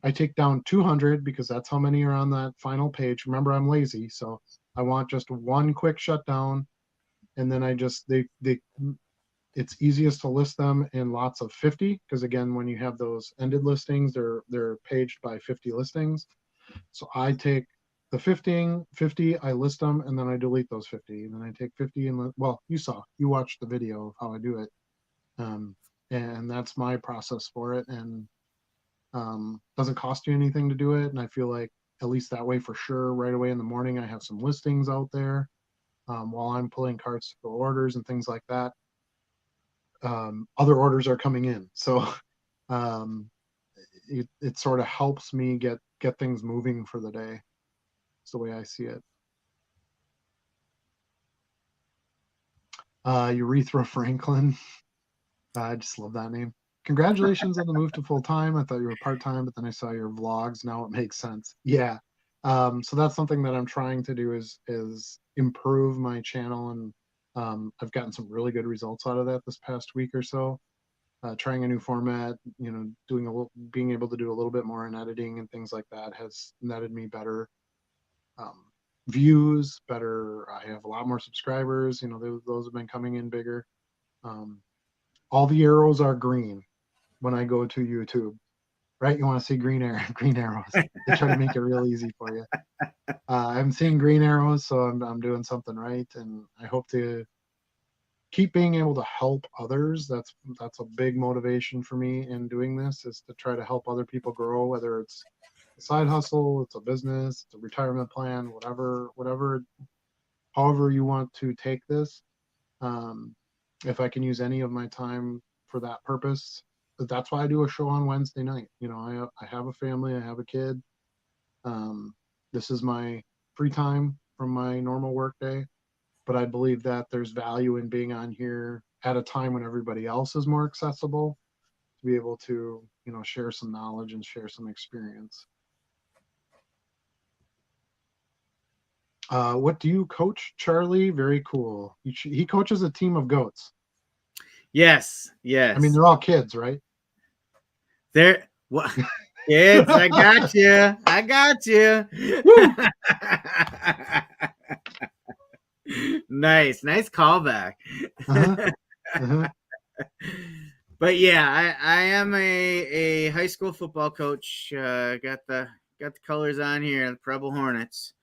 I take down 200 because that's how many are on that final page. Remember, I'm lazy, so I want just one quick shutdown, and then it's easiest to list them in lots of 50 because again, when you have those ended listings, they're paged by 50 listings. So I take the 50, I list them, and then I delete those 50. And then I take 50 well, you watched the video of how I do it. And that's my process for it. And doesn't cost you anything to do it. And I feel like at least that way for sure, right away in the morning, I have some listings out there while I'm pulling carts for orders and things like that. Other orders are coming in. So um, it sort of helps me get things moving for the day. It's the way I see it. Urethra Franklin. I just love that name. Congratulations on the move to full time. I thought you were part time, but then I saw your vlogs. Now it makes sense. Yeah. So that's something that I'm trying to do is improve my channel and I've gotten some really good results out of that this past week or so. Trying a new format, doing being able to do a little bit more in editing and things like that has netted me better um, views, better. I have a lot more subscribers. Those have been coming in bigger. Um, all the arrows are green when I go to YouTube, right? You want to see green arrows. They try to make it real easy for you. I'm seeing green arrows, so I'm doing something right, and I hope to keep being able to help others. That's a big motivation for me in doing this, is to try to help other people grow, whether it's a side hustle, it's a business, it's a retirement plan, whatever, however you want to take this. Um, if I can use any of my time for that purpose, that's why I do a show on Wednesday night. I have a family, I have a kid. Um, this is my free time from my normal work day, but I believe that there's value in being on here at a time when everybody else is more accessible to be able to, share some knowledge and share some experience. What do you coach, Charlie? Very cool. He coaches a team of goats. Yes, I mean, yes. they're all kids, right? There, what? Kids, I got you. I got you. Woo! Nice callback. Uh-huh. Uh-huh. But yeah, I am a high school football coach. Got the colors on here, the Preble Hornets.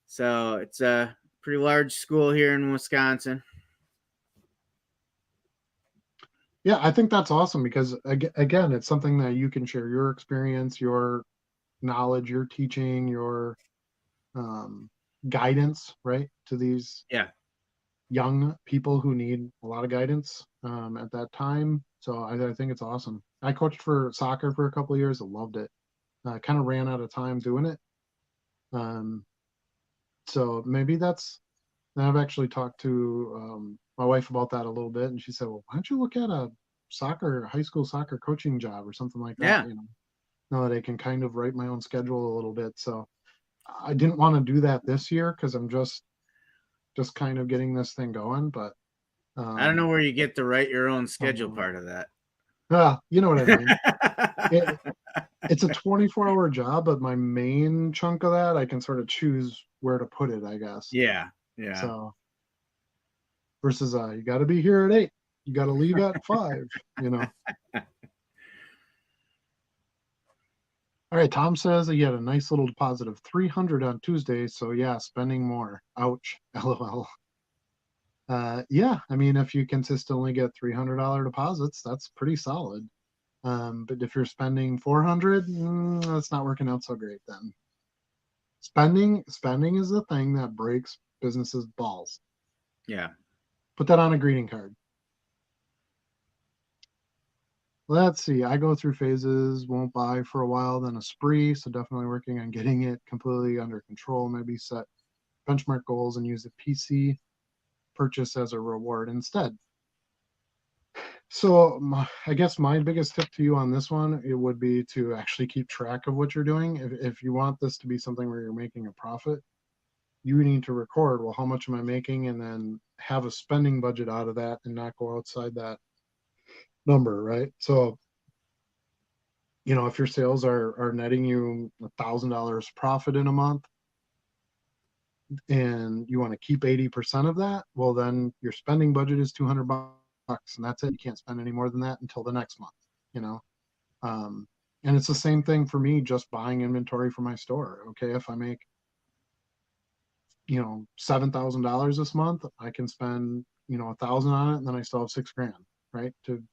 So it's a pretty large school here in Wisconsin. Yeah, I think that's awesome because again, it's something that you can share your experience, your knowledge, your teaching, your um, guidance, right, to these Yeah, young people who need a lot of guidance at that time. So I think it's awesome. I coached for soccer for a couple of years. I loved it. Kind of ran out of time doing it. Um, so maybe that's. And I've actually talked to my wife about that a little bit, and she said, "Well, why don't you look at a high school soccer coaching job or something like that? yeah. Now that I can kind of write my own schedule a little bit." So I didn't want to do that this year because I'm just kind of getting this thing going. But I don't know um, where you get to write your own schedule someone, part of that. you know what I mean. It, it's a 24-hour job, but my main chunk of that I can sort of choose where to put it, I guess. Yeah, yeah. So versus you got to be here at 8, you got to leave at 5. All right, Tom says that he had a nice little deposit of 300 on Tuesday, so yeah, spending more. Ouch. LOL. Yeah, I mean, if you consistently get $300 deposits, that's pretty solid. But if you're spending 400, that's not working out so great then. Spending is the thing that breaks businesses' balls. Yeah. Put that on a greeting card. Let's see. I go through phases, won't buy for a while, then a spree. So definitely working on getting it completely under control. Maybe set benchmark goals and use the PC purchase as a reward instead. So I guess my biggest tip to you on this one, it would be to actually keep track of what you're doing. If you want this to be something where you're making a profit, you need to record, well, how much am I making? And then have a spending budget out of that and not go outside that number, right? So, if your sales are netting you $1,000 profit in a month and you want to keep 80% of that, well, then your spending budget is $200 and that's it. You can't spend any more than that until the next month, you know? Um, and it's the same thing for me, just buying inventory for my store. Okay. If I make, $7,000 this month, I can spend, 1,000 on it, and then I still have 6 grand, right? To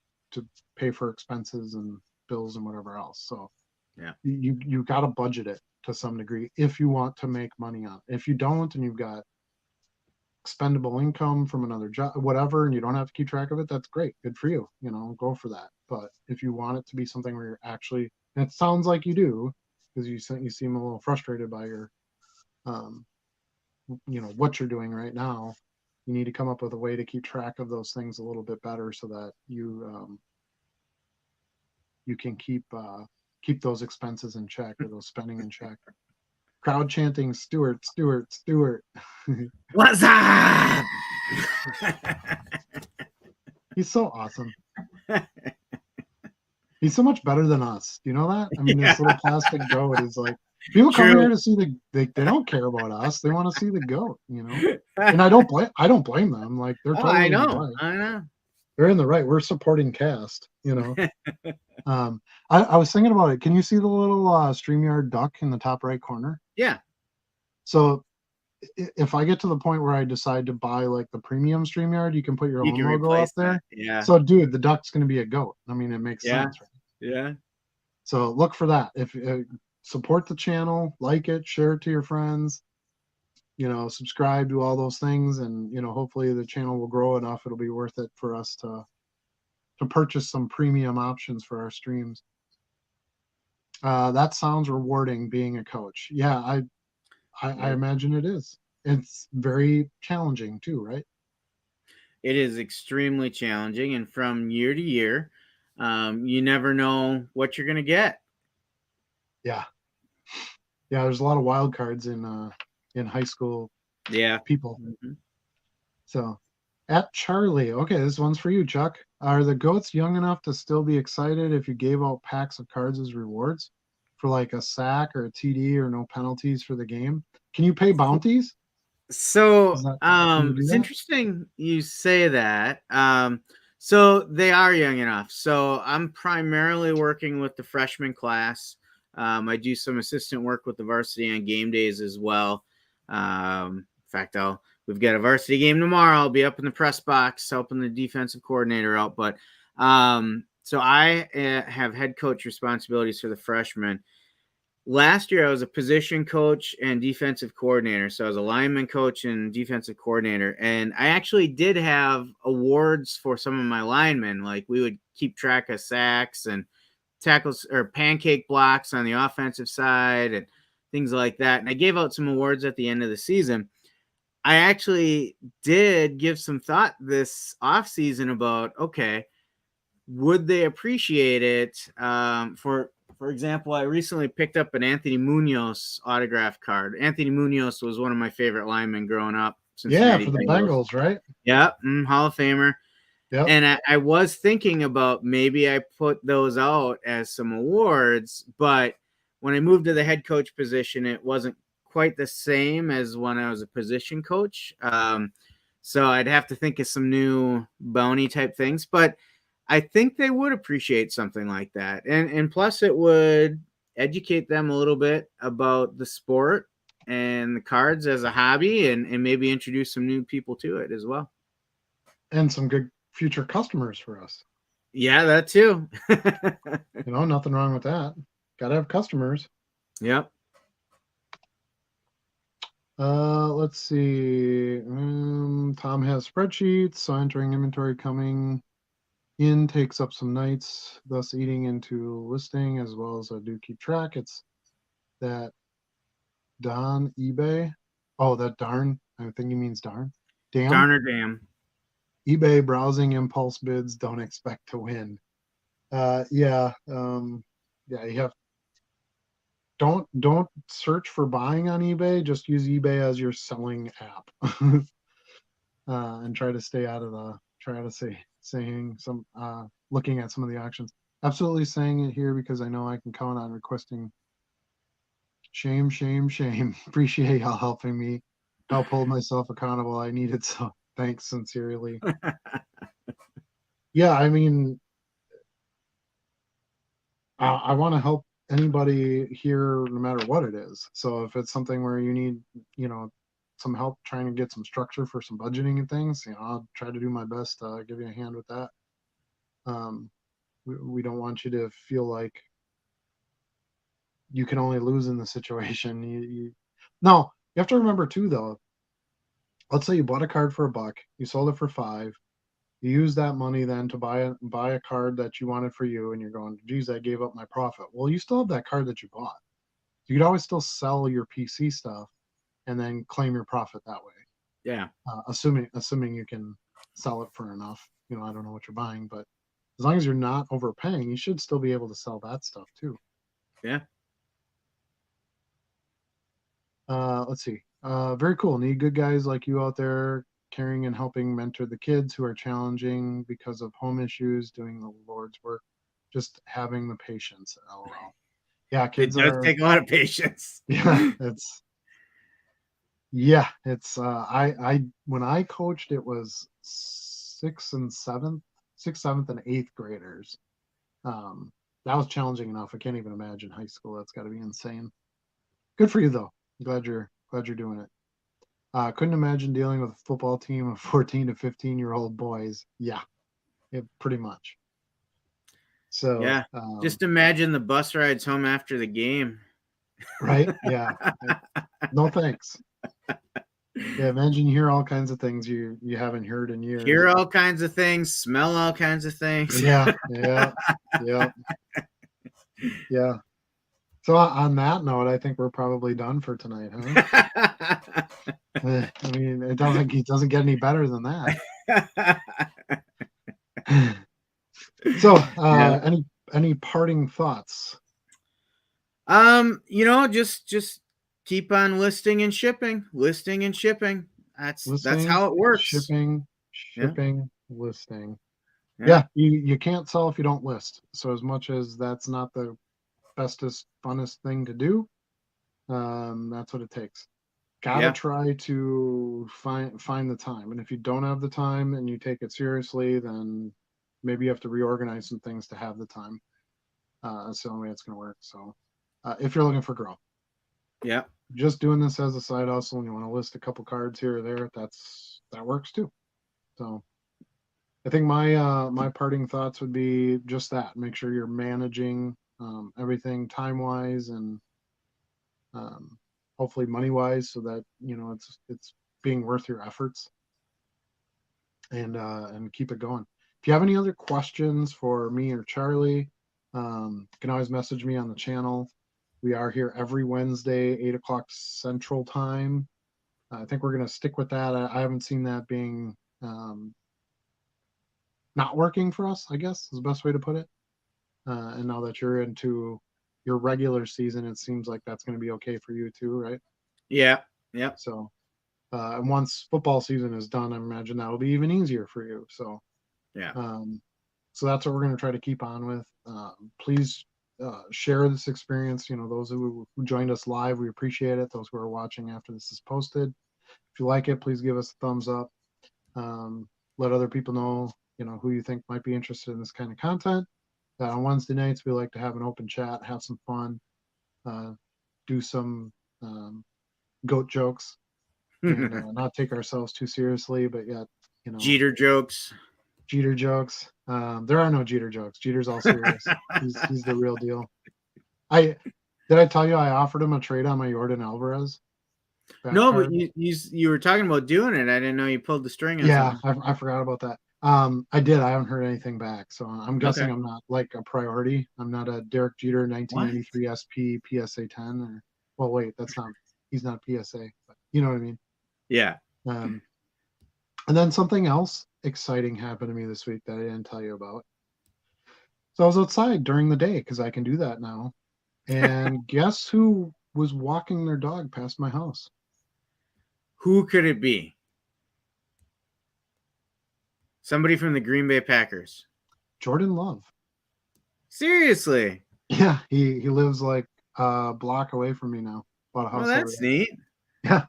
pay for expenses and bills and whatever else. So Yeah. you got to budget it to some degree if you want to make money on it. If you don't, and you've got expendable income from another job, whatever, and you don't have to keep track of it, that's great. Good for you. Go for that. But if you want it to be something where you're actually, and it sounds like you do, because you seem a little frustrated by your, um, what you're doing right now. You need to come up with a way to keep track of those things a little bit better so that you can keep those expenses in check or those spending in check. Crowd chanting Stuart, Stuart, Stuart. What's up? He's so awesome. He's so much better than us. You know that? I mean, this little Yeah, plastic goat is like people come true. here to see they don't care about us. They want to see the goat, you know? And I don't blame them. Like they're Oh, I totally in the know. right. I know. They're in the right. We're supporting cast, you know. I was thinking about it. Can you see the little StreamYard duck in the top right corner? Yeah, So if I get to the point where I decide to buy like the premium StreamYard, you can put your you own can logo up replace that. there. Yeah, So, dude, the duck's going to be a goat. I mean, it makes yeah, sense, right? yeah. So look for that. If support the channel, like it, share it to your friends, subscribe, do all those things, and hopefully the channel will grow enough. It'll be worth it for us to purchase some premium options for our streams. That sounds rewarding being a coach. Yeah, I It, imagine it is. It's very challenging too, right? it is extremely challenging, and from year to year, you never know what you're gonna get. Yeah, yeah. There's a lot of wild cards in high school Yeah. people. Mhm. So, at Charlie, okay, this one's for you, Chuck. Are the goats young enough to still be excited if you gave out packs of cards as rewards for like a sack or a TD or no penalties for the game? Can you pay bounties? So, Can you do it's that? interesting you say that. So they are young enough. So I'm primarily working with the freshman class. I do some assistant work with the varsity on game days as well. In fact, we've got a varsity game tomorrow. I'll be up in the press box helping the defensive coordinator out. But so I have head coach responsibilities for the freshmen. Last year I was a position coach and defensive coordinator. So I was a lineman coach and defensive coordinator. And I actually did have awards for some of my linemen. Like we would keep track of sacks and tackles or pancake blocks on the offensive side and things like that. And I gave out some awards at the end of the season. I actually did give some thought this off season about, okay, would they appreciate it? For example, I recently picked up an Anthony Munoz autograph card. Anthony Munoz was one of my favorite linemen growing up, Yeah, Cincinnati for the Bengals. Bengals, right? Yeah, Hall of Famer. Yep. And I was thinking about maybe I put those out as some awards, but when I moved to the head coach position, it wasn't quite the same as when I was a position coach. So I'd have to think of some new bounty type things, but I think they would appreciate something like that. And plus it would educate them a little bit about the sport and the cards as a hobby and maybe introduce some new people to it as well. And some good future customers for us. Yeah, that too. Nothing wrong with that. Got to have customers. Yep. Let's see. Tom has spreadsheets, so entering inventory coming in takes up some nights, thus eating into listing as well as I do keep track. It's that Don eBay. Oh, that darn. I think he means darn. Damn. Darn or damn. eBay browsing impulse bids don't expect to win. Yeah. Yeah, you have don't search for buying on eBay. Just use eBay as your selling app. And try to stay out of the try to say saying some looking at some of the auctions. Absolutely saying it here because I know I can count on requesting. Shame, shame, shame. Appreciate y'all helping me help hold myself accountable. I needed so thanks sincerely. Yeah, I mean, I want to help anybody here no matter what it is. So if it's something where you need, some help trying to get some structure for some budgeting and things, I'll try to do my best to give you a hand with that. Um, we don't want you to feel like you can only lose in the situation. No, you have to remember too, though. Let's say you bought a card for $1, you sold it for 5. You use that money then to buy a card that you wanted for you, and you're going, geez, I gave up my profit. Well, you still have that card that you bought. You could always still sell your PC stuff and then claim your profit that way. Yeah. Assuming you can sell it for enough. I don't know what you're buying, but as long as you're not overpaying, you should still be able to sell that stuff too. Yeah. Let's see. Very cool. Need good guys like you out there. caring and helping mentor the kids who are challenging because of home issues, doing the Lord's work, just having the patience. LOL. Yeah, It kids does are. take a lot of patience. Yeah, it's I when I coached it was sixth, seventh, and eighth graders. Um, that was challenging enough. I can't even imagine high school. That's got to be insane. Good for you though. Glad you're doing it. Couldn't imagine dealing with a football team of 14 to 15-year-old boys. Yeah, pretty much. So, Yeah. Just imagine the bus rides home after the game. right? Yeah. No thanks. Yeah, imagine you hear all kinds of things you haven't heard in years. Hear all kinds of things, smell all kinds of things. Yeah, yeah, yeah, yeah. So on that note, I think we're probably done for tonight, huh? I mean, it doesn't get any better than that. So, Yeah. any parting thoughts? Just keep on listing and shipping, listing and shipping. That's Listing, how it works. shipping, Yeah. shipping, listing. Yeah. Yeah, you can't sell if you don't list. So as much as that's not the bestest, funnest thing to do, that's what it takes. Gotta Yeah. try to find the time. And if you don't have the time and you take it seriously, then maybe you have to reorganize some things to have the time. That's the only way it's gonna work. So if you're looking for growth, Yeah. just doing this as a side hustle and you want to list a couple cards here or there, that works too. So I think my parting thoughts would be just that: make sure you're managing everything time wise and um, hopefully money wise, so that it's being worth your efforts and keep it going. If you have any other questions for me or Charlie, you can always message me on the channel. We are here every Wednesday, 8 o'clock Central Time. I think we're going to stick with that. I haven't seen that being not working for us, I guess is the best way to put it. And now that you're into your regular season, it seems like that's going to be okay for you too, right? Yeah. Yeah. So, and once football season is done, I imagine that'll be even easier for you. So, Yeah. um, so that's what we're going to try to keep on with. Please share this experience. Those who joined us live, we appreciate it. Those who are watching after this is posted, if you like it, please give us a thumbs up. Let other people know, who you think might be interested in this kind of content. On Wednesday nights, we like to have an open chat, have some fun, do some goat jokes, and not take ourselves too seriously, but yet, Jeter jokes. Jeter jokes. There are no Jeter jokes. Jeter's all serious. He's the real deal. I did I tell you I offered him a trade on my Jordan Alvarez back No, but card? you were talking about doing it. I didn't know you pulled the string on Yeah, something. I forgot about that. I did. I haven't heard anything back, so I'm Okay. guessing I'm not like a priority. I'm not a Derek Jeter What? 1993 SP PSA 10 or. Well, wait, that's not. He's not PSA, but you know what I mean. Yeah. Um, and then something else exciting happened to me this week that I didn't tell you about. So I was outside during the day because I can do that now, and guess who was walking their dog past my house? Who could it be? Somebody from the Green Bay Packers. Jordan Love. Seriously. Yeah, he lives like a block away from me now. Bought a Well, house over that's there. neat. Yeah.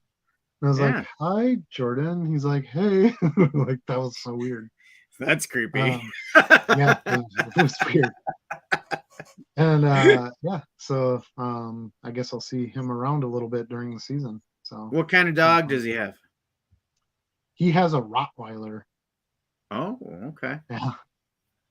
And I was like, Yeah. "Hi, Jordan." He's like, "Hey." Like that was so weird. That's creepy. Um, yeah, it was weird. And yeah, so I guess I'll see him around a little bit during the season. So What kind of it's kind of dog fun. does he have? He has a Rottweiler. Oh, okay. Yeah.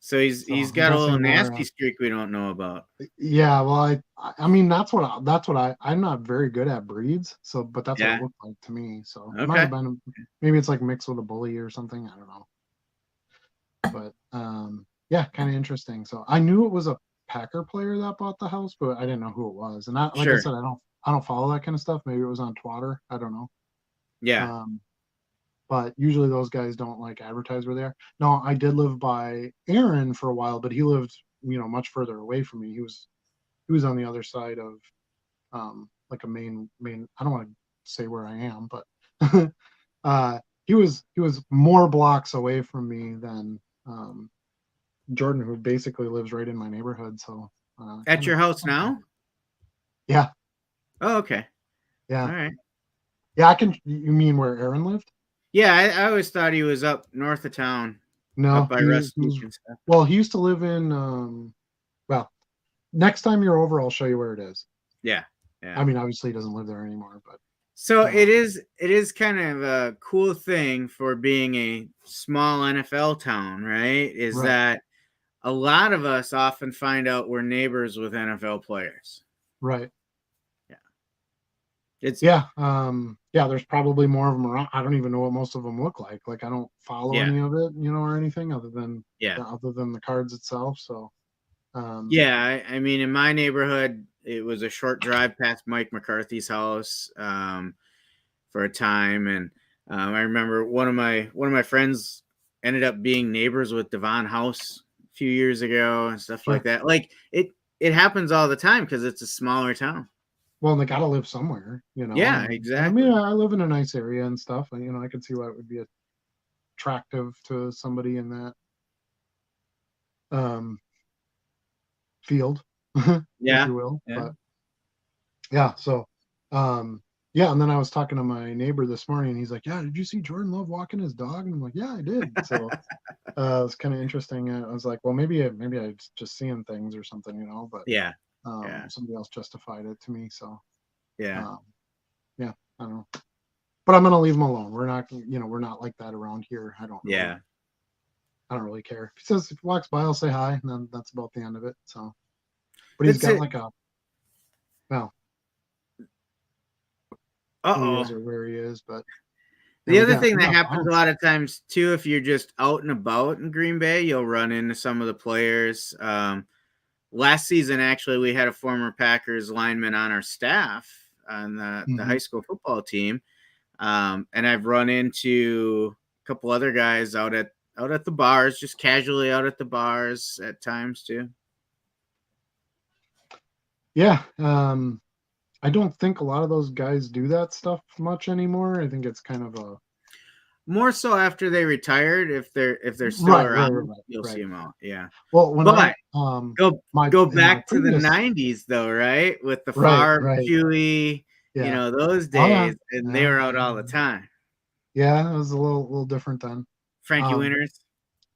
So he's So he's I'm got a little guessing more. nasty streak we don't know about. Yeah. Well, I mean I'm not very good at breeds. So, but that's what it Yeah. looked like to me. So it might Okay. have been maybe it's like mixed with a bully or something. I don't know. But yeah, kind of interesting. So I knew it was a Packer player that bought the house, but I didn't know who it was. And like I Sure. said, I don't follow that kind of stuff. Maybe it was on Twitter. I don't know. Yeah. Um, but usually those guys don't like advertise where they are. No, I did live by Aaron for a while, but he lived much further away from me. He was on the other side of like a main. I don't want to say where I am, but he was more blocks away from me than Jordan, who basically lives right in my neighborhood. So At your house now? Yeah, Oh, okay. yeah, All right. yeah. I can. You mean where Aaron lived? Yeah, I always thought he was up north of town, up No, by Rustique and stuff. well, he used to live in well, next time you're over, I'll show you where it is. Yeah, yeah. I mean, obviously he doesn't live there anymore, but So it is kind of a cool thing for being a small NFL town, right? Is right, that a lot of us often find out we're neighbors with NFL players. right. Yeah. It's Yeah, yeah, there's probably more of them around. I don't even know what most of them look like. Like I don't follow yeah, any of it, or anything yeah. other than the cards itself. So, um, Yeah, I mean, in my neighborhood, it was a short drive past Mike McCarthy's house for a time, and I remember one of my friends ended up being neighbors with Devon House a few years ago and stuff like sure. that. Like it happens all the time because it's a smaller town. Well, and they got to live somewhere, Yeah, and I mean, exactly. I live in a nice area and stuff, and I can see why it would be attractive to somebody in that um field, if Yeah, you will. yeah. But yeah, so yeah, and then I was talking to my neighbor this morning, and he's like, "Yeah, did you see Jordan Love walking his dog?" And I'm like, "Yeah, I did." So it was kind of interesting. I was like, "Well, maybe I was just seeing things or something, But Yeah, yeah, somebody else justified it to me. So yeah, um, yeah, I don't know. But I'm gonna leave him alone. We're not like that around here. yeah. I don't really care. If he walks by, I'll say hi, and then that's about the end of it. So, but he's It's got it. like a well, who he is Uh-oh. or where he is, but The other we thing that got happens a bounced. lot of times too, if you're just out and about in Green Bay, you'll run into some of the players. Last season, actually, we had a former Packers lineman on our staff on the Hmm. high school football team, and I've run into a couple other guys out at the bars, just casually out at the bars at times too. Yeah, I don't think a lot of those guys do that stuff much anymore. I think it's kind of a More so after they retired, if they're still right, right, right, around, right, you'll see right. them out. Yeah, Well, when I but Go my go in my back to the previous '90s though, right? With the right, Favre, right, Huey, yeah, those oh yeah, days, and they yeah, were out all the time. yeah. It was a little different then. Frankie Um, Winters.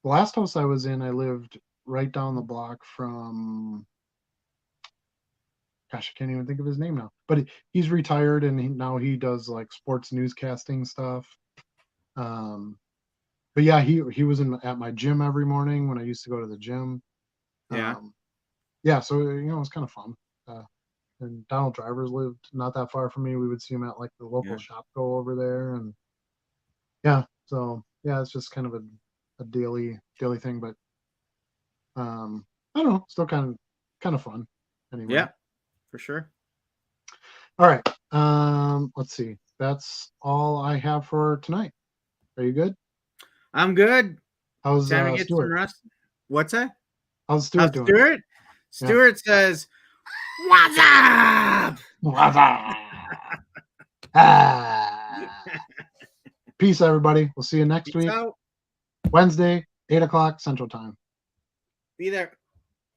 the last house I was in, I lived right down the block from. Gosh, I can't even think of his name now. But he's retired, and now he does like sports newscasting stuff. Um, but yeah, he was at my gym every morning when I used to go to the gym. Yeah, Um, yeah, so it was kind of fun. Uh, and Donald Drivers lived not that far from me. We would see him at like the local yeah, shop go over there, and yeah, so yeah, it's just kind of a daily thing, but I don't know, still kind of fun anyway. yeah, for sure. All right, let's see. That's all I have for tonight. Are you good? I'm good. How's Time to get some Stuart? rest. What's that? How's Stuart How's doing? Stuart? Yeah. Stuart says, "What's up?" Ah. Peace, everybody. We'll see you next Peace week, out. Wednesday, 8 o'clock Central Time. Be there.